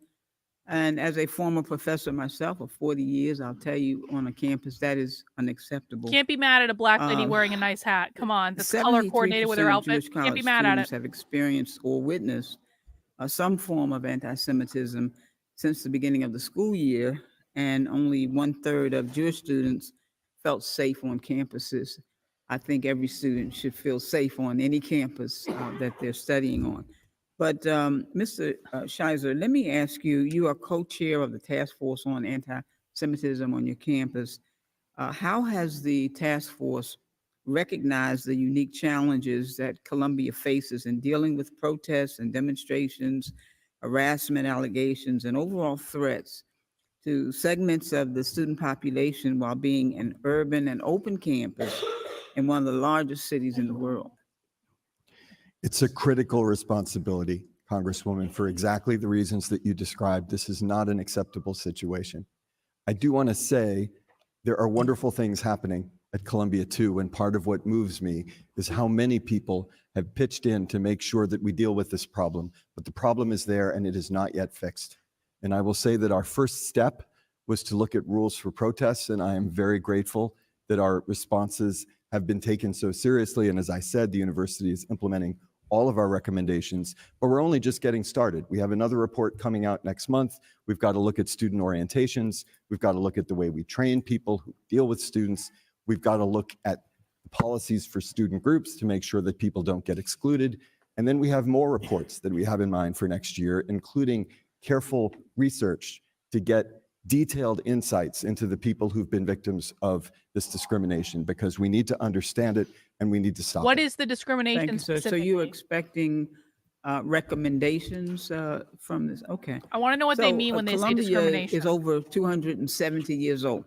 And as a former professor myself of 40 years, I'll tell you on a campus that is unacceptable. Can't be mad at a black lady wearing a nice hat. Come on, that's color coordinated with her 73% of outfit. Jewish Can't be college mad at students it. have experienced or witnessed some form of anti-Semitism since the beginning of the school year, and only 1/3 of Jewish students felt safe on campuses. I think every student should feel safe on any campus that they're studying on. But Mr. Scheiser, let me ask you, you are co-chair of the task force on anti-Semitism on your campus. How has the task force recognized the unique challenges that Columbia faces in dealing with protests and demonstrations, harassment allegations, and overall threats to segments of the student population while being an urban and open campus in one of the largest cities in the world? It's a critical responsibility, Congresswoman, for exactly the reasons that you described. This is not an acceptable situation. I do want to say there are wonderful things happening at Columbia too, and part of what moves me is how many people have pitched in to make sure that we deal with this problem. But the problem is there and it is not yet fixed. And I will say that our first step was to look at rules for protests, and I am very grateful that our responses have been taken so seriously. And as I said, the university is implementing all of our recommendations, but we're only just getting started. We have another report coming out next month. We've got to look at student orientations. We've got to look at the way we train people who deal with students. We've got to look at policies for student groups to make sure that people don't get excluded. And then we have more reports that we have in mind for next year, including careful research to get detailed insights into the people who've been victims of this discrimination, because we need to understand it and we need to stop What it. is the discrimination Thank you, sir. So specifically? you're expecting recommendations from this? Okay. I want to know what they So, mean when they say Columbia discrimination. is over 270 years old.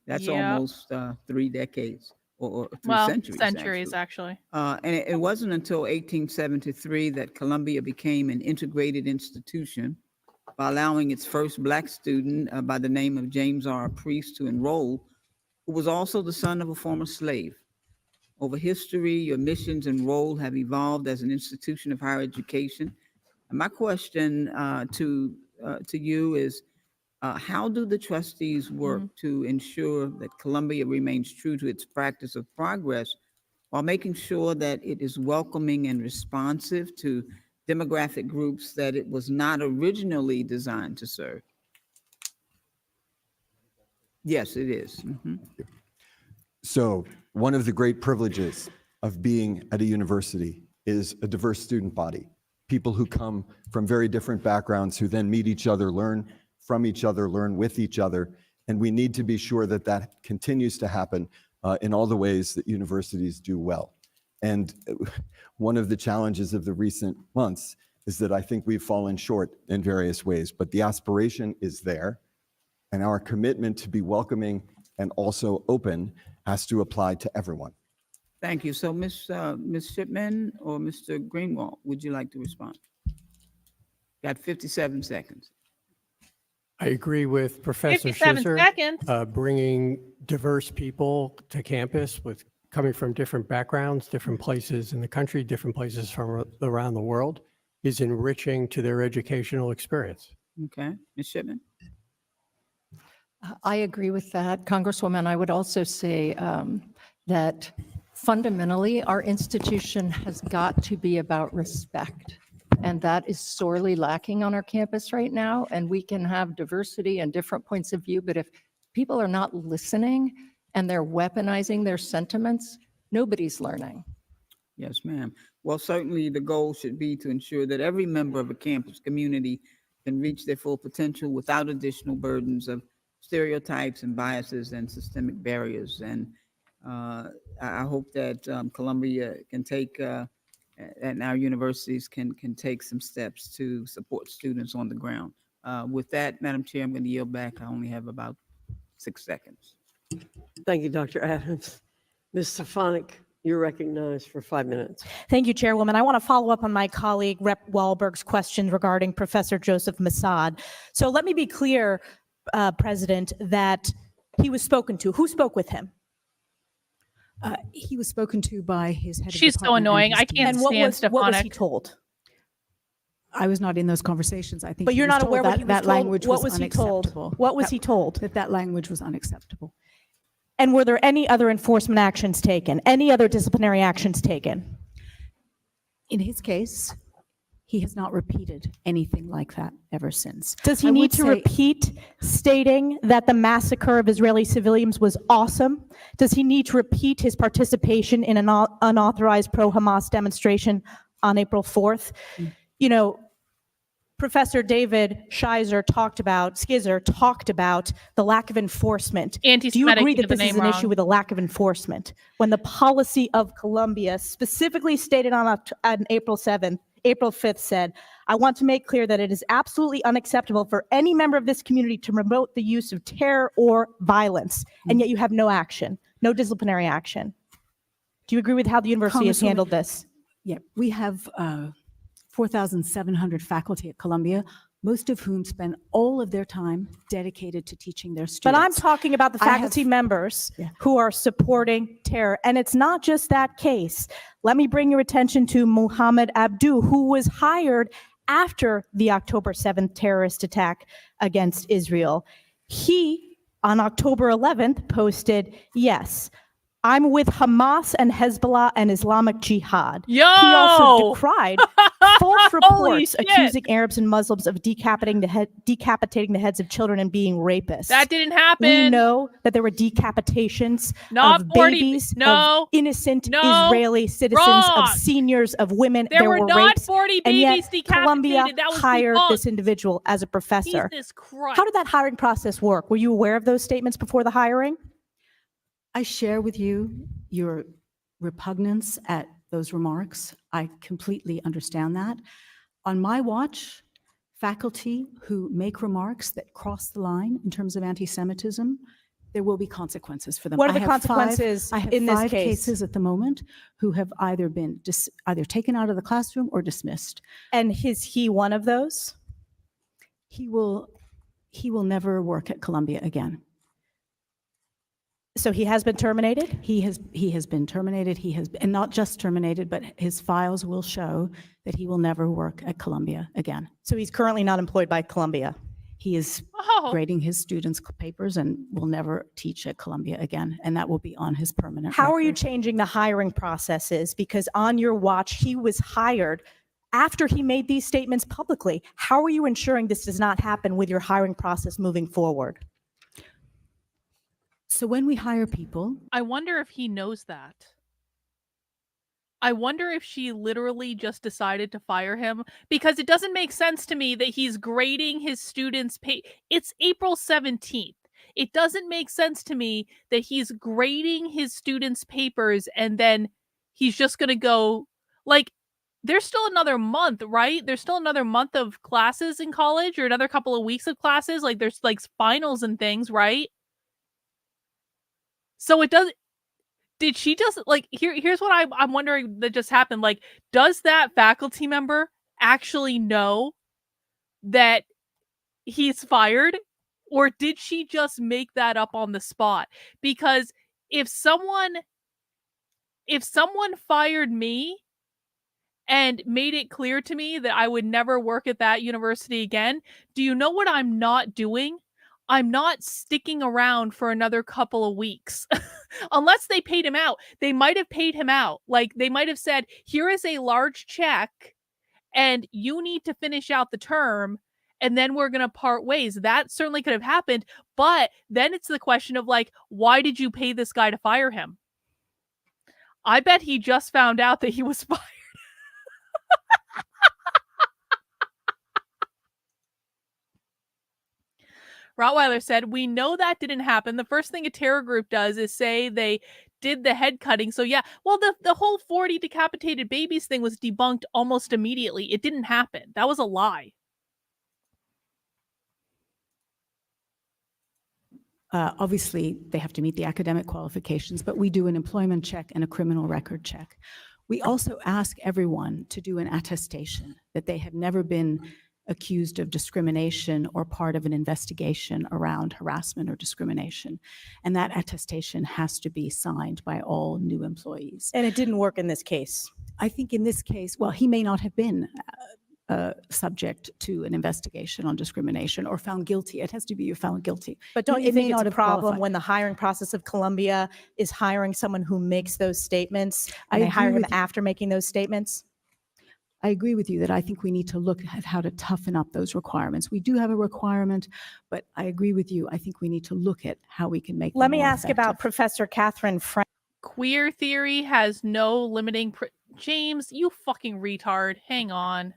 That's Yeah. almost 3 decades or 3 Well, centuries. actually. And it wasn't until 1873 that Columbia became an integrated institution by allowing its first Black student by the name of James R. Priest to enroll, who was also the son of a former slave. Over history, your missions and role have evolved as an institution of higher education. And my question to you is, how do the trustees work to ensure that Columbia remains true to its practice of progress while making sure that it is welcoming and responsive to demographic groups that it was not originally designed to serve? Yes, it is. So one of the great privileges of being at a university is a diverse student body, people who come from very different backgrounds, who then meet each other, learn from each other, learn with each other. And we need to be sure that that continues to happen in all the ways that universities do well. And one of the challenges of the recent months is that I think we've fallen short in various ways, but the aspiration is there, and our commitment to be welcoming and also open has to apply to everyone. Thank you. So Ms. Shipman or Mr. Greenwald, would you like to respond? Got 57 seconds. I agree with Professor 57 Schisser. seconds. Bringing diverse people to campus with coming from different backgrounds, different places in the country, different places from around the world is enriching to their educational experience. Okay, Ms. Shipman? I agree with that, Congresswoman. I would also say that fundamentally, our institution has got to be about respect. And that is sorely lacking on our campus right now. And we can have diversity and different points of view, but if people are not listening and they're weaponizing their sentiments, nobody's learning. Yes, ma'am. Well, certainly the goal should be to ensure that every member of a campus community can reach their full potential without additional burdens of stereotypes and biases and systemic barriers. And I hope that Columbia can take, and our universities can take some steps to support students on the ground. With that, Madam Chair, I'm going to yield back. I only have about 6 seconds. Thank you, Dr. Adams. Ms. Stefanik, you're recognized for 5 minutes. Thank you, Chairwoman. I want to follow up on my colleague Rep. Wahlberg's question regarding Professor Joseph Massad. So let me be clear, President, that he was spoken to. Who spoke with him? He was spoken to by his head of She's so department and annoying. his I team. can't And stand what was he Stefanik. told? I was not in those conversations. I think But he you're was not told aware what that he was that told? language What was was he told? unacceptable. What was he told? That language was unacceptable. And were there any other enforcement actions taken? Any other disciplinary actions taken? In his case, he has not repeated anything like that ever since. Does he I need would to say- repeat stating that the massacre of Israeli civilians was awesome? Does he need to repeat his participation in an unauthorized pro-Hamas demonstration on April 4th? You know, Professor David Schizzer talked about the lack of enforcement. Do you Anti-Semitic, agree you that get the this is name an wrong. issue with a lack of enforcement? When the policy of Columbia specifically stated on April 5th said, I want to make clear that it is absolutely unacceptable for any member of this community to promote the use of terror or violence, and yet you have no action, no disciplinary action. Do you agree with how the university has Congresswoman- handled this? Yeah, we have 4,700 faculty at Columbia, most of whom spend all of their time dedicated to teaching their students. But I'm talking about the I have- faculty members who are supporting terror. And it's not just that case. Let me bring your attention to Muhammad Abdu, who was hired after the October 7th terrorist attack against Israel. He, on October 11th, posted, yes, I'm with Hamas and Hezbollah and Islamic Jihad. Yo! He also decried false Holy reports shit. accusing Arabs and Muslims of decapitating the heads of children and being rapists. That didn't happen. We know that there were decapitations Not of 40 babies, no, of innocent no, Israeli citizens, wrong. of seniors, of women. There were not rapes, 40 and yet babies decapitated. Columbia That was hired debunked. this individual as a professor. Jesus Christ. How did that hiring process work? Were you aware of those statements before the hiring? I share with you your repugnance at those remarks. I completely understand that. On my watch, faculty who make remarks that cross the line in terms of anti-Semitism, there will be consequences for them. What are I the have consequences I have in this five case? cases at the moment who have either been either taken out of the classroom or dismissed. And is he one of those? He will never work at Columbia again. So he has been terminated? He has been terminated. And not just terminated, but his files will show that he will never work at Columbia again. So he's currently not employed by Columbia. He is Oh. grading his students' papers and will never teach at Columbia again. And that will be on his permanent How are you record. changing the hiring processes? Because on your watch, he was hired after he made these statements publicly. How are you ensuring this does not happen with your hiring process moving forward? So when we hire people, I wonder if he knows that. I wonder if she literally just decided to fire him, because it doesn't make sense to me that he's grading his students' It's April 17th. It doesn't make sense to me that he's grading his students' papers and then he's just going to go, like, there's still another month, right? There's still another month of classes in college, or another couple of weeks of classes. Like, there's like finals and things, right? So it doesn't. Did she just like here's what I'm wondering that just happened. Like, does that faculty member actually know that he's fired, or did she just make that up on the spot? Because if someone fired me and made it clear to me that I would never work at that university again, do you know what I'm not doing? I'm not sticking around for another couple of weeks. Unless they paid him out. They might have paid him out. Like, they might have said, here is a large check and you need to finish out the term and then we're going to part ways. That certainly could have happened. But then it's the question of, like, why did you pay this guy to fire him? I bet he just found out that he was fired. Rottweiler said, we know that didn't happen. The first thing a terror group does is say they did the head cutting. So yeah, well, the whole 40 decapitated babies thing was debunked almost immediately. It didn't happen. That was a lie. Obviously, they have to meet the academic qualifications, but we do an employment check and a criminal record check. We also ask everyone to do an attestation that they have never been accused of discrimination or part of an investigation around harassment or discrimination. And that attestation has to be signed by all new employees. And it didn't work in this case. I think in this case, well, he may not have been subject to an investigation on discrimination or found guilty. It has to be found guilty. But don't you It may think it's not a have problem qualified. when the hiring process of Columbia is hiring someone who makes those statements and I they hire agree him with you. after making those statements? I agree with you that I think we need to look at how to toughen up those requirements. We do have a requirement, but I agree with you. I think we need to look at how we can make Let them me more ask about effective. Professor Catherine Frank. Queer theory has no limiting. James, you fucking retard. Hang on.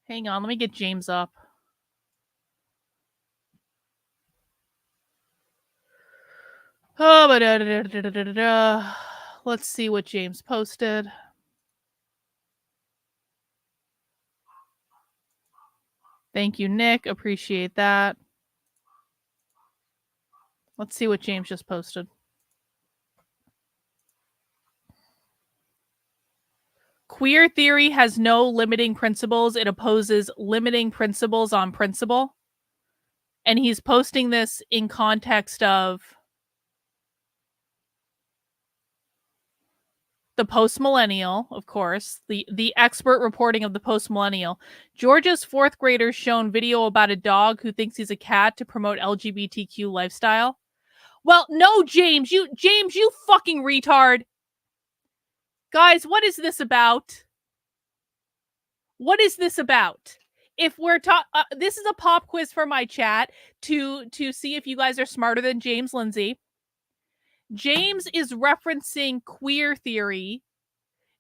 Let me get James up. Oh, let's see what James posted. Thank you, Nick. Appreciate that. Let's see what James just posted. Queer theory has no limiting principles. It opposes limiting principles on principle. And he's posting this in context of the post-millennial, of course, the expert reporting of the post-millennial. Georgia's fourth graders shown video about a dog who thinks he's a cat to promote LGBTQ lifestyle. Well, no, James, you fucking retard. Guys, what is this about? What is this about? If we're this is a pop quiz for my chat to see if you guys are smarter than James Lindsay. James is referencing queer theory.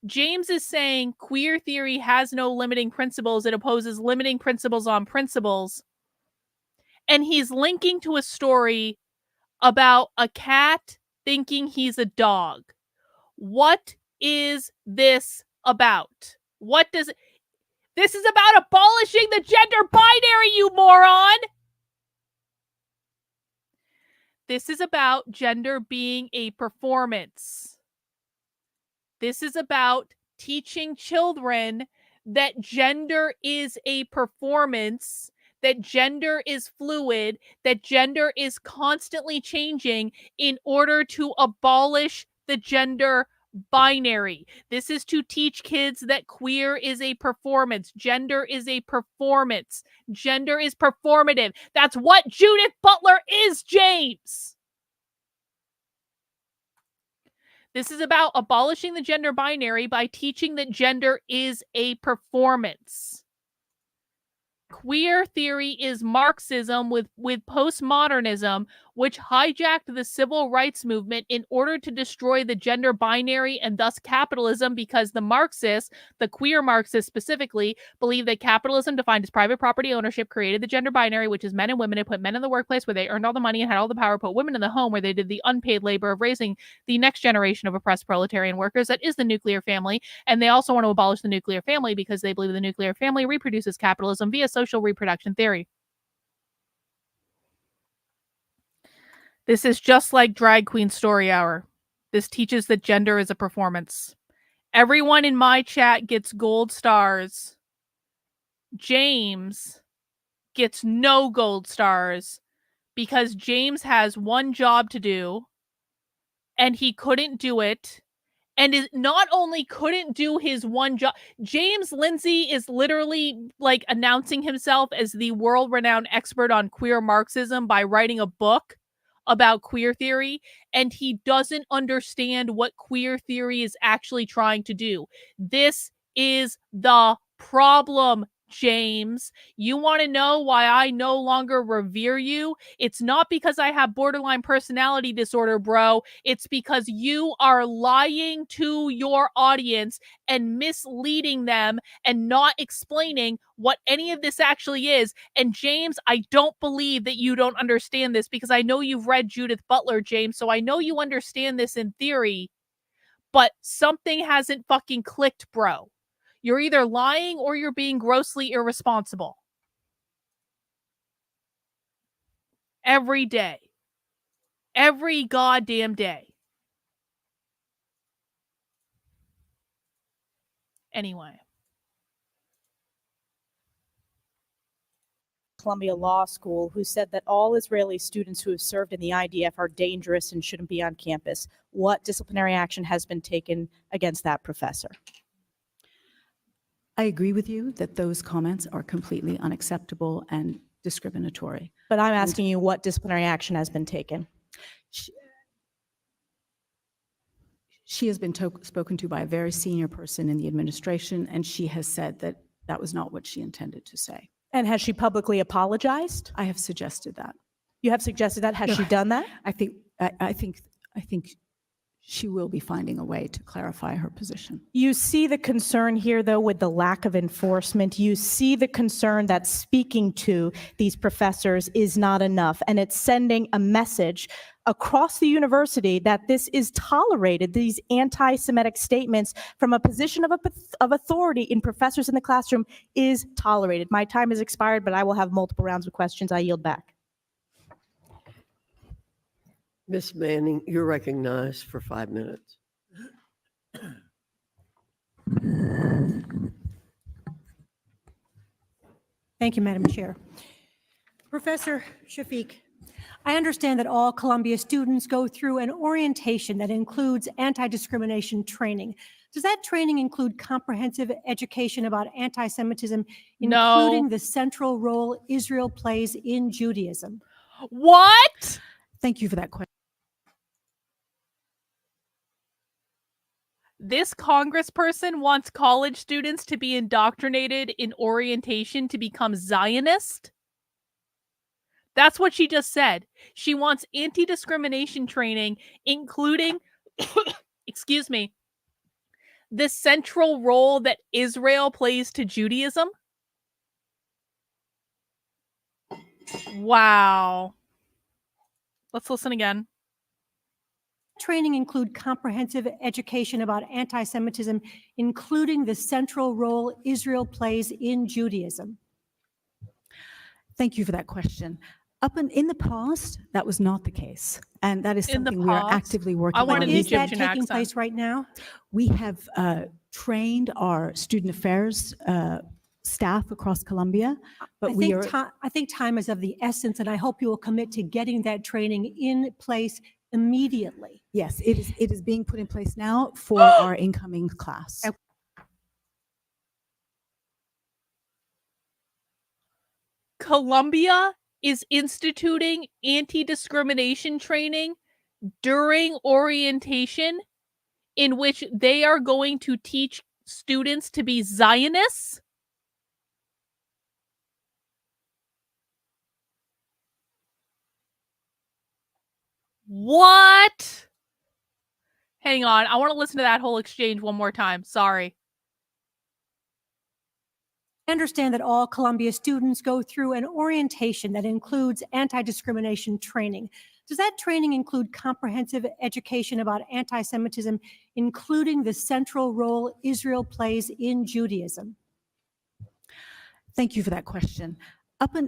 James is saying queer theory has no limiting principles. It opposes limiting principles on principles. And he's linking to a story about a cat thinking he's a dog. What is this about? What does it... This is about abolishing the gender binary, you moron! This is about gender being a performance. This is about teaching children that gender is a performance, that gender is fluid, that gender is constantly changing in order to abolish the gender binary. This is to teach kids that queer is a performance. Gender is a performance. Gender is performative. That's what Judith Butler is, James. This is about abolishing the gender binary by teaching that gender is a performance. Queer theory is Marxism with postmodernism, which hijacked the civil rights movement in order to destroy the gender binary and thus capitalism, because the Marxists, the queer Marxists specifically, believe that capitalism defined as private property ownership created the gender binary, which is men and women. It put men in the workplace where they earned all the money and had all the power, put women in the home where they did the unpaid labor of raising the next generation of oppressed proletarian workers. That is the nuclear family. And they also want to abolish the nuclear family because they believe the nuclear family reproduces capitalism via social reproduction theory. This is just like Drag Queen Story Hour. This teaches that gender is a performance. Everyone in my chat gets gold stars. James gets no gold stars because James has one job to do and he couldn't do it. And is not only couldn't do his one job, James Lindsay is literally like announcing himself as the world-renowned expert on queer Marxism by writing a book about queer theory, and he doesn't understand what queer theory is actually trying to do. This is the problem, James. You want to know why I no longer revere you? It's not because I have borderline personality disorder, bro. It's because you are lying to your audience and misleading them and not explaining what any of this actually is. And James, I don't believe that you don't understand this because I know you've read Judith Butler, James, so I know you understand this in theory, but something hasn't fucking clicked, bro. You're either lying or you're being grossly irresponsible. Every day. Every goddamn day. Anyway. Columbia Law School, who said that all Israeli students who have served in the IDF are dangerous and shouldn't be on campus. What disciplinary action has been taken against that professor? I agree with you that those comments are completely unacceptable and discriminatory. But I'm asking you what disciplinary action has been taken. She has been spoken to by a very senior person in the administration, and she has said that that was not what she intended to say. And has she publicly apologized? I have suggested that. You have suggested that? Has she done that? I think she will be finding a way to clarify her position. You see the concern here, though, with the lack of enforcement. You see the concern that speaking to these professors is not enough, and it's sending a message across the university that this is tolerated, these anti-Semitic statements from a position of authority in professors in the classroom is tolerated. My time has expired, but I will have multiple rounds of questions. I yield back. Ms. Manning, you're recognized for 5 minutes. Thank you, Madam Chair. Professor Shafiq, I understand that all Columbia students go through an orientation that includes anti-discrimination training. Does that training include comprehensive education about anti-Semitism, including the central role Israel plays in Judaism? What? Thank you for that question. This congressperson wants college students to be indoctrinated in orientation to become Zionist. That's what she just said. She wants anti-discrimination training, including, excuse me, the central role that Israel plays to Judaism. Wow. Let's listen again. Training include comprehensive education about anti-Semitism, including the central role Israel plays in Judaism. Thank you for that question. In the past, that was not the case. And that is In the something we are past? actively working I on. want an Is that Egyptian taking accent. place right now? We have trained our student affairs staff across Columbia, but I think time is of the essence, and I hope you will commit to getting that training in place immediately. Yes, it is being put in place now for our incoming class. Okay. Columbia is instituting anti-discrimination training during orientation in which they are going to teach students to be Zionists. What? Hang on. I want to listen to that whole exchange one more time. Sorry. I understand that all Columbia students go through an orientation that includes anti-discrimination training. Does that training include comprehensive education about anti-Semitism, including the central role Israel plays in Judaism? Thank you for that question.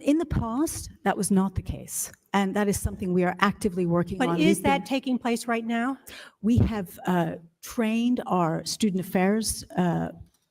In the past, that was not the case. And that is something we are actively working on. But is that taking place right now? We have trained our student affairs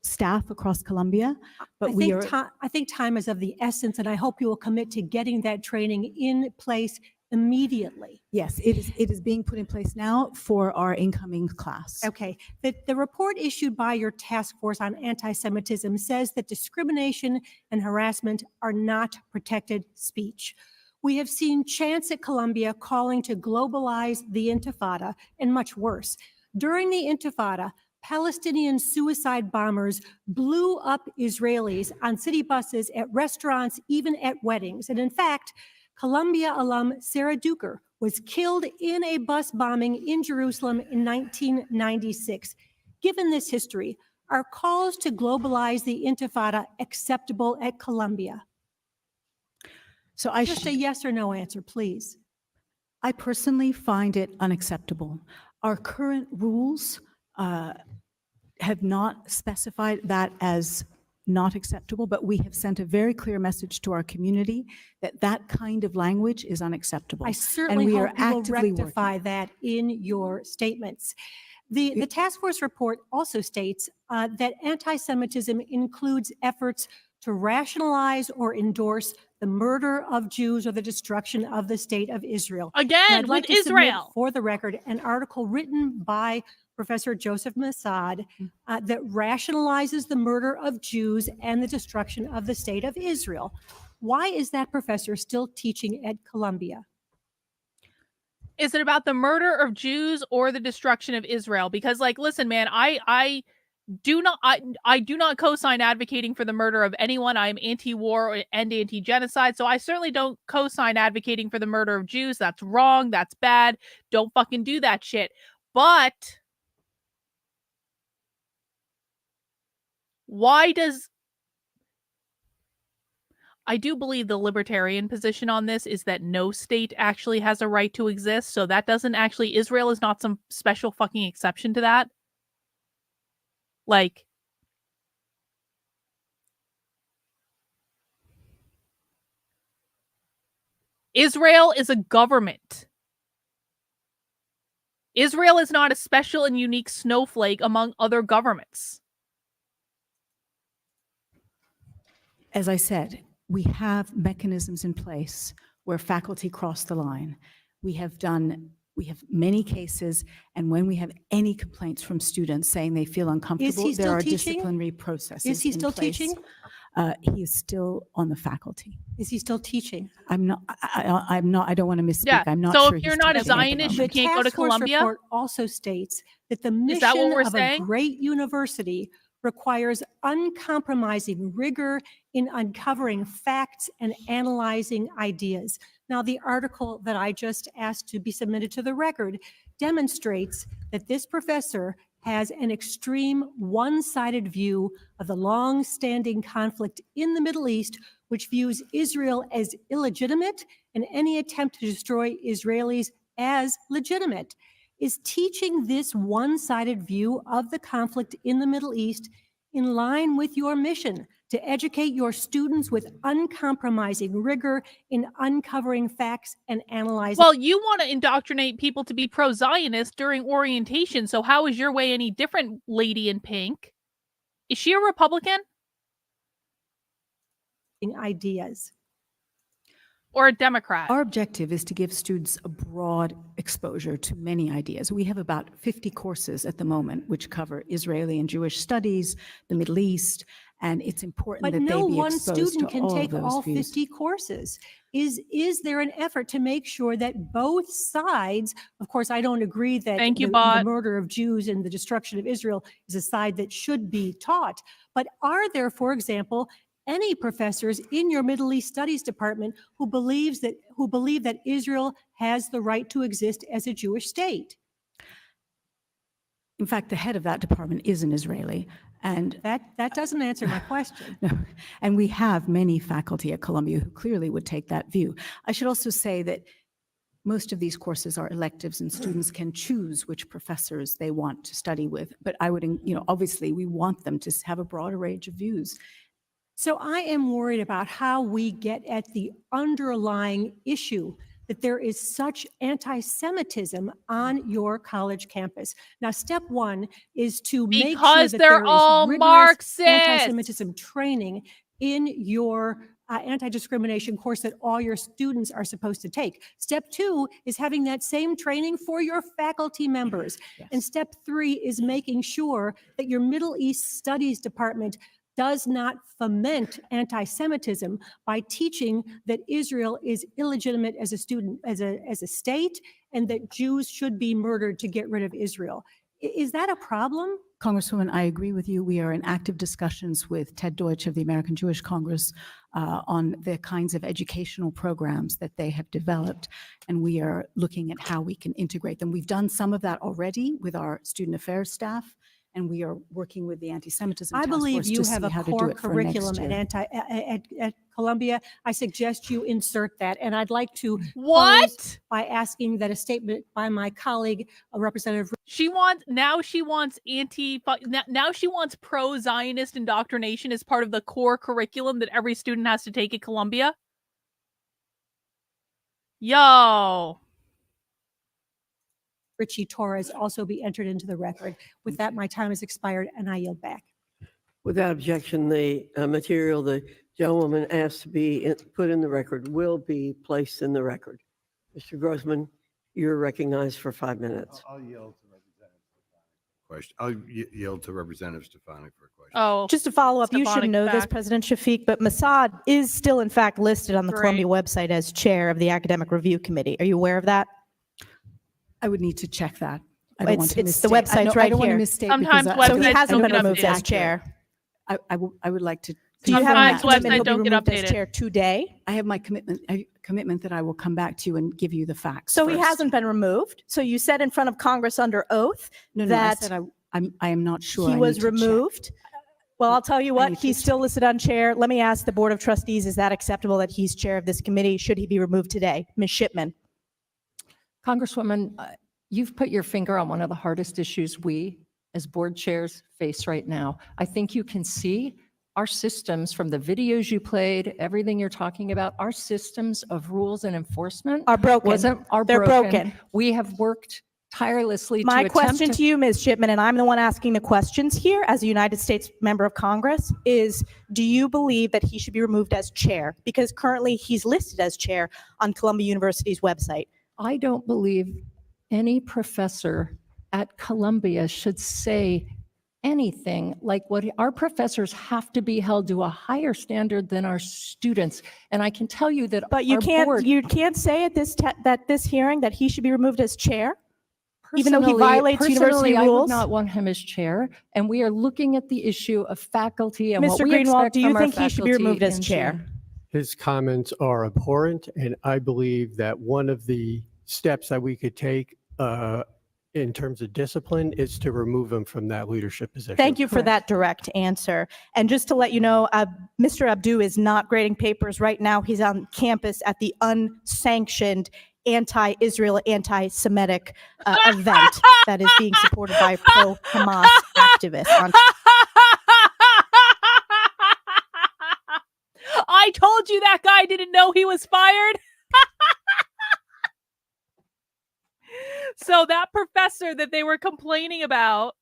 staff across Columbia, but I think time is of the essence, and I hope you will commit to getting that training in place immediately. Yes, it is being put in place now for our incoming class. Okay. The report issued by your task force on anti-Semitism says that discrimination and harassment are not protected speech. We have seen chants at Columbia calling to globalize the Intifada, and much worse. During the Intifada, Palestinian suicide bombers blew up Israelis on city buses, at restaurants, even at weddings. And in fact, Columbia alum Sarah Duker was killed in a bus bombing in Jerusalem in 1996. Given this history, are calls to globalize the Intifada acceptable at Columbia? So just a yes or no answer, please. I personally find it unacceptable. Our current rules have not specified that as not acceptable, but we have sent a very clear message to our community that that kind of language is unacceptable. I certainly and we hope are you will actively rectify that in your statements. The task force report also states that anti-Semitism includes efforts to rationalize or endorse the murder of Jews or the destruction of the state of Israel. Again, And I'd like with to submit Israel. for the record, an article written by Professor Joseph Mossad that rationalizes the murder of Jews and the destruction of the state of Israel. Why is that professor still teaching at Columbia? Is it about the murder of Jews or the destruction of Israel? Because, like, listen, man, I do not co-sign advocating for the murder of anyone. I'm anti-war and anti-genocide, so I certainly don't co-sign advocating for the murder of Jews. That's wrong. That's bad. Don't fucking do that shit. But why does... I do believe the libertarian position on this is that no state actually has a right to exist, so that doesn't actually... Israel is not some special fucking exception to that. Like, Israel is a government. Israel is not a special and unique snowflake among other governments. As I said, we have mechanisms in place where faculty cross the line. We have many cases, and when we have any complaints from students saying they feel uncomfortable, there are disciplinary processes. Is he still in place. teaching? He is still on the faculty. Is he still teaching? I'm not. I'm not. I don't want to misspeak. Yeah. I'm not So sure. if you're he's not a teaching at the Zionist, moment. you can't go to task force Columbia? report also states that the Is that what mission we're of saying? a great university requires uncompromising rigor in uncovering facts and analyzing ideas. Now, the article that I just asked to be submitted to the record demonstrates that this professor has an extreme one-sided view of the long-standing conflict in the Middle East, which views Israel as illegitimate and any attempt to destroy Israelis as legitimate. Is teaching this one-sided view of the conflict in the Middle East in line with your mission to educate your students with uncompromising rigor in uncovering facts and analyzing? Well, you want to indoctrinate people to be pro-Zionist during orientation, so how is your way any different, lady in pink? Is she a Republican? Ideas. Or a Democrat? Our objective is to give students a broad exposure to many ideas. We have about 50 courses at the moment which cover Israeli and Jewish studies, the Middle East, and it's important But that no they be one exposed student to can all take of those all views. 50 courses. Is there an effort to make sure that both sides, of course, I don't agree that Thank you, the Bot. murder of Jews and the destruction of Israel is a side that should be taught, but are there, for example, any professors in your Middle East Studies department who believe that Israel has the right to exist as a Jewish state? In fact, the head of that department is an Israeli. And that doesn't answer my question. No. And we have many faculty at Columbia who clearly would take that view. I should also say that most of these courses are electives and students can choose which professors they want to study with. But I would, obviously we want them to have a broader range of views. So I am worried about how we get at the underlying issue that there is such anti-Semitism on your college campus. Now, step one is to make sure Because that they're there is all rigorous Marxists. anti-Semitism training in your anti-discrimination course that all your students are supposed to take. Step two is having that same training for your faculty members. Yes. And step three is making sure that your Middle East Studies department does not foment anti-Semitism by teaching that Israel is illegitimate as a state, and that Jews should be murdered to get rid of Israel. Is that a problem? Congresswoman, I agree with you. We are in active discussions with Ted Deutsch of the American Jewish Congress on the kinds of educational programs that they have developed, and we are looking at how we can integrate them. We've done some of that already with our student affairs staff, and we are working with the anti-Semitism I task believe force you to have see a how to core do it for next curriculum year. at Columbia. I suggest you insert that. And I'd like to What? close by asking that a statement by my colleague, Representative. She wants pro-Zionist indoctrination as part of the core curriculum that every student has to take at Columbia. Yo. Richie Torres also be entered into the record. With that, my time has expired and I yield back. Without objection, the material the gentlewoman asked to be put in the record will be placed in the record. Mr. Grossman, you're recognized for 5 minutes. I'll yield to question. I'll yield to Representative Stefanik for a question. Oh, Just to follow up, you should Stefanik know this, back. President Shafiq, but Mossad is still in fact listed on the Great. Columbia website as chair of the Academic Review Committee. Are you aware of that? I would need to check that. I don't want to It's the mistake. website's I right don't want to here. mistake. Sometimes because I- So he websites hasn't don't been get removed as updated. chair. I would like to. Do you have Sometimes a commitment websites he'll be don't get removed as updated. chair today? I have my commitment that I will come back to you and give you the facts. So he first. hasn't been removed. So you said in front of Congress under oath No, I that said I am not sure. he I was need to check. removed. Well, I'll tell you I what, need to he's still listed on chair. Let me ask the Board of Trustees, is that acceptable that he's chair of this committee? Should he be removed today? Ms. Shipman. Congresswoman, you've put your finger on one of the hardest issues we as board chairs face right now. I think you can see our systems from the videos you played, everything you're talking about, our systems of rules and enforcement Are broken. They're broken. We have worked tirelessly My to question attempt to you, Ms. Shipman, and I'm the one asking the questions here as a United States member of Congress, is do you believe that he should be removed as chair? Because currently he's listed as chair on Columbia University's website. I don't believe any professor at Columbia should say anything like what our professors have to be held to a higher standard than our students. And I can tell you that But you our can't board, you can't say at this hearing that he should be removed as chair, even though he violates university personally, I would rules. not want him as chair. And we are looking at the issue of faculty and what Mr. we Greenwald, expect do you from our think he should be faculty removed as in chair? June. His comments are abhorrent, and I believe that one of the steps that we could take in terms of discipline is to remove him from that leadership position. Thank you for that direct answer. And just to let you know, Mr. Abdu is not grading papers right now. He's on campus at the unsanctioned anti-Israel, anti-Semitic event that is being supported by pro-Hamas activists. I told you that guy didn't know he was fired. So that professor that they were complaining about,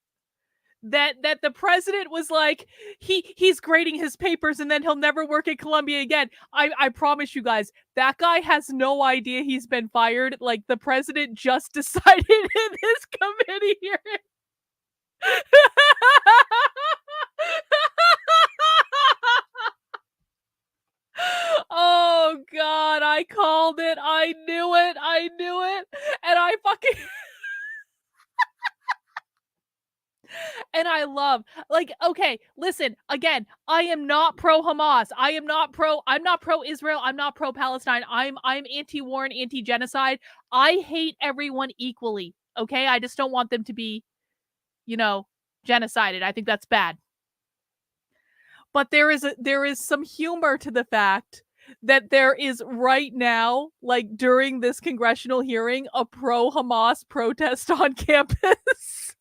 that the president was like, he's grading his papers and then he'll never work at Columbia again. I promise you guys, that guy has no idea he's been fired. Like, the president just decided in this committee hearing. Oh God, I called it. I knew it. And I fucking and I love, like, okay, listen, again, I am not pro Hamas. I'm not pro Israel. I'm not pro Palestine. I'm anti-war and anti-genocide. I hate everyone equally. Okay? I just don't want them to be, genocided. I think that's bad. But there is some humor to the fact that there is right now, like during this congressional hearing, a pro-Hamas protest on campus.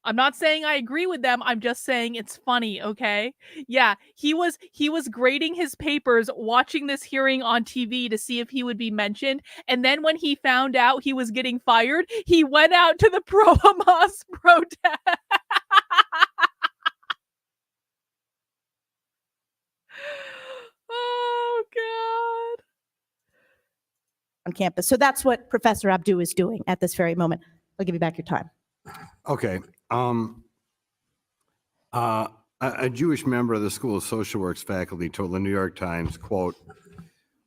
I'm not saying I agree with them. I'm just saying it's funny, okay? Yeah, he was grading his papers, watching this hearing on TV to see if he would be mentioned. And then when he found out he was getting fired, he went out to the pro-Hamas protest. Oh, God. On campus. So that's what Professor Abdu is doing at this very moment. I'll give you back your time. Okay. A Jewish member of the School of Social Work's faculty told the New York Times, quote,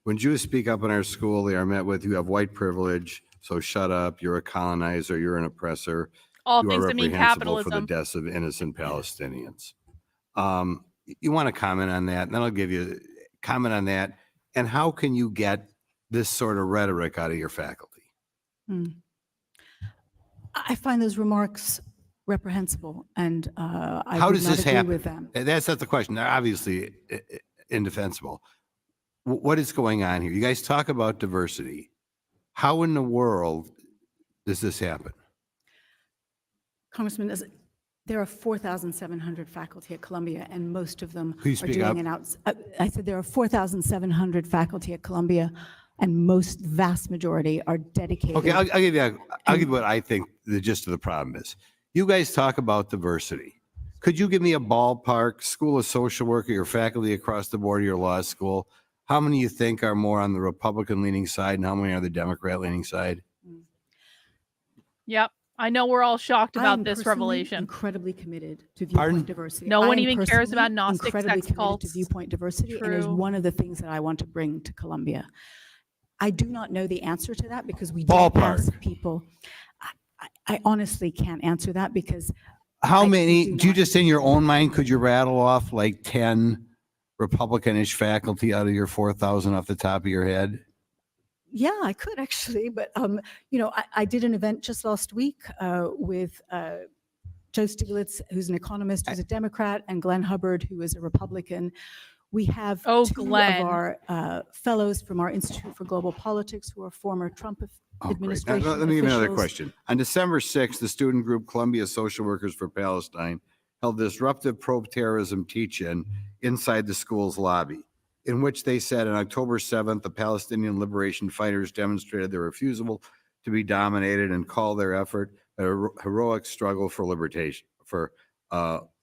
"When Jews speak up in our school, they are met with, you have white privilege, so shut up, you're a colonizer, you're an oppressor, All you things are that mean reprehensible for the capitalism. deaths of innocent Palestinians." You want to comment on that? And then I'll give you comment on that. And how can you get this sort of rhetoric out of your faculty? I find those remarks reprehensible, and I How would does not this agree happen? with them. That's not the question. They're obviously indefensible. What is going on here? You guys talk about diversity. How in the world does this happen? Congressman, there are 4,700 faculty at Columbia, and most of them Please are speak doing up. I said there are 4,700 faculty at Columbia, and vast majority are dedicated. Okay, I'll give you what I think the gist of the problem is. You guys talk about diversity. Could you give me a ballpark, School of Social Work, your faculty across the board of your law school? How many you think are more on the Republican-leaning side, and how many are the Democrat-leaning side? Yep. I know we're all shocked I about am this personally revelation. Incredibly committed to Pardon? viewpoint diversity. No I one am even cares personally about Gnostic incredibly sex committed cults. to viewpoint diversity, and it is True. one of the things that I want to bring to Columbia. I do not know the answer to that because we don't ask people. I honestly can't answer that because How many, do you just in your own mind, could you rattle off like 10 Republican-ish faculty out of your 4,000 off the top of your head? yeah, I could actually, but I did an event just last week with Joe Stiglitz, who's an economist, who's a Democrat, and Glenn Hubbard, who is a Republican. We have two Glenn. of our fellows from our Institute for Global Politics who are former Trump Oh, great. Now, administration let me give you another officials. question. On December 6th, the student group Columbia Social Workers for Palestine held disruptive pro-terrorism teach-in inside the school's lobby, in which they said on October 7th, the Palestinian liberation fighters demonstrated their refusal to be dominated and called their effort a heroic struggle for libertation. Dean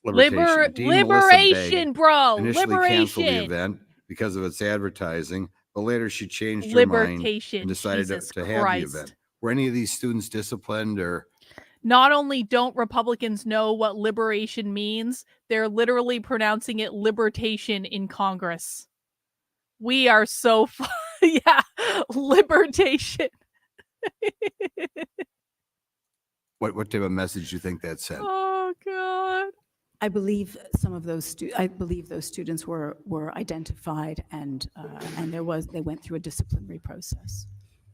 Melissa Begg Liberation, bro. initially canceled the Liberation. event because of its advertising, but later she changed her mind Libertation, and decided Jesus to have the Christ. event. Were any of these students disciplined or? Not only don't Republicans know what liberation means, they're literally pronouncing it libertation in Congress. We are so yeah, libertation. What type of message do you think that sent? Oh God. I believe some of those those students were identified and they went through a disciplinary process.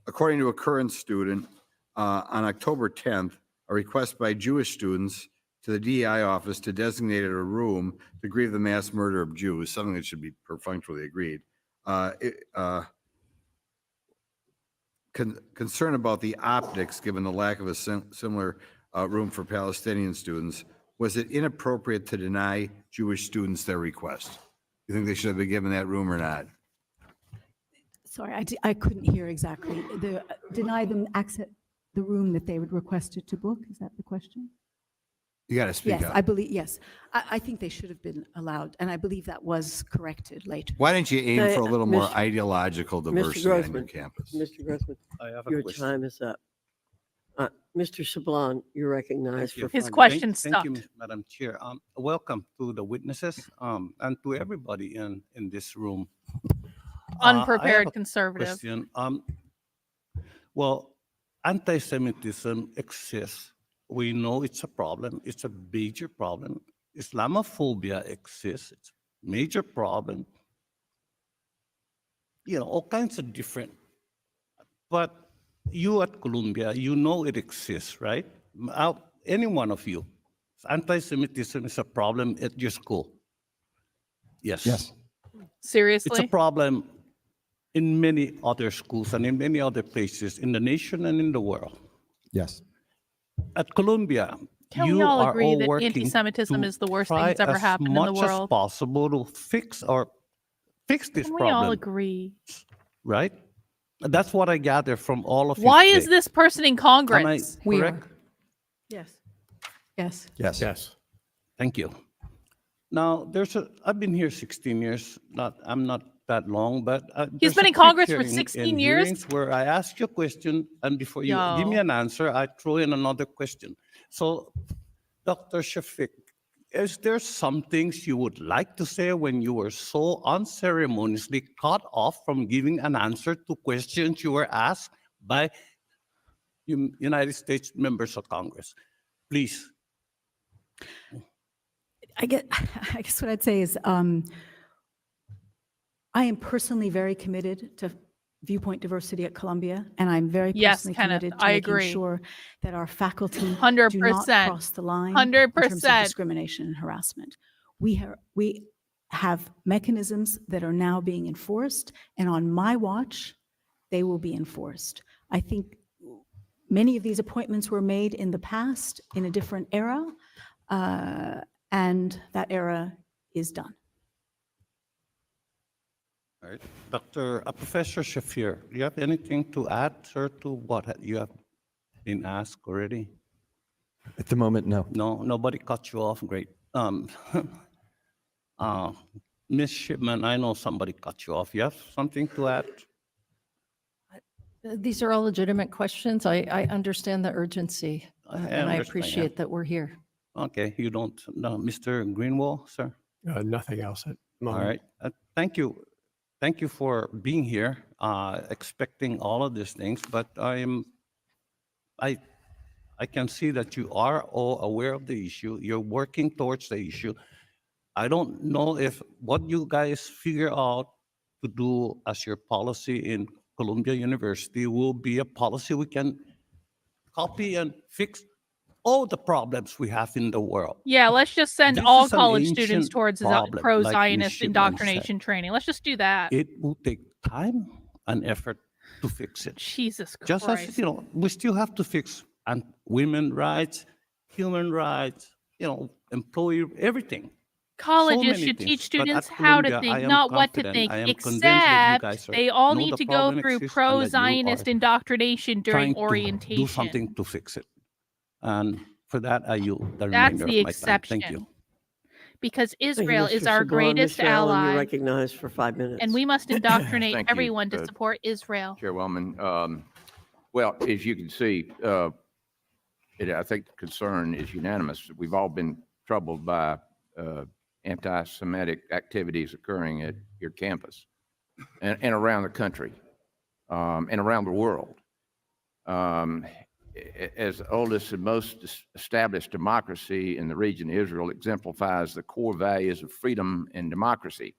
According to a current student, on October 10th, a request by Jewish students to the DEI office to designate a room to grieve the mass murder of Jews, something that should be perfunctorily agreed. Concern about the optics, given the lack of a similar room for Palestinian students, was it inappropriate to deny Jewish students their request? You think they should have been given that room or not? Sorry, I couldn't hear exactly. Deny them access the room that they would requested to book? Is that the question? You got to speak Yes, up. I believe, yes. I think they should have been allowed, and I believe that was corrected later. Why don't you aim for a little more Mr. ideological diversity on your campus? Mr. Grossman, I have a your question. time is up. Mr. Sablon, you're recognized for His 5 question minutes. Thank you, stuck. Madam Chair. Welcome to the witnesses and to everybody in this room. I Unprepared have a conservative. question. Well, anti-Semitism exists. We know it's a problem. It's a major problem. Islamophobia exists. It's a major problem. You know, all kinds of different. But you at Columbia, you know it exists, right? Any one of you. Anti-Semitism is a problem at your school. Yes. Yes. Seriously? It's a problem in many other schools and in many other places in the nation and in the world. Yes. At Columbia, Can you we all are agree all that working anti-Semitism to is the worst thing try that's ever as happened in the much as world? possible to fix this Can we all problem, agree? right? That's what I gather from all of you. Why is today. this person in Am I Congress? correct? Yes. Yes. Yes. Yes. Thank you. Now, I've been here 16 years. I'm not that long, but He's there's been a in Congress quick for hearing 16 and years? hearings where I ask you a question, and before you give me Yo. an answer, I throw in another question. So, Dr. Shafiq, is there some things you would like to say when you were so unceremoniously cut off from giving an answer to questions you were asked by United States members of Congress? Please. I guess what I'd say is I am personally very committed to viewpoint diversity at Columbia, and I'm very Yes, personally Kenneth, committed to I making agree. sure that our faculty do not 100%. cross the line in terms of 100%. discrimination and harassment. We have mechanisms that are now being enforced, and on my watch, they will be enforced. I think many of these appointments were made in the past in a different era, and that era is done. All right. Professor Shafir, do you have anything to add, sir, to what you have been asked already? At the moment, no. No, nobody cut you off. Great. Ms. Shipman, I know somebody cut you off. You have something to add? These are all legitimate questions. I understand the urgency, and I understand, appreciate that we're here. Okay, you don't, no, Mr. Greenwald, sir? Nothing else at the All moment. right. Thank you. Thank you for being here, expecting all of these things, but I can see that you are all aware of the issue. You're working towards the issue. I don't know if what you guys figure out to do as your policy in Columbia University will be a policy we can copy and fix all the problems we have in the world. Yeah, let's just send This all is an college ancient students towards problem, like pro-Zionist Ms. Shipman indoctrination said. training. Let's just do that. It will take time and effort to fix it. Jesus Christ. Just as, we still have to fix women rights, human rights, employee, everything. Colleges many should things, teach but students at how to Columbia, I think, am not what to confident, think, I am convinced that you guys except are- they all know need the to go problem through exists and that you pro-Zionist are indoctrination during trying to orientation. do something to fix it. And for that, I yield the That's remainder the of my time. Thank exception. you. because Thank you, Israel is Mr. our Saban. greatest Mr. Allen, you're ally, recognized for 5 minutes. and we must indoctrinate Thank you, everyone to support Israel. Chairwoman. Well, as you can see, I think the concern is unanimous. We've all been troubled by anti-Semitic activities occurring at your campus and around the country and around the world. As the oldest and most established democracy in the region, Israel exemplifies the core values of freedom and democracy.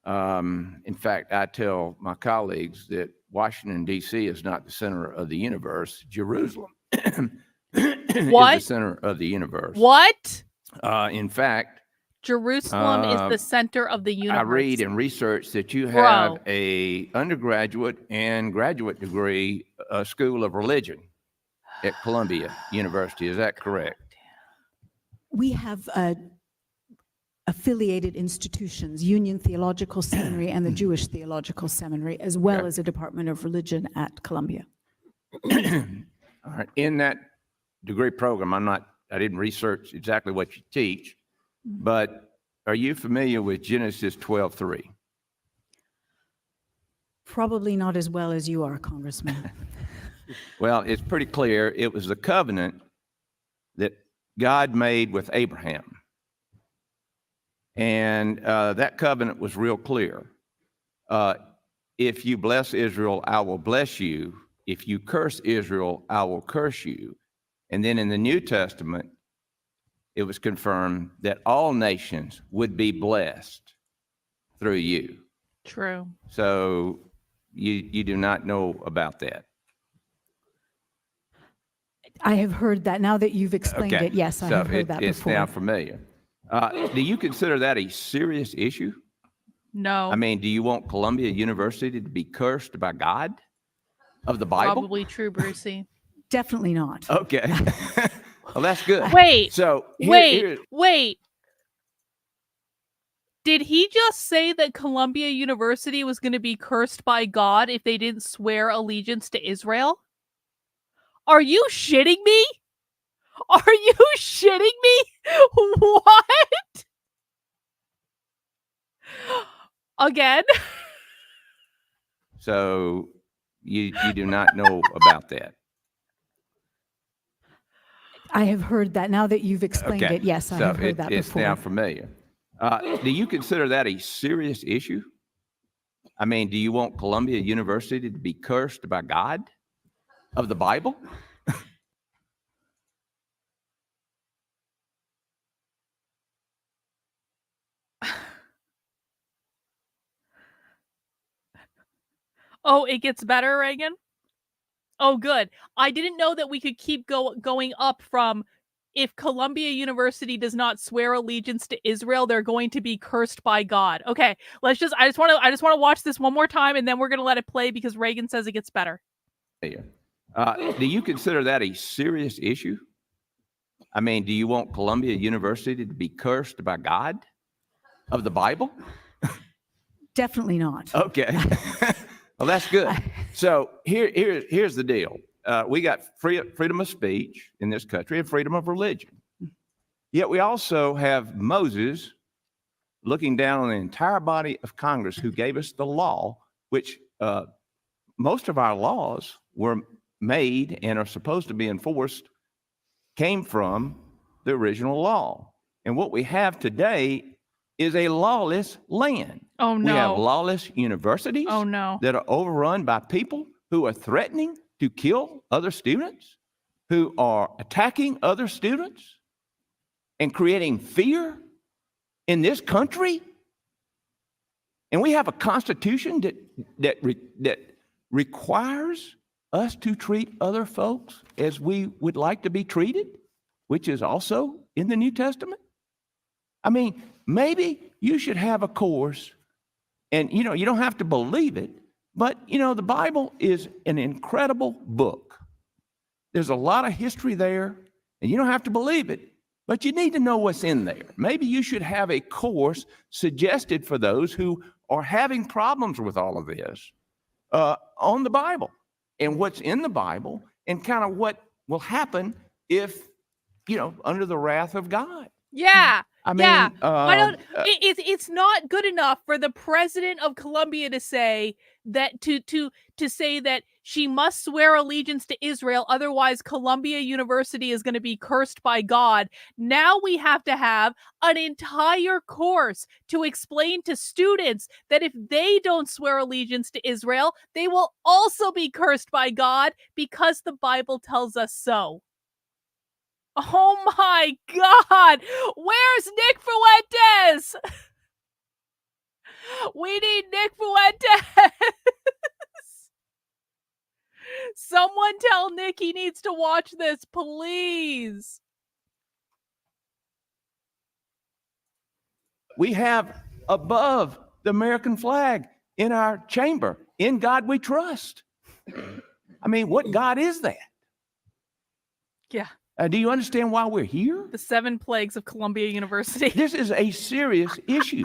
In fact, I tell my colleagues that Washington, D.C. is not the center of the universe. Jerusalem What? is the center of the universe. What? In fact, Jerusalem is the center of the universe. I read and research that you Bro. have a undergraduate and graduate degree School of Religion at Columbia University. Is that correct? We have affiliated institutions, Union Theological Seminary and the Jewish Theological Seminary, as well as a Department of Religion at Columbia. All right. In that degree program, I didn't research exactly what you teach, but are you familiar with Genesis 12:3? Probably not as well as you are, Congressman. Well, it's pretty clear. It was the covenant that God made with Abraham. And that covenant was real clear. If you bless Israel, I will bless you. If you curse Israel, I will curse you. And then in the New Testament, it was confirmed that all nations would be blessed through you. True. So you do not know about that. I have heard that. Now that you've explained it, yes, I have heard that it's before. now familiar. Do you consider that a serious issue? No. I mean, do you want Columbia University to be cursed by God of the Bible? Probably true, Brucey. Definitely not. Okay. Well, that's good. Wait. So Wait. Did he just say that Columbia University was going to be cursed by God if they didn't swear allegiance to Israel? Are you shitting me? Are you shitting me? What? Again? So you do not know about that. I have heard that. Now that you've explained it, yes, I have heard that it's before. now familiar. Do you consider that a serious issue? I mean, do you want Columbia University to be cursed by God of the Bible? Oh, it gets better, Reagan? Oh, good. I didn't know that we could keep going up from if Columbia University does not swear allegiance to Israel, they're going to be cursed by God. Okay, I just want to watch this one more time, and then we're going to let it play because Reagan says it gets better. Do you consider that a serious issue? I mean, do you want Columbia University to be cursed by God of the Bible? Definitely not. Okay. Well, that's good. So here's the deal. We got freedom of speech in this country and freedom of religion. Yet we also have Moses looking down on the entire body of Congress who gave us the law, which most of our laws were made and are supposed to be enforced, came from the original law. And what we have today is a lawless land. Oh, no. We have lawless universities that are overrun by people who are threatening to kill other students, who are attacking other students and creating fear in this country. And we have a constitution that requires us to treat other folks as we would like to be treated, which is also in the New Testament. I mean, maybe you should have a course, and you don't have to believe it, but the Bible is an incredible book. There's a lot of history there, and you don't have to believe it, but you need to know what's in there. Maybe you should have a course suggested for those who are having problems with all of this on the Bible and what's in the Bible and kind of what will happen if, under the wrath of God. Yeah. I mean, Yeah, why don't it's not good enough for the president of Colombia to say that to say that she must swear allegiance to Israel, otherwise Columbia University is going to be cursed by God. Now we have to have an entire course to explain to students that if they don't swear allegiance to Israel, they will also be cursed by God because the Bible tells us so. Oh my God! Where's Nick Fuentes? We need Nick Fuentes. Someone tell Nick he needs to watch this, please. We have above the American flag in our chamber, "In God We Trust." I mean, what God is that? Yeah. Do you understand why we're here? The 7 plagues of Columbia University. This is a serious issue.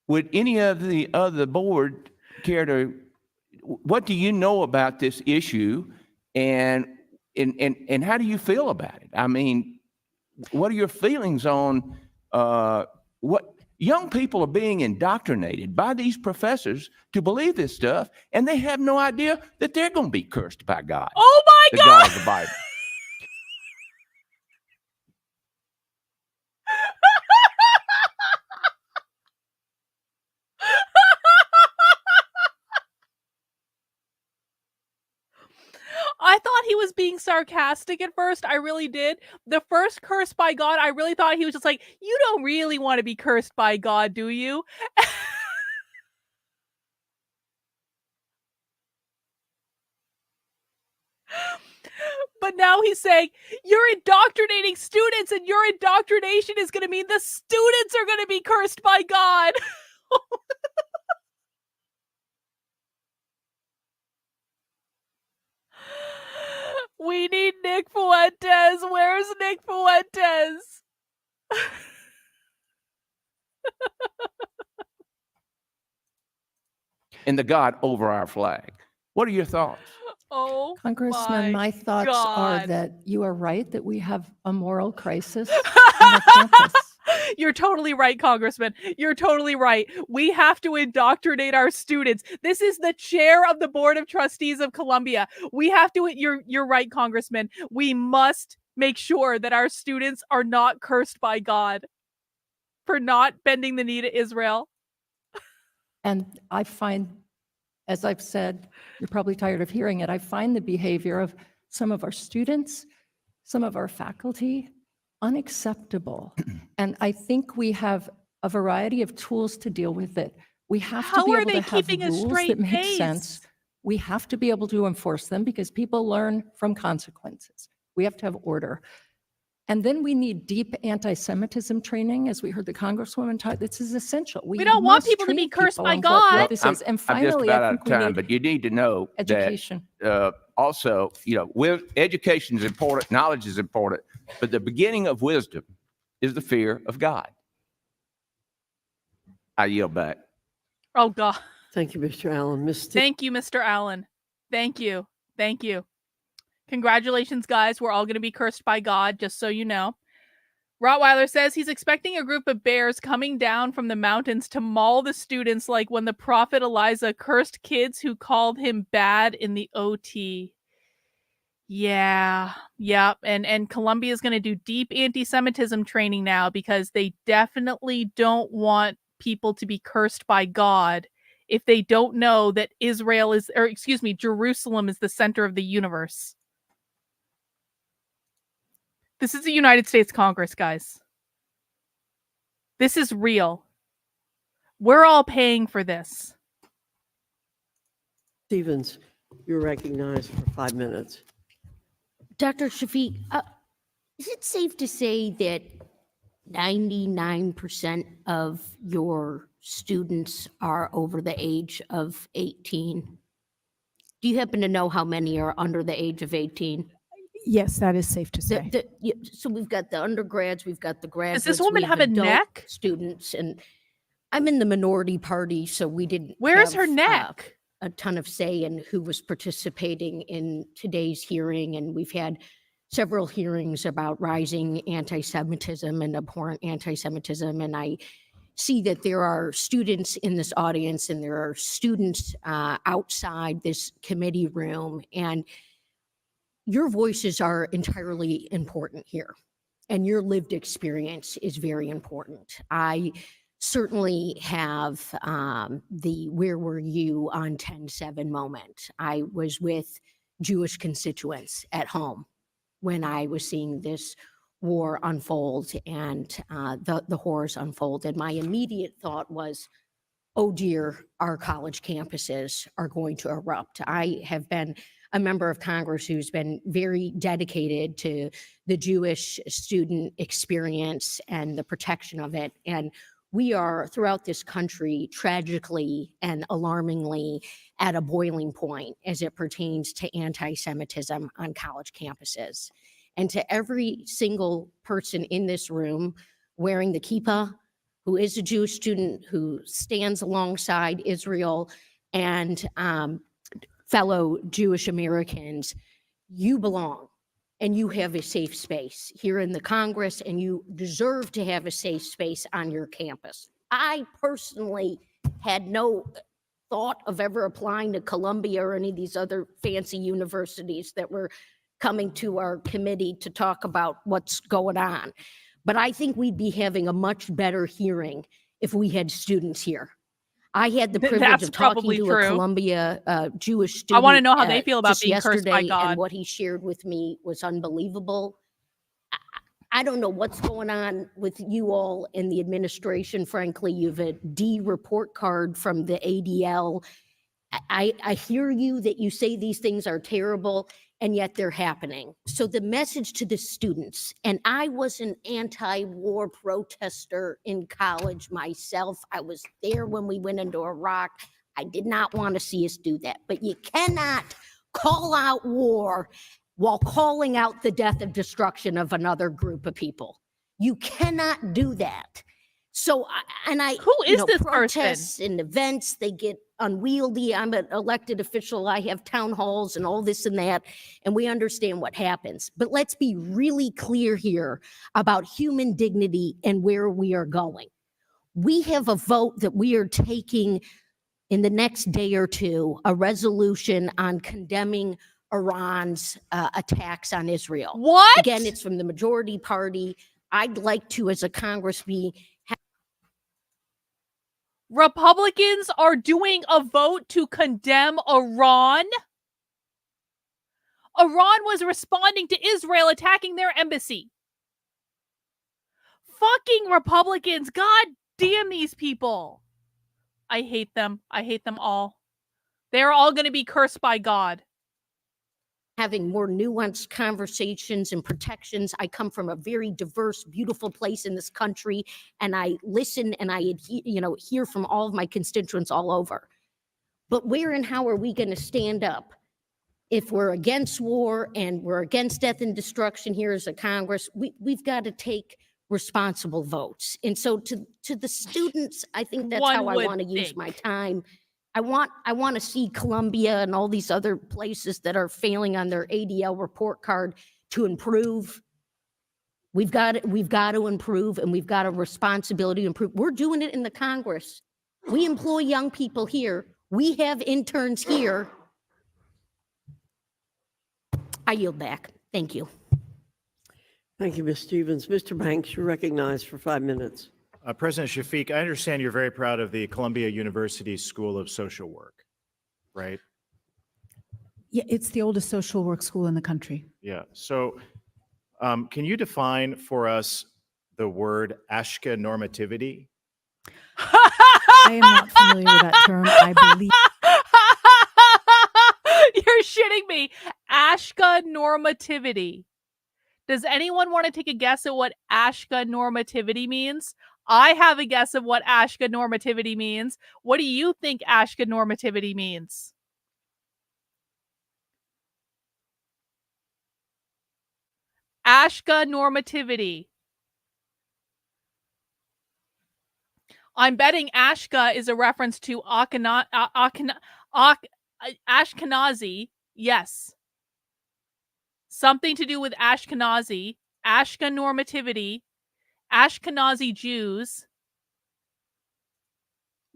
Would any of the other board care to, what do you know about this issue, and how do you feel about it? I mean, what are your feelings on what young people are being indoctrinated by these professors to believe this stuff, and they have no idea that they're going to be cursed by God. Oh my God! The God of the Bible. I thought he was being sarcastic at first. I really did. The first curse by God, I really thought he was just like, you don't really want to be cursed by God, do you? But now he's saying, you're indoctrinating students, and your indoctrination is going to mean the students are going to be cursed by God. We need Nick Fuentes. Where's Nick Fuentes? And the God over our flag. What are your thoughts? Oh, Congressman, my thoughts are God. that you are right that we have a moral crisis on our campus. You're totally right, Congressman. You're totally right. We have to indoctrinate our students. This is the chair of the Board of Trustees of Columbia. We have to, you're right, Congressman. We must make sure that our students are not cursed by God for not bending the knee to Israel. And I find, as I've said, you're probably tired of hearing it, I find the behavior of some of our students, some of our faculty, unacceptable. And I think we have a variety of tools to deal with it. We have to be able to have rules that make sense. We have to be able to enforce them because people learn from consequences. We have to have order. And then we need deep anti-Semitism training, as we heard the Congresswoman talk. This is essential. We don't want people to be cursed by God. I'm just about out of time, but you need to know education. That also, education is important, knowledge is important, but the beginning of wisdom is the fear of God. I yield back. Oh, God. Thank you, Mr. Allen. Thank you, Mr. Allen. Thank you. Thank you. Congratulations, guys. We're all going to be cursed by God, just so you know. Rottweiler says he's expecting a group of bears coming down from the mountains to maul the students like when the prophet Elijah cursed kids who called him bad in the OT. Yeah. And Columbia is going to do deep anti-Semitism training now because they definitely don't want people to be cursed by God if they don't know that Jerusalem is the center of the universe. This is the United States Congress, guys. This is real. We're all paying for this. Stevens, you're recognized for 5 minutes. Dr. Shafiq, is it safe to say that 99% of your students are over the age of 18? Do you happen to know how many are under the age of 18? Yes, that is safe to say. So we've got the undergrads, we've got the graduates. Does this woman have a neck? Students, and I'm in the minority party, so we didn't. Where's her neck? A ton of say in who was participating in today's hearing, and we've had several hearings about rising anti-Semitism and abhorrent anti-Semitism, and I see that there are students in this audience and there are students outside this committee room, and your voices are entirely important here, and your lived experience is very important. I certainly have the where were you on 10/7 moment. I was with Jewish constituents at home when I was seeing this war unfold and the horrors unfold. And my immediate thought was, oh dear, our college campuses are going to erupt. I have been a member of Congress who's been very dedicated to the Jewish student experience and the protection of it. And we are, throughout this country, tragically and alarmingly at a boiling point as it pertains to anti-Semitism on college campuses. And to every single person in this room wearing the kippah, who is a Jewish student, who stands alongside Israel and fellow Jewish Americans, you belong and you have a safe space here in the Congress, and you deserve to have a safe space on your campus. I personally had no thought of ever applying to Columbia or any of these other fancy universities that were coming to our committee to talk about what's going on. But I think we'd be having a much better hearing if we had students here. I had the privilege of talking to a Columbia Jewish student. I want to know how they feel about just being cursed by yesterday, God. and what he shared with me was unbelievable. I don't know what's going on with you all in the administration. Frankly, you have a D report card from the ADL. I hear you that you say these things are terrible, and yet they're happening. So the message to the students, and I was an anti-war protester in college myself. I was there when we went into Iraq. I did not want to see us do that, but you cannot call out war while calling out the death and destruction of another group of people. You cannot do that. So, who is this protests person? and events, they get unwieldy. I'm an elected official. I have town halls and all this and that, and we understand what happens. But let's be really clear here about human dignity and where we are going. We have a vote that we are taking in the next day or two, a resolution on condemning Iran's attacks on Israel. What? Again, it's from the majority party. I'd like to, as a Congress, Republicans are doing a vote to condemn Iran. Iran was responding to Israel attacking their embassy. Fucking Republicans. God damn these people. I hate them. I hate them all. They're all going to be cursed by God. having more nuanced conversations and protections. I come from a very diverse, beautiful place in this country, and I listen and I hear from all of my constituents all over. But where and how are we going to stand up if we're against war and we're against death and destruction here as a Congress? We've got to take responsible votes. And so to the students, I think that's how I want to use my time. I want to see Columbia and all these other places that are failing on their ADL report card to improve. We've got to improve, and we've got a responsibility to improve. We're doing it in the Congress. We employ young people here. We have interns here. I yield back. Thank you. Thank you, Ms. Stevens. Mr. Banks, you're recognized for 5 minutes. President Shafiq, I understand you're very proud of the Columbia University School of Social Work, right? Yeah, it's the oldest social work school in the country. Yeah. So can you define for us the word Ashka normativity? I am not familiar with that term. I believe. You're shitting me. Ashka normativity. Does anyone want to take a guess at what Ashka normativity means? I have a guess of what Ashka normativity means. What do you think Ashka normativity means? Ashka normativity. I'm betting Ashka is a reference to Ashkenazi. Yes. something to do with Ashkenazi, Ashka normativity, Ashkenazi Jews,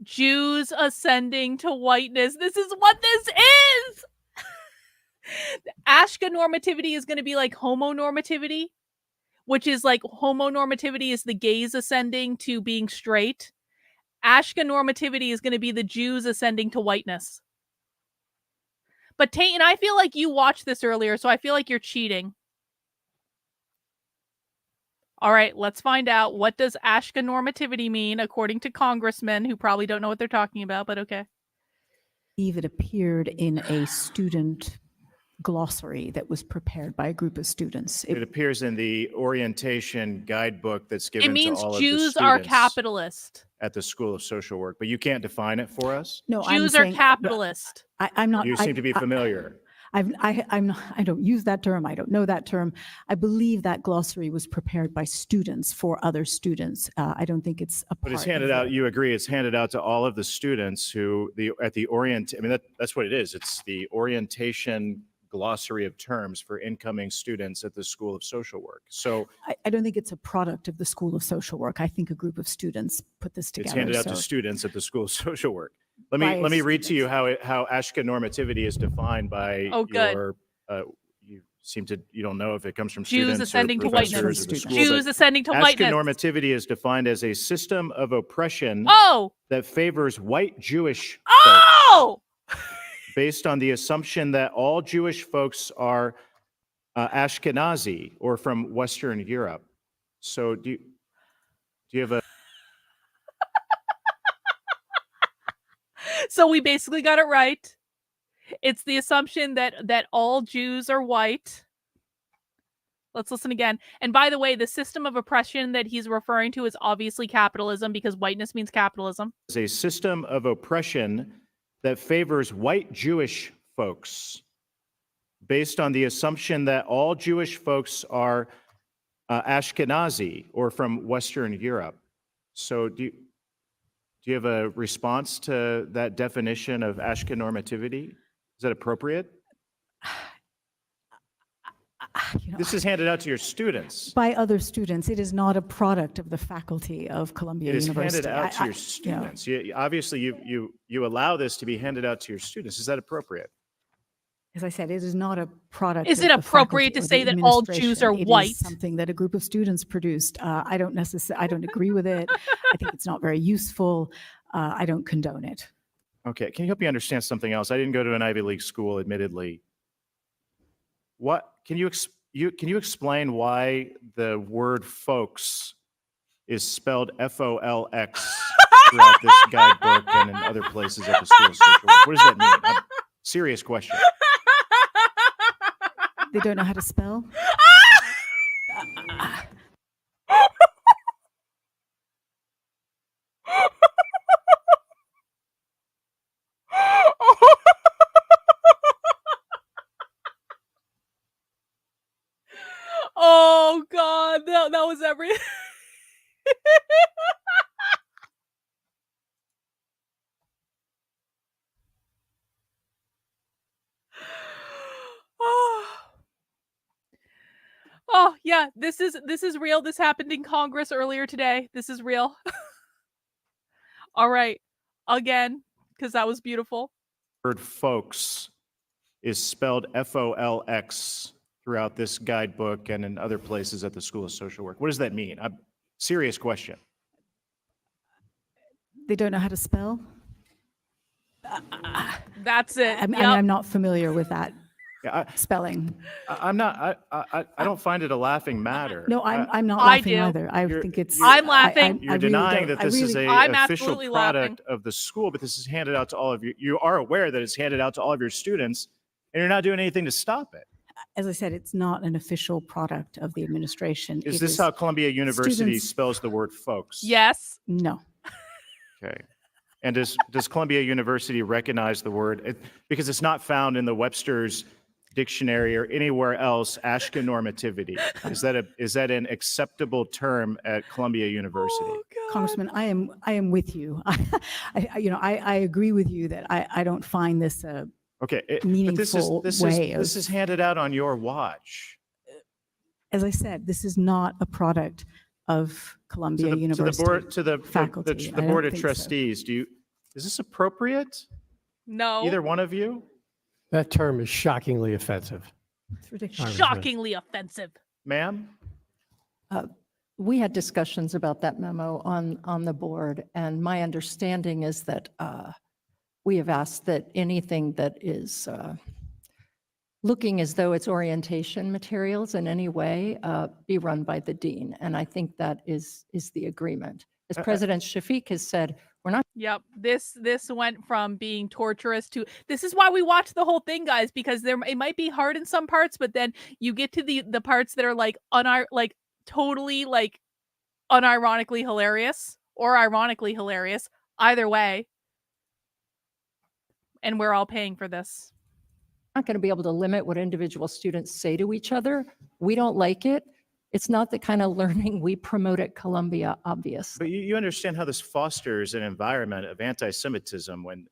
Jews ascending to whiteness. This is what this is. Ashka normativity is going to be like homonormativity, which is like homonormativity is the gays ascending to being straight. Ashka normativity is going to be the Jews ascending to whiteness. But Tate, and I feel like you watched this earlier, so I feel like you're cheating. All right, let's find out. What does Ashka normativity mean, according to congressmen who probably don't know what they're talking about, but okay. It appeared in a student glossary that was prepared by a group of students. It appears in the orientation guidebook that's given It means to all Jews of the are students capitalist. at the School of Social Work, but you can't define it for us? No, Jews are capitalist. I'm not. You seem to be familiar. I don't use that term. I don't know that term. I believe that glossary was prepared by students for other students. I don't think it's a part. But it's handed out, you agree, it's handed out to all of the students who, I mean, that's what it is. It's the orientation glossary of terms for incoming students at the School of Social Work. So I don't think it's a product of the School of Social Work. I think a group of students put this together. it's handed out to students at the School of Social Work. Let me read to you how Ashka normativity is defined by your, you don't know if it comes from Jews students ascending or to professors whiteness. or the school, Jews but ascending to Ashka whiteness. normativity is defined as a system of oppression that favors white Jewish folks, based on the assumption that all Jewish folks are Ashkenazi or from Western Europe. So do you have a... So we basically got it right. It's the assumption that all Jews are white. Let's listen again. And by the way, the system of oppression that he's referring to is obviously capitalism, because whiteness means capitalism. It's a system of oppression that favors white Jewish folks, based on the assumption that all Jewish folks are Ashkenazi or from Western Europe. So do you have a response to that definition of Ashka normativity? Is that appropriate? This is handed out to your students. By other students. It is not a product of the faculty of Columbia It is University. handed out to your students. Obviously, you allow this to be handed out to your students. Is that appropriate? As I said, it is not a product. Is it appropriate to say that all Jews are white? It is something that a group of students produced. I don't agree with it. I think it's not very useful. I don't condone it. Okay, can you help me understand something else? I didn't go to an Ivy League school, admittedly. What can you explain why the word folks is spelled F-O-L-X throughout this guidebook and in other places at the School of Social Work? What does that mean? Serious question. They don't know how to spell? Oh God, that was everything. Oh yeah, this is real. This happened in Congress earlier today. This is real. All right, again, because that was beautiful. Word folks is spelled F-O-L-X throughout this guidebook and in other places at the School of Social Work. What does that mean? Serious question. They don't know how to spell? That's it. I'm not familiar with that spelling. I'm not. I don't find it a laughing matter. No, I'm not laughing either. I think it's. I'm laughing. You're denying that this is an official product of the school, but this is handed out to all of you. You are aware that it's handed out to all of your students, and you're not doing anything to stop it. As I said, it's not an official product of the administration. Is this how Columbia University spells the word folks? Yes. No. Okay. And does Columbia University recognize the word? Because it's not found in the Webster's dictionary or anywhere else, Ashka normativity. Is that an acceptable term at Columbia University? Oh, Congressman, I am with you. I agree with you that I don't find this a Okay, but meaningful way of. this is handed out on your watch. As I said, this is not a product of Columbia University To the faculty. the I board don't of think so. trustees, is this appropriate? No. Either one of you? That term is shockingly offensive. It's ridiculous. Shockingly offensive. Ma'am? We had discussions about that memo on the board, and my understanding is that we have asked that anything that is looking as though it's orientation materials in any way be run by the dean. And I think that is the agreement. As President Shafiq has said, we're not. Yep. This went from being torturous to, this is why we watch the whole thing, guys, because it might be hard in some parts, but then you get to the parts that are like totally like unironically hilarious or ironically hilarious, either way. And we're all paying for this. Not going to be able to limit what individual students say to each other. We don't like it. It's not the kind of learning we promote at Columbia, obviously. But you understand how this fosters an environment of anti-Semitism when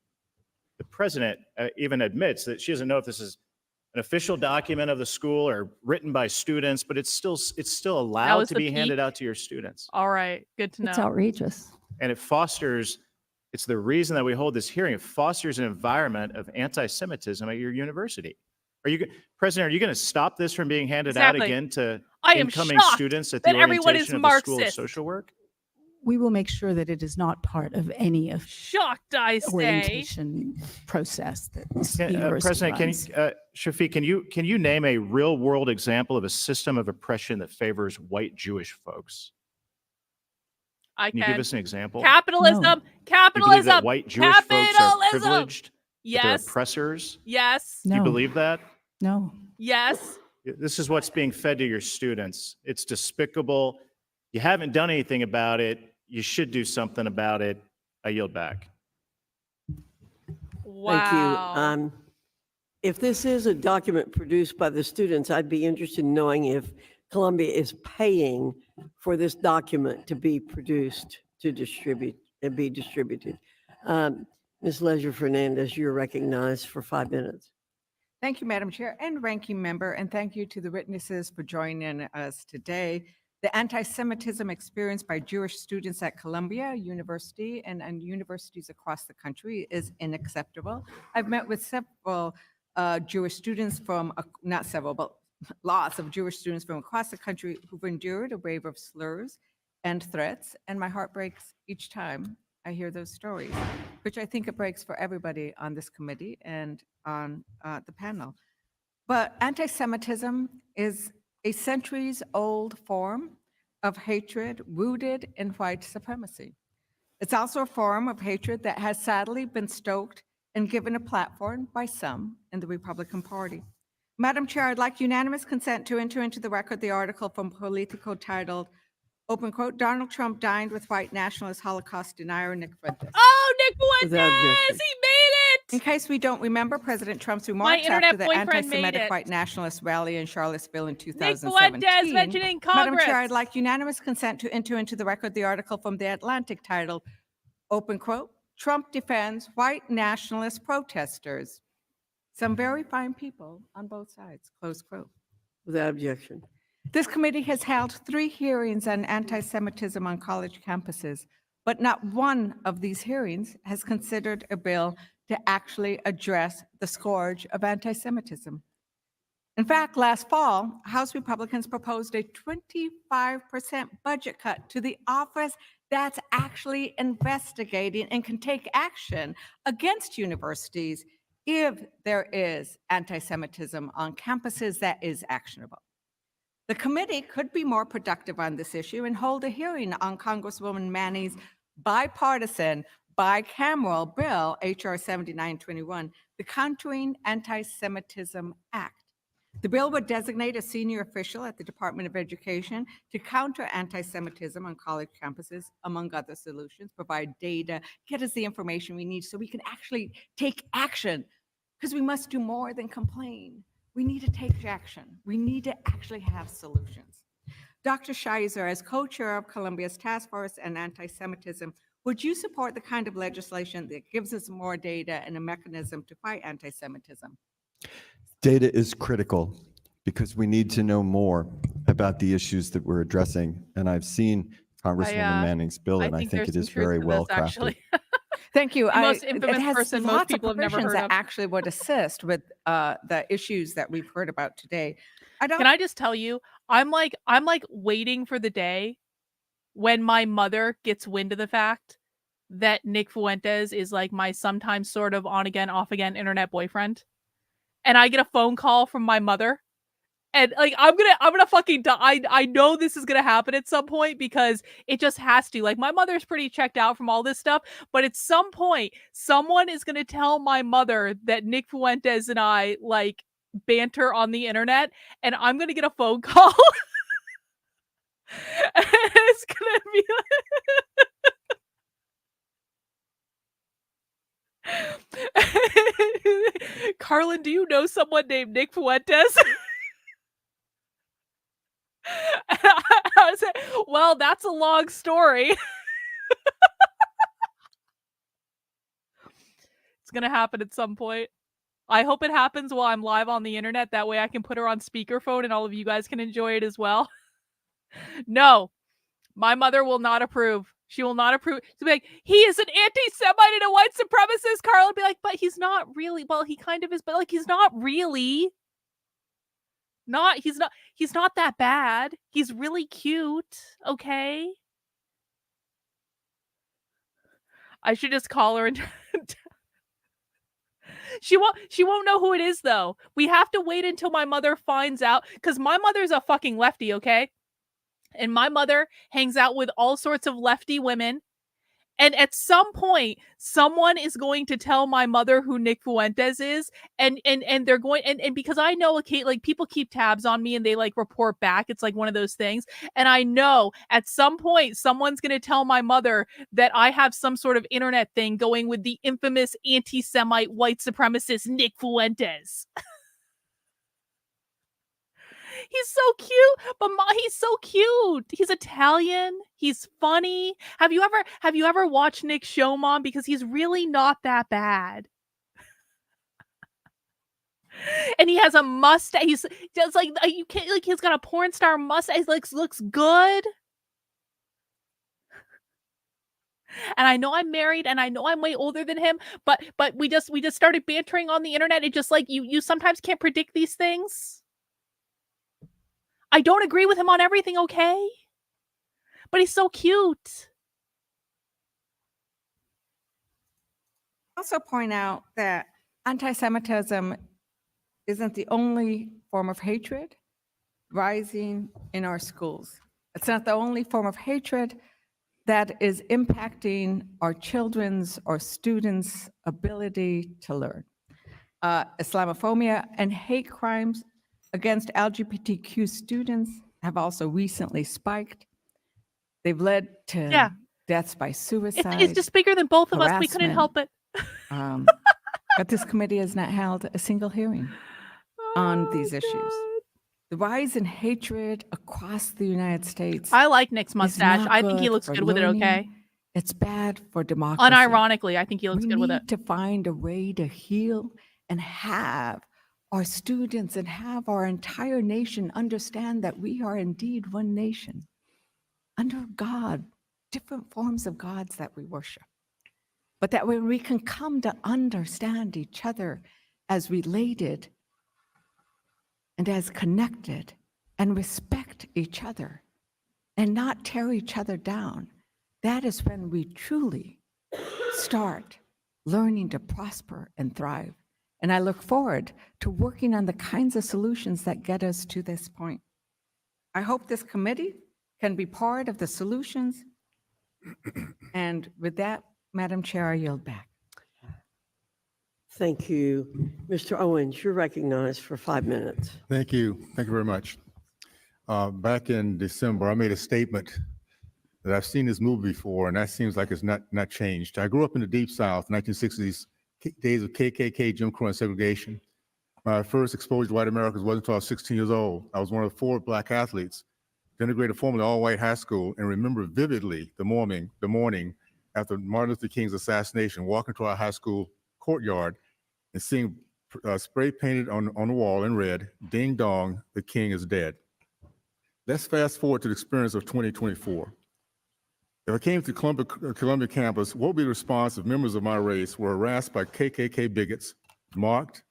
the president even admits that she doesn't know if this is an official document of the school or written by students, but it's still allowed to be handed out to your students. All right, good to know. It's outrageous. And it's the reason that we hold this hearing. It fosters an environment of anti-Semitism at your university. President, are you going to stop this from being handed out again to incoming students at the orientation of the School of Social Work? We will make sure that it is not part of any of shocked, I say, orientation process that the university President, runs. Shafiq, can you name a real world example of a system of oppression that favors white Jewish folks? Can you give us an example? Capitalism. No. You Capitalism. believe that white Jewish folks are privileged? Yes. That they're oppressors? Yes. Do you believe that? No. Yes. This is what's being fed to your students. It's despicable. You haven't done anything about it. You should do something about it. I yield back. Wow. Thank you. If this is a document produced by the students, I'd be interested in knowing if Columbia is paying for this document to be produced, to distribute, and be distributed. Ms. Leisure Fernandez, you're recognized for 5 minutes. Thank you, Madam Chair and Ranking Member, and thank you to the witnesses for joining us today. The anti-Semitism experienced by Jewish students at Columbia University and universities across the country is unacceptable. I've met with several Jewish students from, not several, but lots of Jewish students from across the country who've endured a wave of slurs and threats, and my heart breaks each time I hear those stories, which I think it breaks for everybody on this committee and on the panel. But anti-Semitism is a centuries-old form of hatred rooted in white supremacy. It's also a form of hatred that has sadly been stoked and given a platform by some in the Republican Party. Madam Chair, I'd like unanimous consent to enter into the record the article from Politico titled, open quote, Donald Trump dined with white nationalist Holocaust denier Nick Fuentes. Oh, Nick Fuentes! He made it! In case we don't remember President Trump's remarks after the anti-Semitic white nationalist rally in Charlottesville in 2017. Nick Fuentes mentioning Congress. Madam Chair, I'd like unanimous consent to enter into the record the article from The Atlantic titled, open quote, Trump defends white nationalist protesters. Some very fine people on both sides, close quote. Without objection. This committee has held 3 hearings on anti-Semitism on college campuses, but not one of these hearings has considered a bill to actually address the scourge of anti-Semitism. In fact, last fall, House Republicans proposed a 25% budget cut to the office that's actually investigating and can take action against universities if there is anti-Semitism on campuses that is actionable. The committee could be more productive on this issue and hold a hearing on Congresswoman Manning's bipartisan, bicameral bill, H.R. 7921, the Countering Anti-Semitism Act. The bill would designate a senior official at the Department of Education to counter anti-Semitism on college campuses, among other solutions, provide data, get us the information we need so we can actually take action, because we must do more than complain. We need to take action. We need to actually have solutions. Dr. Scheiser, as co-chair of Columbia's Task Force on Anti-Semitism, Would you support the kind of legislation that gives us more data and a mechanism to fight anti-Semitism? Data is critical because we need to know more about the issues that we're addressing. And I've seen Congresswoman Manning's bill, and I think it is very well crafted. Thank you. The most It infamous has person most lots of people have never provisions heard that of. actually would assist with the issues that we've heard about today. Can I just tell you, I'm like waiting for the day when my mother gets wind of the fact that Nick Fuentes is like my sometimes sort of on again, off again internet boyfriend. And I get a phone call from my mother. And like I'm gonna fucking die. I know this is gonna happen at some point because it just has to. Like my mother's pretty checked out from all this stuff, but at some point, someone is gonna tell my mother that Nick Fuentes and I like banter on the internet, and I'm gonna get a phone call. And it's gonna be like Carlin, do you know someone named Nick Fuentes? And I was like, well, that's a long story. It's gonna happen at some point. I hope it happens while I'm live on the internet. That way I can put her on speakerphone and all of you guys can enjoy it as well. No, my mother will not approve. She will not approve. She'll be like, he is an anti-Semite and a white supremacist. Carl would be like, but he's not really. Well, he kind of is, but like he's not really. He's not that bad. He's really cute, okay? I should just call her and She won't know who it is though. We have to wait until my mother finds out, cuz my mother's a fucking lefty, okay? And my mother hangs out with all sorts of lefty women. And at some point, someone is going to tell my mother who Nick Fuentes is, and they're going and because I know, okay, like people keep tabs on me and they like report back. It's like one of those things. And I know at some point someone's going to tell my mother that I have some sort of internet thing going with the infamous anti-Semite white supremacist Nick Fuentes. He's so cute, but he's so cute. He's Italian. He's funny. Have you ever watched Nick's show, Mom? Because he's really not that bad. And he has a mustache. He's just like you can't like he's got a porn star mustache. Looks good. And I know I'm married and I know I'm way older than him, but we just started bantering on the internet. It just like you sometimes can't predict these things. I don't agree with him on everything, okay? But he's so cute. Also point out that anti-Semitism isn't the only form of hatred rising in our schools. It's not the only form of hatred that is impacting our children's or students' ability to learn. Islamophobia and hate crimes against LGBTQ students have also recently spiked. They've led to deaths by suicide. It's just bigger than both of us. We couldn't help it. But this committee has not held a single hearing on these issues. The rise in hatred across the United States. I like Nick's mustache. I think he looks good with it, okay? It's bad for democracy. Unironically, I think he looks good with it. We need to find a way to heal and have our students and have our entire nation understand that we are indeed one nation under God, different forms of gods that we worship. But that when we can come to understand each other as related and as connected and respect each other and not tear each other down, that is when we truly start learning to prosper and thrive. And I look forward to working on the kinds of solutions that get us to this point. I hope this committee can be part of the solutions. And with that, Madam Chair, I yield back. Thank you. Mr. Owens, you're recognized for 5 minutes. Thank you. Thank you very much. Back in December, I made a statement that I've seen this movie before, and that seems like it's not changed. I grew up in the Deep South, 1960s, days of KKK, Jim Crow, and segregation. My first exposure to white Americans wasn't until I was 16 years old. I was one of 4 black athletes, integrated formerly all-white high school, and remember vividly the morning after Martin Luther King's assassination, walking to our high school courtyard and seeing spray painted on the wall in red, "Ding dong, the king is dead." Let's fast forward to the experience of 2024. If I came to Columbia campus, what would be the response if members of my race were harassed by KKK bigots, mocked,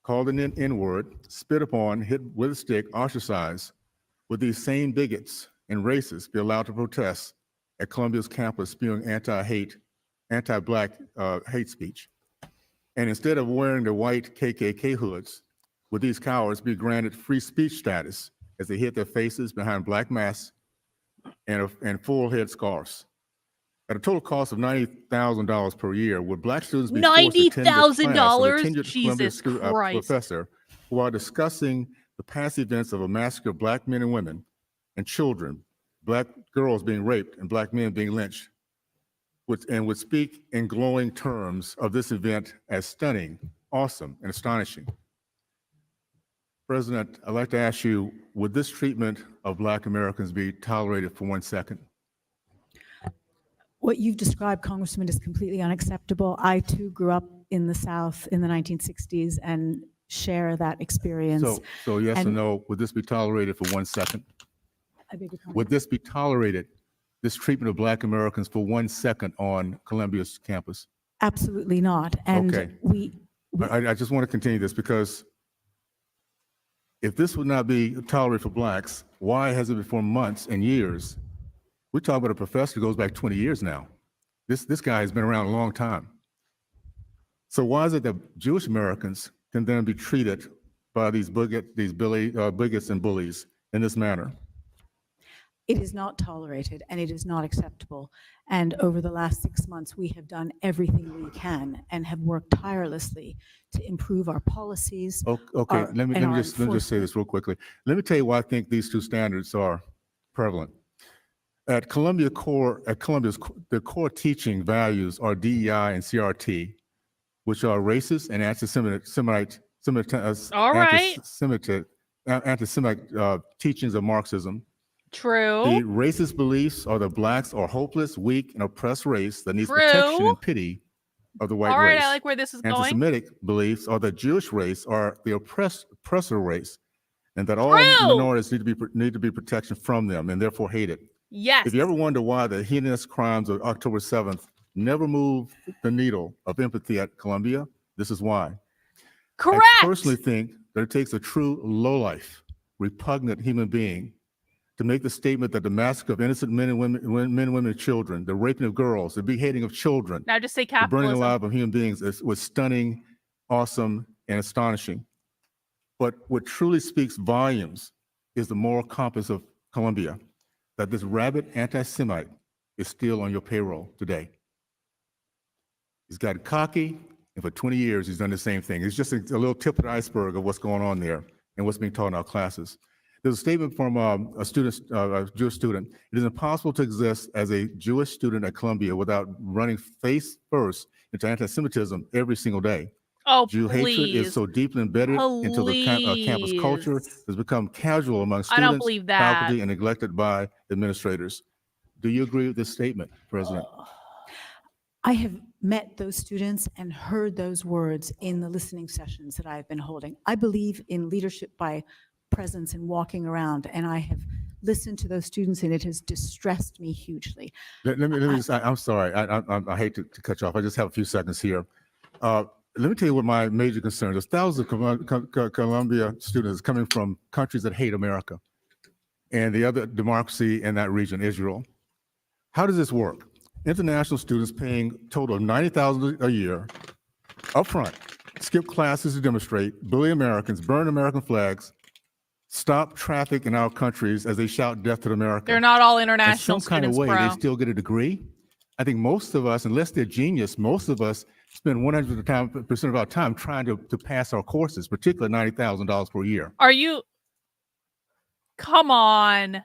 called an N-word, spit upon, hit with a stick, ostracized? Would these same bigots and racists be allowed to protest at Columbia's campus spewing anti-Black hate speech? And instead of wearing the white KKK hoods, would these cowards be granted free speech status as they hid their faces behind Black masks and full head scarves? At a total cost of $90,000 per year, would Black students be forced to attend this class of a $90,000? tenured Columbia Jesus Christ. professor while discussing the past events of a massacre of Black men and women and children, Black girls being raped and Black men being lynched, and would speak in glowing terms of this event as stunning, awesome, and astonishing? President, I'd like to ask you, would this treatment of Black Americans be tolerated for 1 second? What you've described, Congressman, is completely unacceptable. I too grew up in the South in the 1960s and share that experience. So yes or no, would this be tolerated for 1 second? I beg your pardon? Would this be tolerated, this treatment of Black Americans for 1 second on Columbia's campus? Absolutely not. And Okay. I I just want to continue this because if this would not be tolerated for Blacks, why has it been for months and years? We talk about a professor who goes back 20 years now. This guy has been around a long time. So why is it that Jewish Americans can then be treated by these bigots and bullies in this manner? It is not tolerated and it is not acceptable. And over the last 6 months, we have done everything we can and have worked tirelessly to improve our policies. Okay, let me just say this real quickly. Let me tell you why I think these two standards are prevalent. At Columbia's the core teaching values are DEI and CRT, which are racist and anti-Semitic teachings of Marxism. True. The racist beliefs are that Blacks are hopeless, weak, and oppressed race that needs protection and pity of the white All right, race. I like where this is going. Anti-Semitic beliefs are that Jewish race are the oppressor race, and that all minorities need to be protection from them, and therefore hated. Yes. If you ever wonder why the heinous crimes of October 7th never moved the needle of empathy at Columbia, this is why. Correct. I personally think that it takes a true lowlife, repugnant human being to make the statement that the massacre of innocent men and women and children, the raping of girls, the beheading of children, Now just say the burning capitalism. alive of human beings was stunning, awesome, and astonishing. But what truly speaks volumes is the moral compass of Columbia, that this rabid anti-Semite is still on your payroll today. He's got cocky, and for 20 years he's done the same thing. It's just a little tip of the iceberg of what's going on there and what's being taught in our classes. There's a statement from a Jewish student. It is impossible to exist as a Jewish student at Columbia without running face first into anti-Semitism every single day. Oh, Jew hatred is so deeply embedded into the campus culture, it's become casual among I don't students, believe that. faculty, and neglected by administrators. Do you agree with this statement, President? I have met those students and heard those words in the listening sessions that I've been holding. I believe in leadership by presence and walking around, and I have listened to those students, and it has distressed me hugely. Let me just, I'm sorry, I hate to cut you off. I just have a few seconds here. Let me tell you what my major concern is. Thousands of Columbia students coming from countries that hate America and the other democracy in that region, Israel. How does this work? International students paying a total of $90,000 a year upfront, skip classes to demonstrate, bully Americans, burn American flags, stop traffic in our countries as they shout death to America. They're not all international In some kind of students, way, bro. they still get a degree. I think most of us, unless they're genius, most of us spend 100% of our time trying to pass our courses, particularly $90,000 per year. Are you? Come on.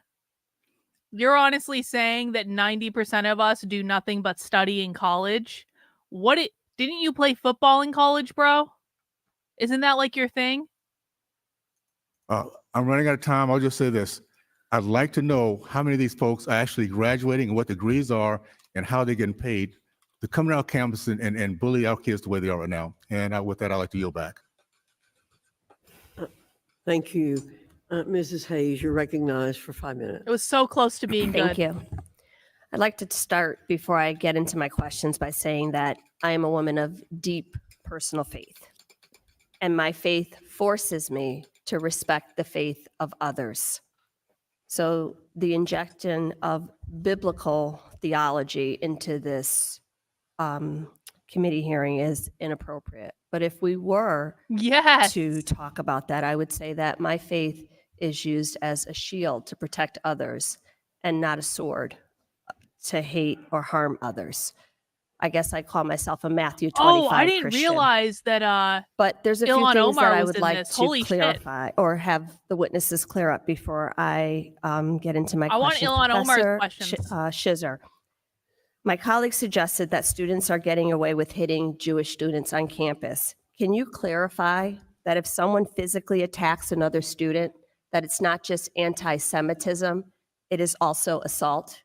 You're honestly saying that 90% of us do nothing but study in college? Didn't you play football in college, bro? Isn't that like your thing? I'm running out of time. I'll just say this. I'd like to know how many of these folks are actually graduating and what degrees are and how they're getting paid to come to our campus and bully our kids the way they are right now. And with that, I'd like to yield back. Thank you. Mrs. Hayes, you're recognized for 5 minutes. It was so close to being Thank good. you. I'd like to start before I get into my questions by saying that I am a woman of deep personal faith, and my faith forces me to respect the faith of others. So the injection of biblical theology into this committee hearing is inappropriate. But if we were to talk about that, I would say that my faith is used as a shield to protect others and not a sword to hate or harm others. I guess I call myself a Matthew 25 Oh, I didn't Christian. realize that But there's a few Ilhan things Omar that I was would in like this. to Holy shit. clarify or have the witnesses clear up before I get into my I want questions. Ilhan Omar's Professor questions. Shizer, my colleague suggested that students are getting away with hitting Jewish students on campus. Can you clarify that if someone physically attacks another student, that it's not just anti-Semitism, it is also assault?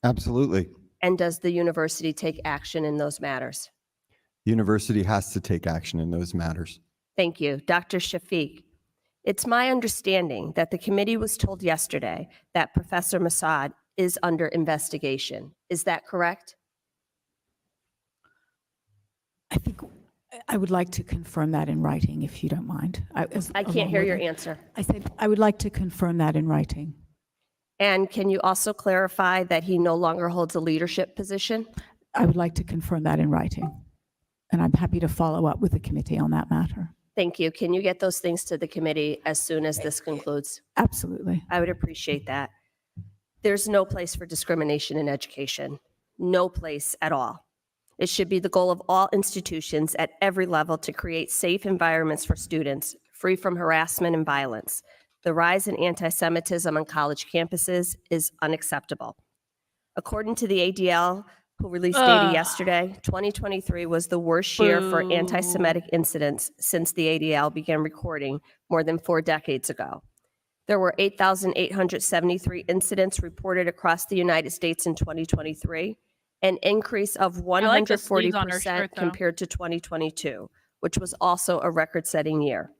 Absolutely. And does the university take action in those matters? University has to take action in those matters. Thank you. Dr. Shafiq, it's my understanding that the committee was told yesterday that Professor Mossad is under investigation. Is that correct? I would like to confirm that in writing, if you don't mind. I can't hear your answer. I said I would like to confirm that in writing. And can you also clarify that he no longer holds a leadership position? I would like to confirm that in writing. And I'm happy to follow up with the committee on that matter. Thank you. Can you get those things to the committee as soon as this concludes? Absolutely. I would appreciate that. There's no place for discrimination in education. No place at all. It should be the goal of all institutions at every level to create safe environments for students, free from harassment and violence. The rise in anti-Semitism on college campuses is unacceptable. According to the ADL, who released data yesterday, 2023 was the worst year for anti-Semitic incidents since the ADL began recording more than 4 decades ago. There were 8,873 incidents reported across the United States in 2023, an increase of 140% compared to 2022, which was also a record-setting year.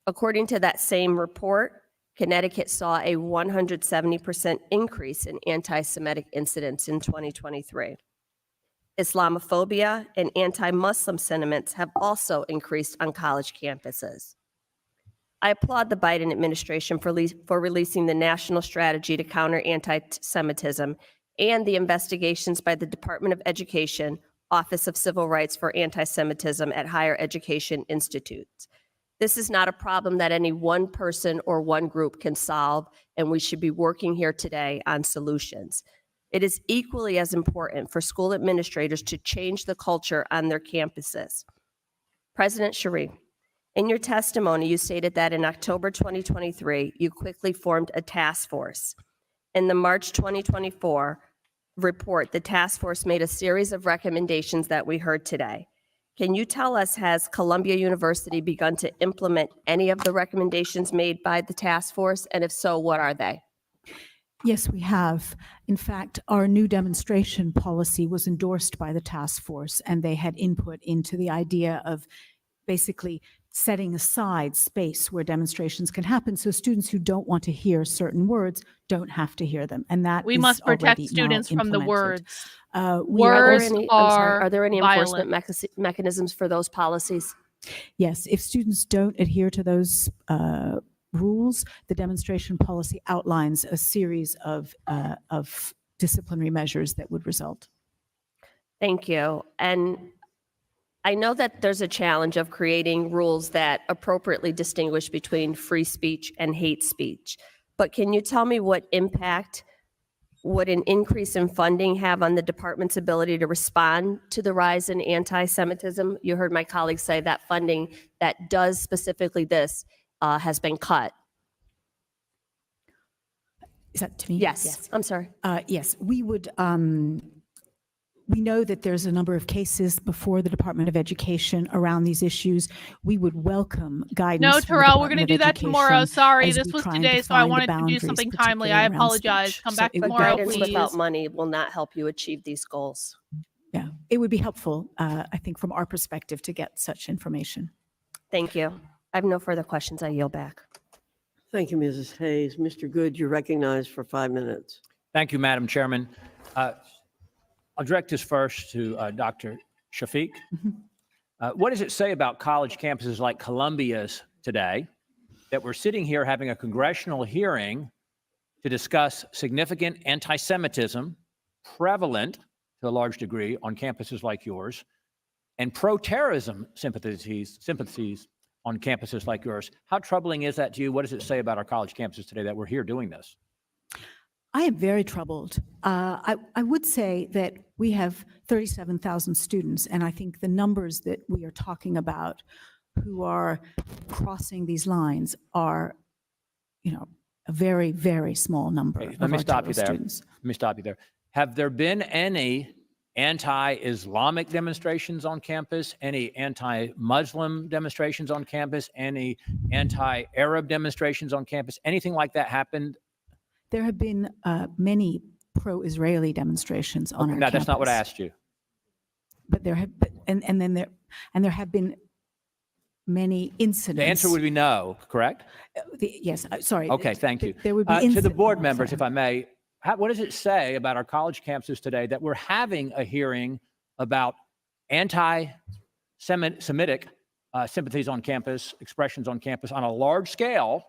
According to that same report, Connecticut saw a 170% increase in anti-Semitic incidents in 2023. Islamophobia and anti-Muslim sentiments have also increased on college campuses. I applaud the Biden administration for releasing the national strategy to counter anti-Semitism and the investigations by the Department of Education, Office of Civil Rights for Anti-Semitism at Higher Education Institutes. This is not a problem that any one person or one group can solve, and we should be working here today on solutions. It is equally as important for school administrators to change the culture on their campuses. President Sharif, in your testimony, you stated that in October 2023, you quickly formed a task force. In the March 2024 report, the task force made a series of recommendations that we heard today. Can you tell us, has Columbia University begun to implement any of the recommendations made by the task force? And if so, what are they? Yes, we have. In fact, our new demonstration policy was endorsed by the task force, and they had input into the idea of basically setting aside space where demonstrations can happen so students who don't want to hear certain words don't have to hear them. And that we is must protect already students now from the implemented. words. Words are are there any violent. enforcement mechanisms for those policies? Yes, if students don't adhere to those rules, the demonstration policy outlines a series of disciplinary measures that would result. Thank you. And I know that there's a challenge of creating rules that appropriately distinguish between free speech and hate speech. But can you tell me what impact would an increase in funding have on the department's ability to respond to the rise in anti-Semitism? You heard my colleagues say that funding that does specifically this has been cut. Is that to me? Yes. I'm sorry. Yes, we would we know that there's a number of cases before the Department of Education around these issues. We would welcome guidance. No, from the Terrell, we're going to Department do of that tomorrow. Education Sorry, as this we was try and today, so I define the wanted to do boundaries, something timely. particularly I around apologize. speech. Come So back it would But be tomorrow, guidance please. without money will not help you achieve these goals. Yeah, it would be helpful, I think, from our perspective to get such information. Thank you. I have no further questions. I yield back. Thank you, Mrs. Hayes. Mr. Good, you're recognized for 5 minutes. Thank you, Madam Chairman. I'll direct this first to Dr. Shafiq. What does it say about college campuses like Columbia's today that we're sitting here having a congressional hearing to discuss significant anti-Semitism prevalent to a large degree on campuses like yours, and pro-terrorism sympathies on campuses like yours? How troubling is that to you? What does it say about our college campuses today that we're here doing this? I am very troubled. I would say that we have 37,000 students, and I think the numbers that we are talking about who are crossing these lines are, a very, very small number of Let me our stop total you there. students. Let me stop you there. Have there been any anti-Islamic demonstrations on campus, any anti-Muslim demonstrations on campus, any anti-Arab demonstrations on campus? Anything like that happened? There have been many pro-Israeli demonstrations on our No, campus. that's not what I asked you. But there have, there have been many incidents. The answer would be no, correct? Yes, sorry. Okay, thank you. There would be To the inci- board oh, members, sorry. if I may, what does it say about our college campuses today that we're having a hearing about anti-Semitic sympathies on campus, expressions on campus on a large scale,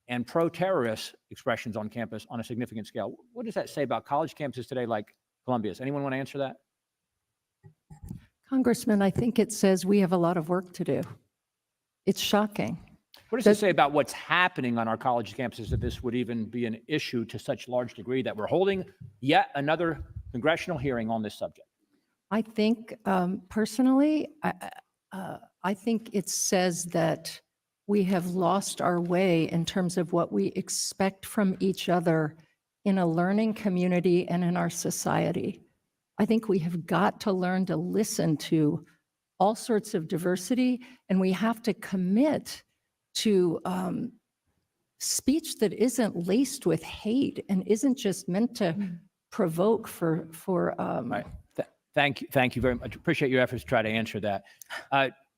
and pro-terrorist expressions on campus on a significant scale? What does that say about college campuses today like Columbia's? Anyone want to answer that? Congressman, I think it says we have a lot of work to do. It's shocking. What does it say about what's happening on our college campuses that this would even be an issue to such large degree that we're holding yet another congressional hearing on this subject? I think personally, I think it says that we have lost our way in terms of what we expect from each other in a learning community and in our society. I think we have got to learn to listen to all sorts of diversity, and we have to commit to speech that isn't laced with hate and isn't just meant to provoke for Right. Thank you very much. Appreciate your efforts to try to answer that.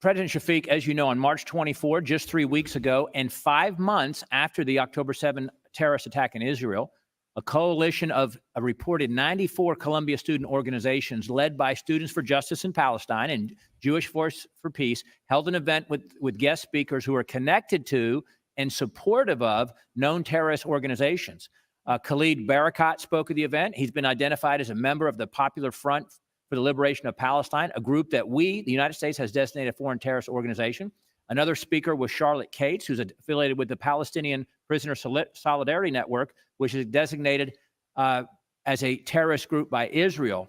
President Shafiq, as you know, on March 24, just 3 weeks ago, and 5 months after the October 7 terrorist attack in Israel, a coalition of a reported 94 Columbia student organizations led by Students for Justice in Palestine and Jewish Force for Peace held an event with guest speakers who are connected to and supportive of known terrorist organizations. Khalid Barakat spoke at the event. He's been identified as a member of the Popular Front for the Liberation of Palestine, a group that the United States, has designated a foreign terrorist organization. Another speaker was Charlotte Cates, who's affiliated with the Palestinian Prisoner Solidarity Network, which is designated as a terrorist group by Israel.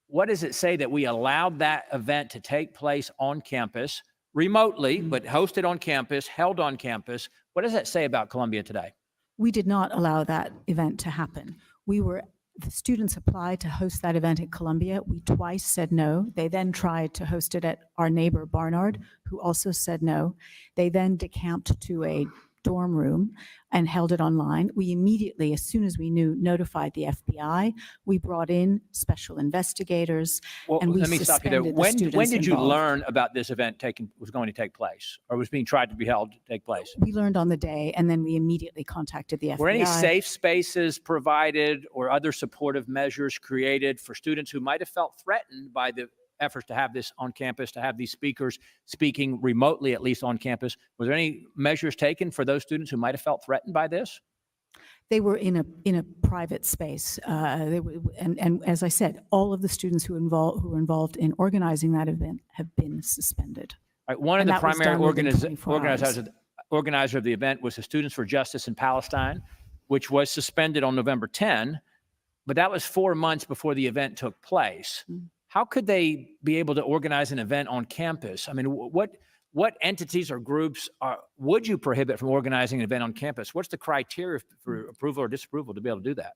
What does it say that we allowed that event to take place on campus, remotely, but hosted on campus, held on campus? What does that say about Columbia today? We did not allow that event to happen. The students applied to host that event at Columbia. We twice said no. They then tried to host it at our neighbor Barnard, who also said no. They then decamped to a dorm room and held it online. We immediately, as soon as we knew, notified the FBI. We brought in special investigators, and we let me stop you there. suspended the When students did you involved. learn about this event was going to take place, or was being tried to be held to take place? We learned on the day, and then we immediately contacted the FBI. Were any safe spaces provided or other supportive measures created for students who might have felt threatened by the efforts to have this on campus, to have these speakers speaking remotely, at least on campus? Was there any measures taken for those students who might have felt threatened by this? They were in a private space, and as I said, all of the students who were involved in organizing that event have been suspended. All right, one of And the that was primary done within 24 hours. organizer of the event was the Students for Justice in Palestine, which was suspended on November 10, but that was 4 months before the event took place. How could they be able to organize an event on campus? I mean, what entities or groups would you prohibit from organizing an event on campus? What's the criteria for approval or disapproval to be able to do that?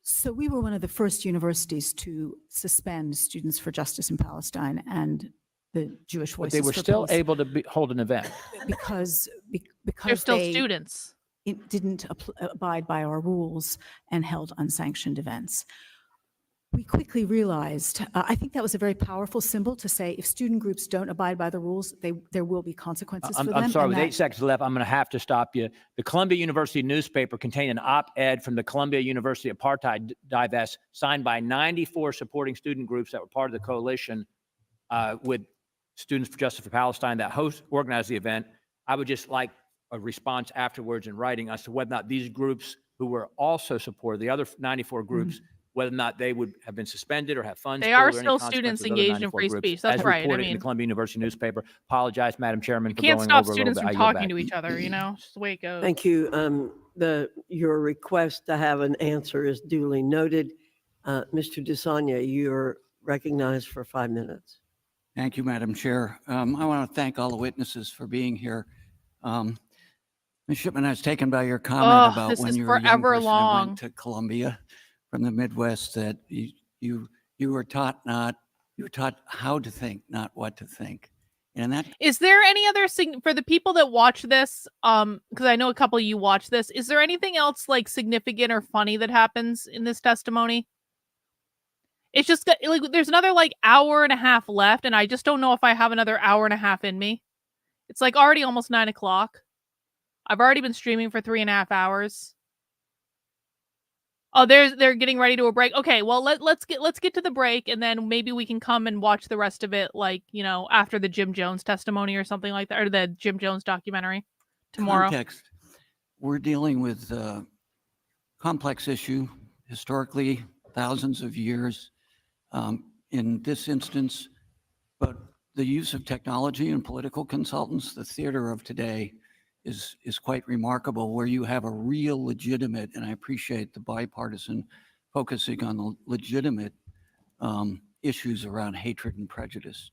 So we were one of the first universities to suspend Students for Justice in Palestine and the Jewish But Voices they were for still Peace able to hold an event. because They're still they students. didn't abide by our rules and held unsanctioned events. We quickly realized, I think that was a very powerful symbol to say, if student groups don't abide by the rules, there will be consequences for them. I'm sorry, and with that- 8 seconds left, I'm going to have to stop you. The Columbia University newspaper contained an op-ed from the Columbia University Apartheid Divest signed by 94 supporting student groups that were part of the coalition with Students for Justice for Palestine that organized the event. I would just like a response afterwards in writing as to whether or not these groups who were also supported, the other 94 groups, whether or not they would have been suspended or have funds They pulled are or any still consequences students of the other engaged in 94 free groups, speech. That's as right. I reported in the mean, Columbia University newspaper. Apologize, Madam Chairman, you for can't going stop over a little students bit. from I yield talking back. to each other, you know? It's just the way it goes. Thank you. Your request to have an answer is duly noted. Mr. DeSanya, you're recognized for 5 minutes. Thank you, Madam Chair. I want to thank all the witnesses for being here. Ms. Shipman, I was taken by your comment about this when is you were a young forever person who long. went to Columbia from the Midwest, that you were taught how to think, not what to think. And that Is there any other for the people that watch this? Because I know a couple of you watch this. Is there anything else like significant or funny that happens in this testimony? It's just like there's another like hour and a half left, and I just don't know if I have another hour and a half in me. It's like already almost 9 o'clock. I've already been streaming for 3.5 hours. Oh, they're getting ready to a break. Okay, well let's get to the break, and then maybe we can come and watch the rest of it, like, you know, after the Jim Jones testimony or something like that, or the Jim Jones documentary tomorrow. context, we're dealing with a complex issue, historically, thousands of years. In this instance, but the use of technology and political consultants, the theater of today, is quite remarkable, where you have a real legitimate, and I appreciate the bipartisan focusing on the legitimate issues around hatred and prejudice.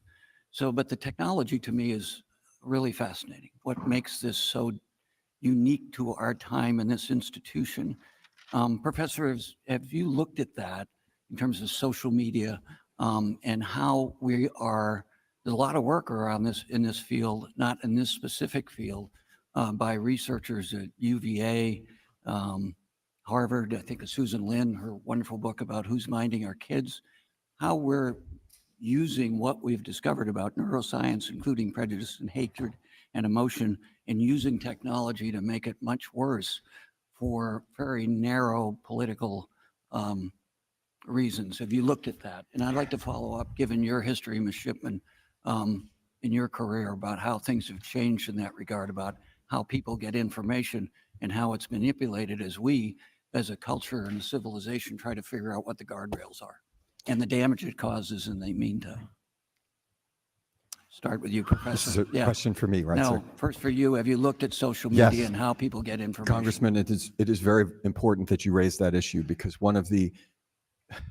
So, but the technology to me is really fascinating. What makes this so unique to our time in this institution? Professor, have you looked at that in terms of social media and how we are, there's a lot of work around this in this field, not in this specific field, by researchers at UVA, Harvard, I think of Susan Lin, her wonderful book about who's minding our kids, how we're using what we've discovered about neuroscience, including prejudice and hatred and emotion, and using technology to make it much worse for very narrow political reasons. Have you looked at that? And I'd like to follow up, given your history, Ms. Shipman, in your career, about how things have changed in that regard, about how people get information and how it's manipulated as we, as a culture and a civilization, try to figure out what the guardrails are and the damage it causes in the meantime. Start with you, Professor. This is a question for me, right, No, sir? first for you. Have you looked at social Yes. media and how people get information? Congressman, it is very important that you raise that issue, because one of the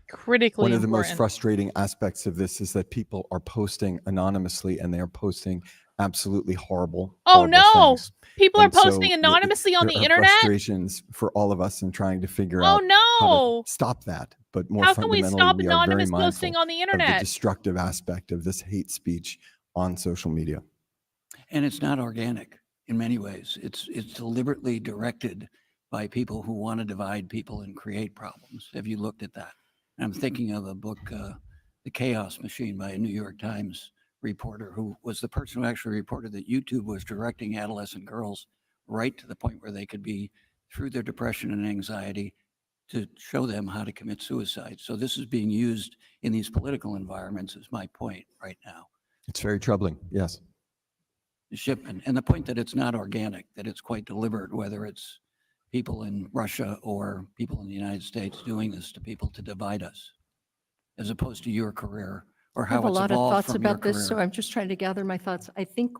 Critically most important. frustrating aspects of this is that people are posting anonymously, and they are posting absolutely horrible. Oh no! things. People are And so posting anonymously on there the are internet? frustrations for all of us in trying to figure Oh out how no! to stop that. But more How can we fundamentally, stop we are very anonymous mindful posting on the of the internet? destructive aspect of this hate speech on social media. And it's not organic in many ways. It's deliberately directed by people who want to divide people and create problems. Have you looked at that? And I'm thinking of a book, The Chaos Machine, by a New York Times reporter, who was the person who actually reported that YouTube was directing adolescent girls right to the point where they could be, through their depression and anxiety, to show them how to commit suicide. So this is being used in these political environments, is my point right now. It's very troubling, yes. The shipment, and the point that it's not organic, that it's quite deliberate, whether it's people in Russia or people in the United States doing this to people to divide us, as opposed to your career or I have how a it's lot of evolved thoughts from your about this, so career. I'm just trying to gather my thoughts. I think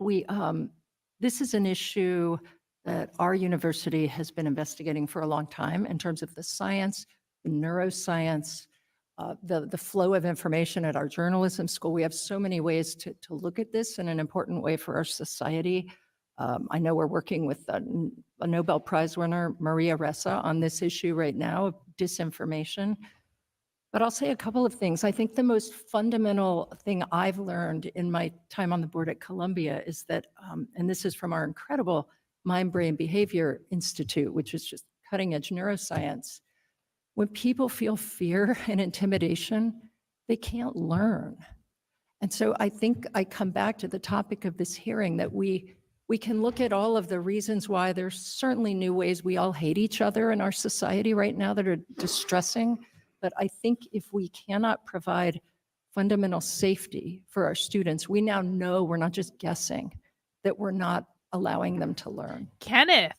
this is an issue that our university has been investigating for a long time in terms of the science, the neuroscience, the flow of information at our journalism school. We have so many ways to look at this in an important way for our society. I know we're working with a Nobel Prize winner, Maria Ressa, on this issue right now of disinformation. But I'll say a couple of things. I think the most fundamental thing I've learned in my time on the board at Columbia is that, and this is from our incredible Mind-Brain Behavior Institute, which is just cutting-edge neuroscience, when people feel fear and intimidation, they can't learn. And so I think I come back to the topic of this hearing, that we can look at all of the reasons why there's certainly new ways we all hate each other in our society right now that are distressing. But I think if we cannot provide fundamental safety for our students, we now know, we're not just guessing, that we're not allowing them to learn. Kenneth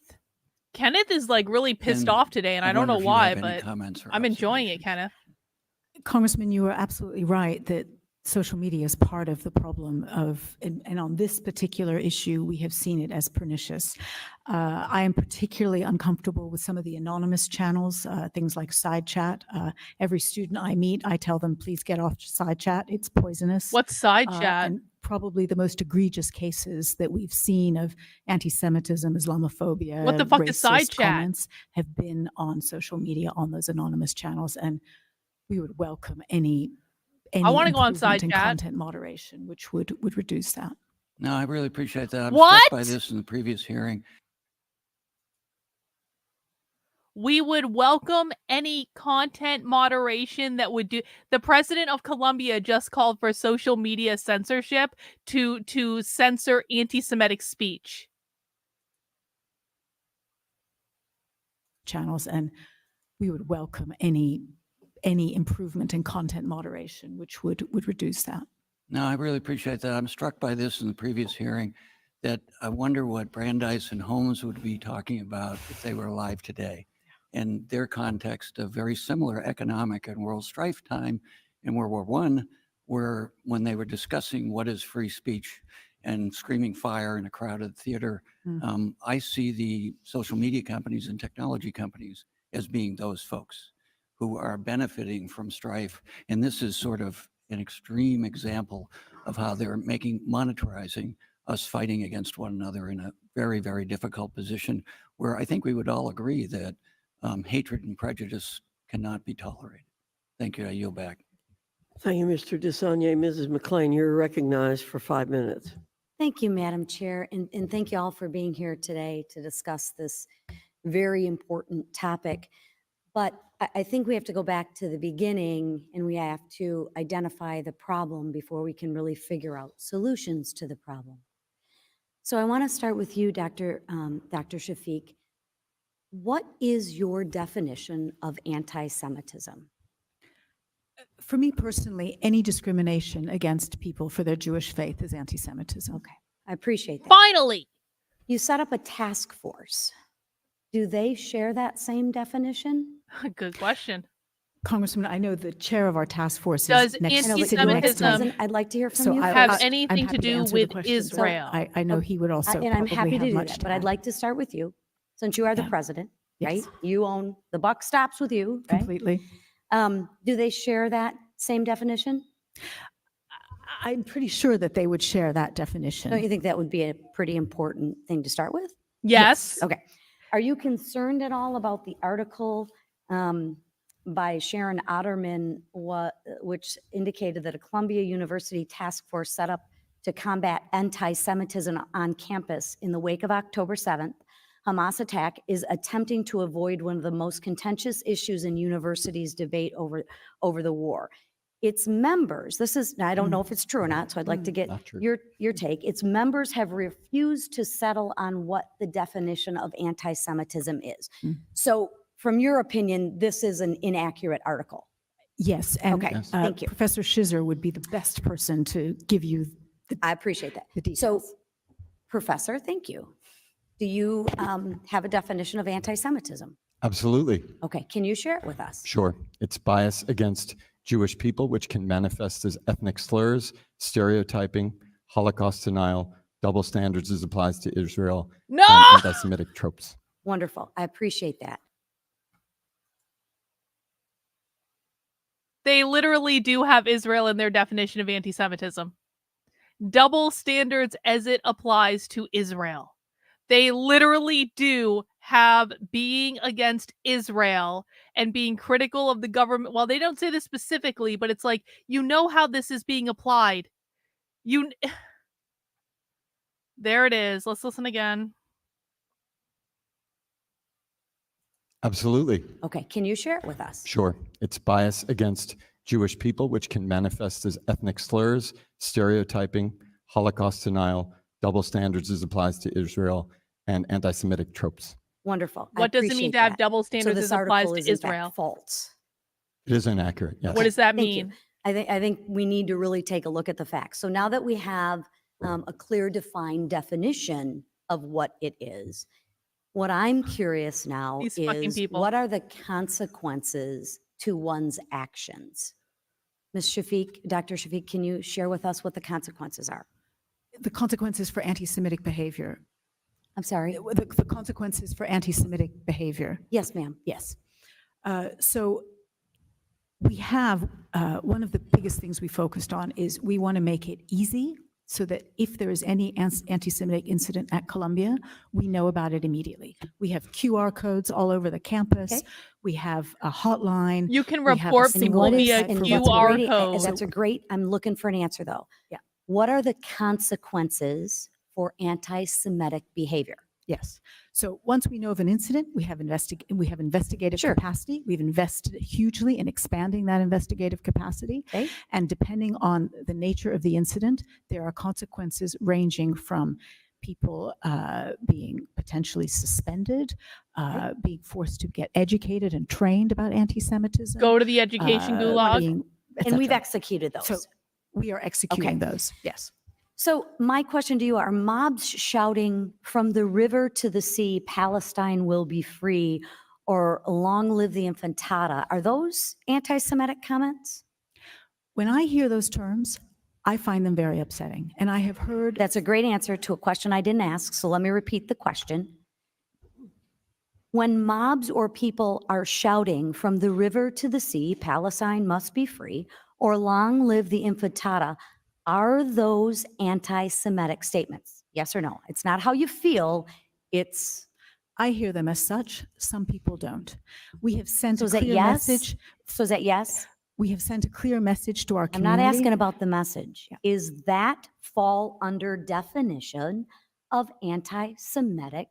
is like really pissed off today, and I don't know why, but I'm enjoying it, Kenneth. Congressman, you are absolutely right that social media is part of the problem of, and on this particular issue, we have seen it as pernicious. I am particularly uncomfortable with some of the anonymous channels, things like side chat. Every student I meet, I tell them, please get off side chat. It's poisonous. What's side chat? And probably the most egregious cases that we've seen of anti-Semitism, Islamophobia, What the fuck is side racist chat? comments have been on social media, on those anonymous channels. And we would welcome any I want to go on side improvement in chat. content moderation, which would reduce that. No, I really appreciate that. I'm What? struck by this in the previous hearing. We would welcome any content moderation that would do. The president of Colombia just called for social media censorship to censor anti-Semitic speech. Channels, and we would welcome any improvement in content moderation, which would reduce that. No, I really appreciate that. I'm struck by this in the previous hearing, that I wonder what Brandeis and Holmes would be talking about if they were alive today, and their context of very similar economic and world strife time in World War I, where when they were discussing what is free speech and screaming fire in a crowded theater, I see the social media companies and technology companies as being those folks who are benefiting from strife. And this is sort of an extreme example of how they're monetizing us fighting against one another in a very, very difficult position, where I think we would all agree that hatred and prejudice cannot be tolerated. Thank you. I yield back. Thank you, Mr. DeSaulnier. Mrs. McLean, you're recognized for 5 minutes. Thank you, Madam Chair, and thank you all for being here today to discuss this very important topic. But I think we have to go back to the beginning, and we have to identify the problem before we can really figure out solutions to the problem. So I want to start with you, Dr. Shafiq. What is your definition of anti-Semitism? For me personally, any discrimination against people for their Jewish faith is anti-Semitism. Okay, I appreciate that. Finally, you set up a task force. Do they share that same definition? Good question. Congressman, I know the chair of our task force Does is next anti-Semitism I'd like to hear from So you. have first. anything to do with Israel? I know he would also And I'm probably happy to have do much that, to but I'd add. like to start with you, since you are the president, right? Yes. You own, the buck stops with you, right? Completely. Do they share that same definition? I'm pretty sure that they would share that definition. Don't you think that would be a pretty important thing to start with? Yes. Okay. Are you concerned at all about the article by Sharon Otterman, which indicated that a Columbia University task force set up to combat anti-Semitism on campus in the wake of October 7th Hamas attack is attempting to avoid one of the most contentious issues in universities' debate over the war? Its members, this is, I don't know if it's true or not, so I'd like to get your take. Its members have refused to settle on what the definition of anti-Semitism is. So from your opinion, this is an inaccurate article? Yes. And Okay, thank you. Professor Shizer would be the best person to give you I appreciate that. the details. So, Professor, thank you. Do you have a definition of anti-Semitism? Absolutely. Okay, can you share it with us? Sure. It's bias against Jewish people, which can manifest as ethnic slurs, stereotyping, Holocaust denial, double standards as applies to Israel, No! and anti-Semitic tropes. Wonderful. I appreciate that. They literally do have Israel in their definition of anti-Semitism. Double standards as it applies to Israel. They literally do have being against Israel and being critical of the government. Well, they don't say this specifically, but it's like, you know how this is being applied. There it is. Let's listen again. Absolutely. Okay, can you share it with us? Sure. It's bias against Jewish people, which can manifest as ethnic slurs, stereotyping, Holocaust denial, double standards as applies to Israel, and anti-Semitic tropes. Wonderful. I What does it mean appreciate to have that. double So standards this as applies article to is in fact Israel? false. It is inaccurate, yes. What does that Thank you. mean? I think we need to really take a look at the facts. So now that we have a clear, defined definition of what it is, what I'm curious now These fucking is people. what are the consequences to one's actions? Ms. Shafiq, Dr. Shafiq, can you share with us what the consequences are? The consequences for anti-Semitic behavior. I'm sorry? The consequences for anti-Semitic behavior. Yes, ma'am. Yes. So we have, one of the biggest things we focused on is we want to make it easy so that if there is any anti-Semitic incident at Columbia, we know about it immediately. We have QR codes all over the campus. Okay. We have a hotline. You can We have a report single people via website for QR code. That's a great, I'm looking for an answer though. Yeah. What are the consequences for anti-Semitic behavior? Yes. So once we know of an incident, we have investigative capacity. We've invested hugely in expanding that investigative capacity. Okay. And depending on the nature of the incident, there are consequences ranging from people being potentially suspended, being forced to get educated and trained about anti-Semitism. Go to the education gulag. And we've executed those. So we are executing those. Yes. So my question to you, are mobs shouting from the river to the sea, Palestine will be free, or long live the infantata, are those anti-Semitic comments? When I hear those terms, I find them very upsetting. And I have heard... That's a great answer to a question I didn't ask, so let me repeat the question. When mobs or people are shouting from the river to the sea, Palestine must be free, or long live the infantata, are those anti-Semitic statements? Yes or no? It's not how you feel, it's... I hear them as such. Some people don't. We have sent So a is that clear yes? message. So is that yes? We have sent a clear message to our I'm community. not asking about the message. Is that fall under definition of anti-Semitic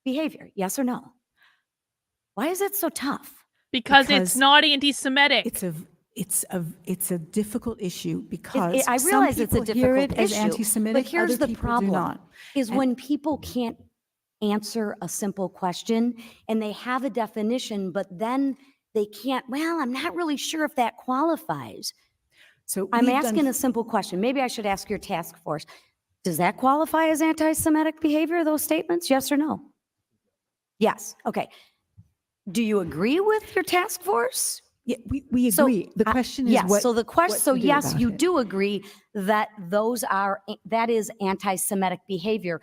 behavior? Yes or no? Why is it so tough? Because it's not anti-Semitic. It's a difficult issue because I some realize it's a people hear difficult it as issue, anti-Semitic, but here's other the people do problem, not. is And- when people can't answer a simple question and they have a definition, but then they can't, well, I'm not really sure if that qualifies. So I'm we've asking done- a simple question. Maybe I should ask your task force. Does that qualify as anti-Semitic behavior, those statements? Yes or no? Yes. Okay. Do you agree with your task force? Yeah, we agree. The question is yes, what... so the question, what so to do yes, about you it. do agree that that is anti-Semitic behavior,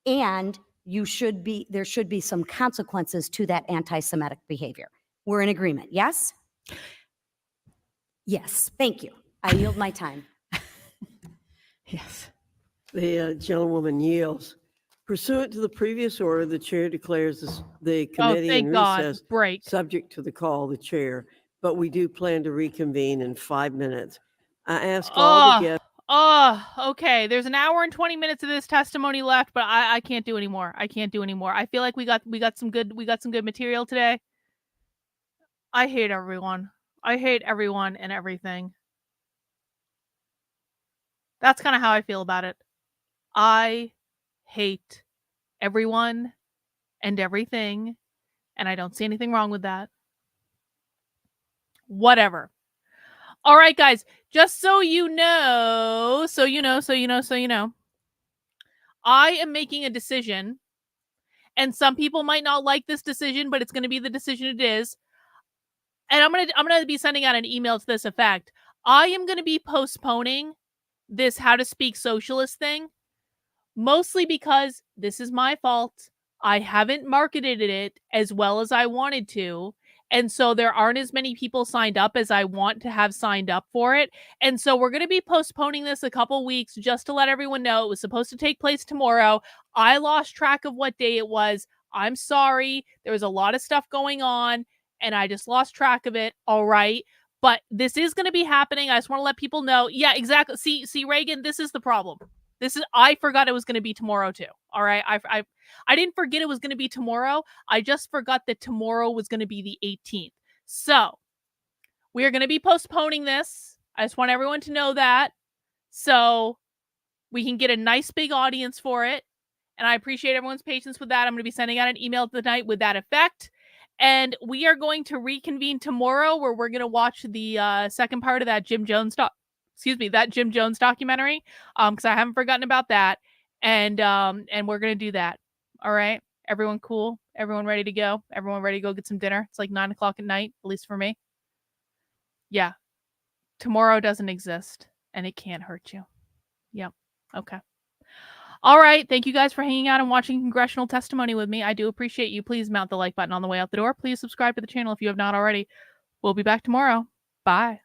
and there should be some consequences to that anti-Semitic behavior. We're in agreement, yes? Yes. Thank you. I yield my time. Yes. The gentlewoman yields. Pursuant to the previous order, the chair declares the committee in thank God. recess, Break. subject to the call of the chair, but we do plan to reconvene in 5 minutes. I ask all the guests. Okay. There's an hour and 20 minutes of this testimony left, but I can't do anymore. I can't do anymore. I feel like we got some good material today. I hate everyone. I hate everyone and everything. That's kind of how I feel about it. I hate everyone and everything, and I don't see anything wrong with that. Whatever. All right, guys, just so you know, I am making a decision, and some people might not like this decision, but it's going to be the decision it is. And I'm going to be sending out an email to this effect. I am going to be postponing this How to Speak Socialist thing, mostly because this is my fault. I haven't marketed it as well as I wanted to, And so there aren't as many people signed up as I want to have signed up for it. And so we're going to be postponing this a couple weeks just to let everyone know it was supposed to take place tomorrow. I lost track of what day it was. I'm sorry. There was a lot of stuff going on and I just lost track of it. All right. But this is going to be happening. I just want to let people know. Yeah, exactly. See, Reagan, this is the problem. I forgot it was going to be tomorrow too. All right. I didn't forget it was going to be tomorrow. I just forgot that tomorrow was going to be the 18th. So we are going to be postponing this. I just want everyone to know that. So we can get a nice big audience for it. And I appreciate everyone's patience with that. I'm going to be sending out an email tonight with that effect. And we are going to reconvene tomorrow where we're going to watch the second part of that Jim Jones documentary. Because I haven't forgotten about that. And we're going to do that. All right. Everyone cool? Everyone ready to go? Everyone ready to go get some dinner? It's like 9:00 at night, at least for me. Yeah. Tomorrow doesn't exist and it can't hurt you. Yep. Okay. All right. Thank you guys for hanging out and watching Congressional Testimony with me. I do appreciate you. Please mount the like button on the way out the door. Please subscribe to the channel if you have not already. We'll be back tomorrow. Bye.